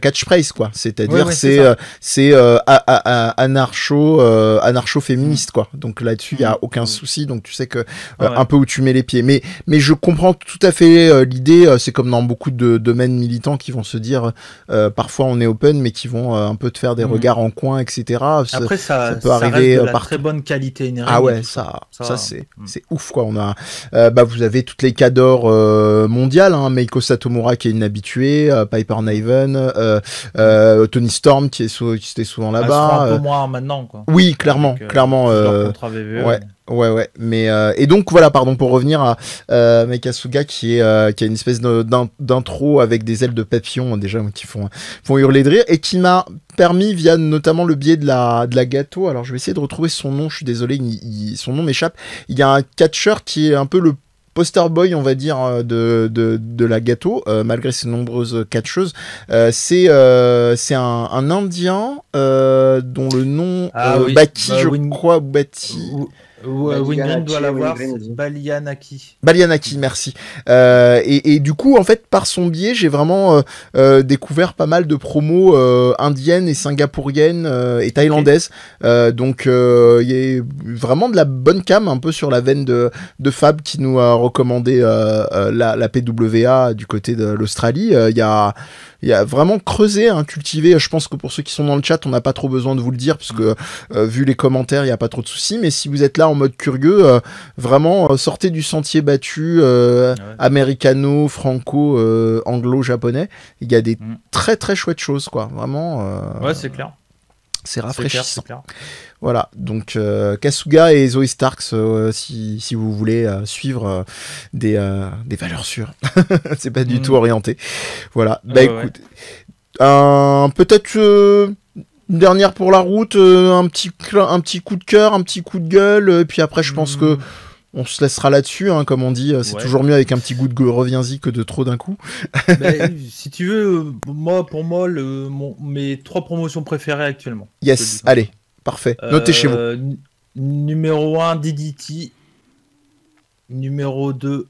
catchphrase quoi, c'est-à-dire c'est anarcho féministe quoi. Donc là-dessus il y a aucun souci, donc tu sais que un peu où tu mets les pieds. Mais je comprends tout à fait l'idée. C'est comme dans beaucoup de domaines militants qui vont se dire parfois on est open, mais qui vont un peu te faire des regards en coin, etc. Après ça peut arriver reste de la par très bonne qualité énergie. Ah ouais, ça c'est ouf quoi. On a vous avez toutes les cadors mondiales, hein, Meiko Satomura qui est une habituée, Piper Niven, Tony Storm qui était souvent là-bas. Un peu moins maintenant quoi. Oui, clairement. Ouais, mais et donc voilà, pardon, pour revenir à Meikasuga qui a une espèce d'intro avec des ailes de papillon déjà qui font hurler de rire, et qui m'a permis via notamment le biais de la gâteau. Alors je vais essayer de retrouver son nom, je suis désolé, son nom m'échappe. Il y a un catcheur qui est un peu le poster boy, on va dire, de la gâteau, malgré ses nombreuses catcheuses. C'est un Indien dont le nom Baki, je crois, Bati. Wingren doit l'avoir, Balianaki. Balianaki, merci. Et du coup, en fait, par son biais, j'ai vraiment découvert pas mal de promos indiennes et singapouriennes et thaïlandaises. Donc, il y a vraiment de la bonne cam, un peu sur la veine de Fab qui nous a recommandé la PWA du côté de l'Australie. Il y a vraiment creusé, cultivé. Je pense que pour ceux qui sont dans le chat, on n'a pas trop besoin de vous le dire, parce que vu les commentaires, il n'y a pas trop de soucis. Mais si vous êtes là en mode curieux, vraiment, sortez du sentier battu américano, franco, anglo-japonais. Il y a des très très chouettes choses, quoi. Vraiment. Ouais, c'est clair. C'est rafraîchissant. C'est clair. Voilà, donc Kasuga et Zoe Starks, si vous voulez suivre des valeurs sûres. C'est pas du tout orienté. Voilà, écoute, peut-être une dernière pour la route, un petit coup de cœur, un petit coup de gueule, et puis après je pense que on se laissera là-dessus, comme on dit, c'est toujours mieux avec un petit goût de reviens-y que de trop d'un coup. Si tu veux, pour moi, mes 3 promotions préférées actuellement. Yes, allez, parfait, notez chez vous. Numéro 1, DDT. Numéro 2,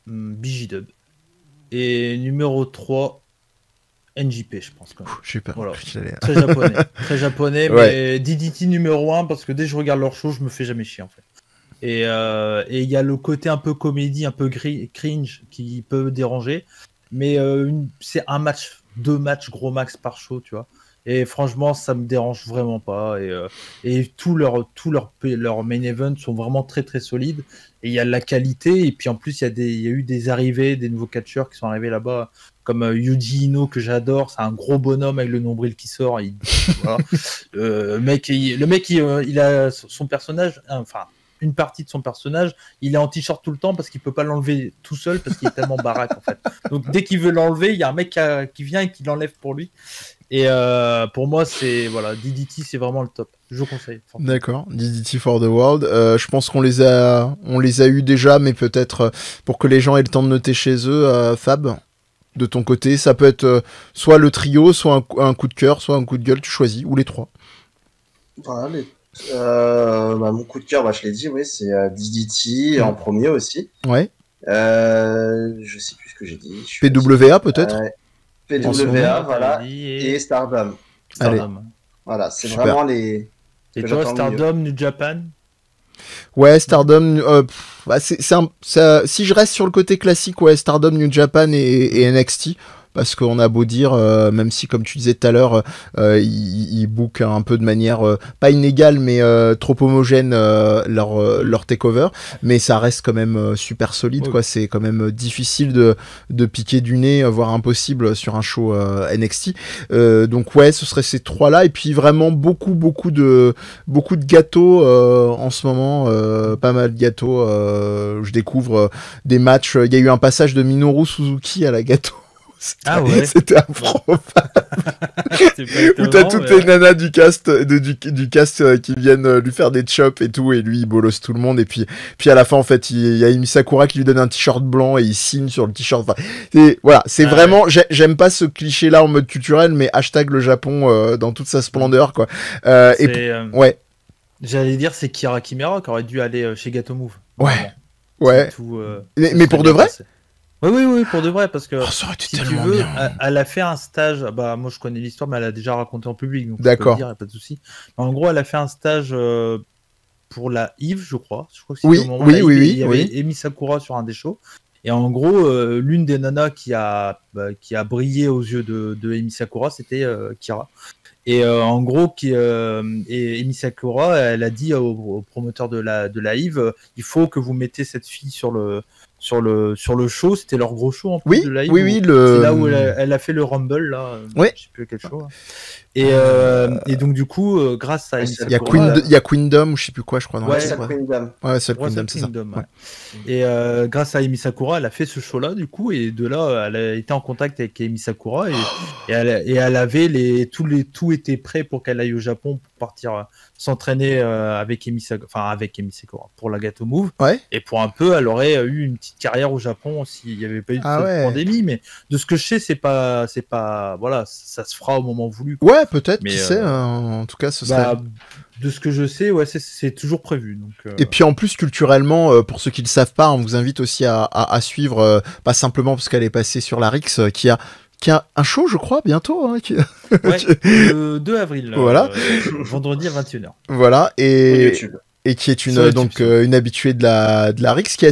BG-Dub. Et numéro 3, NJP, je pense. J'ai peur. Voilà. Très japonais, mais DDT numéro 1, parce que dès que je regarde leur show, je me fais jamais chier en fait. Et il y a le côté un peu comédie, un peu cringe qui peut déranger, mais c'est 2 matchs gros max par show, tu vois. Et franchement, ça me dérange vraiment pas. Et tous leurs main events sont vraiment très très solides. Et il y a de la qualité. Et puis en plus, il y a eu des arrivées, des nouveaux catcheurs qui sont arrivés là-bas, comme Yuji Ino que j'adore. C'est un gros bonhomme avec le nombril qui sort. Voilà. Le mec, il a son personnage. Enfin, une partie de son personnage, il est en t-shirt tout le temps parce qu'il peut pas l'enlever tout seul parce qu'il est tellement baraque en fait. Donc dès qu'il veut l'enlever, il y a un mec qui vient et qui l'enlève pour lui. Et pour moi, DDT, c'est vraiment le top. Je vous conseille. D'accord, DDT for the World. Je pense qu'on les a eu déjà, mais peut-être pour que les gens aient le temps de noter chez eux, Fab, de ton côté, ça peut être soit le trio, soit un coup de cœur, soit un coup de gueule, tu choisis, ou les 3. Voilà, mon coup de cœur, je l'ai dit, c'est DDT en premier aussi. Ouais. Je sais plus ce que j'ai dit. PWA peut-être. PWA, voilà, et Stardom. Allez. Voilà, c'est vraiment les. Et toi, Stardom, New Japan? Ouais, Stardom. Si je reste sur le côté classique, Stardom, New Japan et NXT. parce qu'on a beau dire, même si comme tu disais tout à l'heure, ils bookent un peu de manière pas inégale, mais trop homogène leur takeover, mais ça reste quand même super solide, quoi. C'est quand même difficile de piquer du nez, voire impossible sur un show NXT. Donc ouais, ce serait ces trois-là, et puis vraiment beaucoup de gâteaux en ce moment, pas mal de gâteaux. Je découvre des matchs. Il y a eu un passage de Minoru Suzuki à la gâteau. C'était improbable. Où t'as toutes les nanas du cast, du cast qui viennent lui faire des chops et tout, et lui il bolosse tout le monde, et puis à la fin en fait il y a Emi Sakura qui lui donne un t-shirt blanc et il signe sur le t-shirt. Enfin, voilà, c'est vraiment, j'aime pas ce cliché là en mode culturel, mais hashtag le Japon dans toute sa splendeur, quoi. Ouais. J'allais dire c'est Kira Kimura qui aurait dû aller chez Gato Move. Ouais. Tout, mais pour de vrai. Oui, pour de vrai, parce que ça aurait été si tu tellement veux, bien. Elle a fait un stage. Bah, moi, je connais l'histoire, mais elle a déjà raconté en public, donc d'accord. Je peux le dire, y a pas de souci. En gros, elle a fait un stage pour la Yves, je crois. Je crois que oui, au moment où il y avait oui. Emi Sakura sur un des shows. Et en gros, l'une des nanas qui a brillé aux yeux de Emi Sakura, c'était Kira. Et en gros, et Emi Sakura, elle a dit au promoteur de la Yves, il faut que vous mettez cette fille sur le show. C'était leur gros show en plus de la Yves. Oui, c'est là où elle a fait le Rumble là. Je sais plus quel show. Et donc du coup, grâce à Emi Sakura, il y a Queendom ou je sais plus quoi, je crois. C'est Queendom. Ouais, c'est Queendom, c'est ça. Ouais. Et grâce à Emi Sakura, elle a fait ce show-là, du coup, et de là, elle a été en contact avec Emi Sakura, et elle avait tout était prêt pour qu'elle aille au Japon pour partir s'entraîner avec Emi Sakura pour la Gato Move. Ouais. Et pour un peu, elle aurait eu une petite carrière au Japon s'il n'y avait pas eu cette pandémie. Mais de ce que je sais, c'est pas, voilà, ça se fera au moment voulu, quoi. Ouais, peut-être, qui sait. En tout cas, ce serait. De ce que je sais, ouais, c'est toujours prévu. Donc, Et puis en plus, culturellement, pour ceux qui ne le savent pas, on vous invite aussi à suivre, pas simplement parce qu'elle est passée sur la Rix, qui a un show, je crois, bientôt. Hein, le 2 avril, voilà. Vendredi à 21h. Voilà, et qui est une habituée de la Rix, qui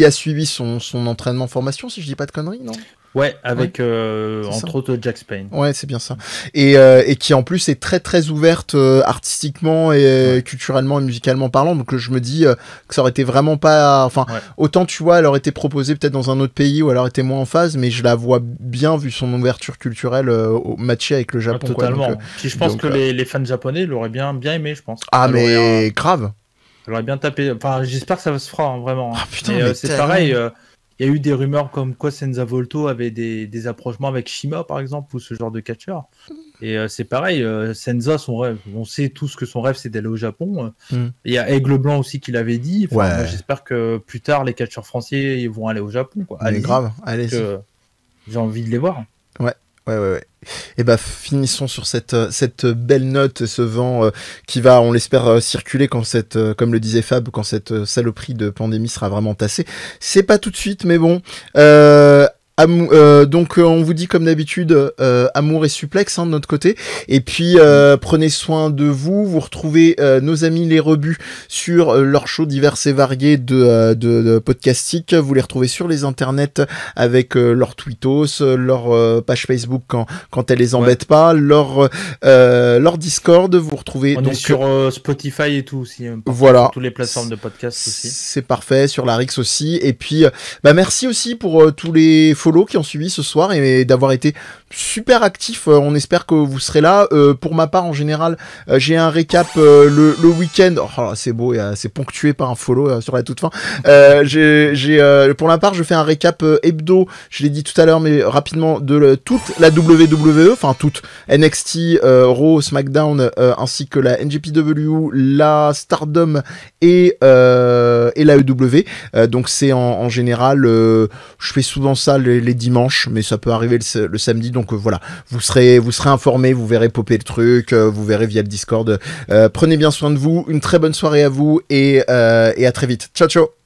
a suivi son entraînement formation, si je dis pas de conneries, non ? Ouais, avec entre autres Jack Spain. Ouais, c'est bien ça. Et qui en plus est très très ouverte artistiquement et culturellement et musicalement parlant. Donc je me dis que ça aurait été vraiment pas. Enfin, autant tu vois, elle aurait été proposée peut-être dans un autre pays où elle aurait été moins en phase, mais je la vois bien vu son ouverture culturelle matchée avec le Japon. Totalement. Quoi. Donc, puis je pense que les fans japonais l'auraient bien aimé, je pense. Ah mais grave. Elle aurait bien tapé. Enfin, j'espère que ça se fera vraiment. Ah putain, mais c'est pareil. Il y a eu des rumeurs comme quoi Senza Volto avait des approchements avec Shima, par exemple, ou ce genre de catcheur. Et c'est pareil, Senza, son rêve, on sait tous que son rêve, c'est d'aller au Japon. Il y a Aigle Blanc aussi qui l'avait dit. Enfin, moi, j'espère que plus tard, les catcheurs français ils vont aller au Japon. Quoi. Allez, grave, allez-y. J'ai envie de les voir. Ouais. Et bah finissons sur cette belle note, ce vent qui va, on l'espère, circuler quand comme le disait Fab, quand cette saloperie de pandémie sera vraiment tassée. C'est pas tout de suite, mais bon. Donc on vous dit comme d'habitude amour et suplex de notre côté, et puis prenez soin de vous. Vous retrouvez nos amis les Rebuts sur leurs shows divers et variés de podcastique. Vous les retrouvez sur les internets avec leur tweetos, leur page Facebook quand elle les embête pas, leur Discord. Vous retrouvez on est sur Spotify et tout aussi, voilà, sur toutes les plateformes de podcast aussi. C'est parfait, sur la Rix aussi. Et puis merci aussi pour tous les follow qui ont suivi ce soir et d'avoir été super actifs. On espère que vous serez là. Pour ma part, en général, j'ai un récap le week-end. Oh, c'est beau, c'est ponctué par un follow sur la toute fin. Pour ma part, je fais un récap hebdo. Je l'ai dit tout à l'heure, mais rapidement, de toute la WWE, enfin toute NXT, Raw, SmackDown, ainsi que la NJPW, la Stardom et la EW. Donc c'est en général, je fais souvent ça les dimanches, mais ça peut arriver le samedi. Donc voilà, vous serez informés, vous verrez popper le truc, vous verrez via le Discord. Prenez bien soin de vous, une très bonne soirée à vous et à très vite. Ciao ciao.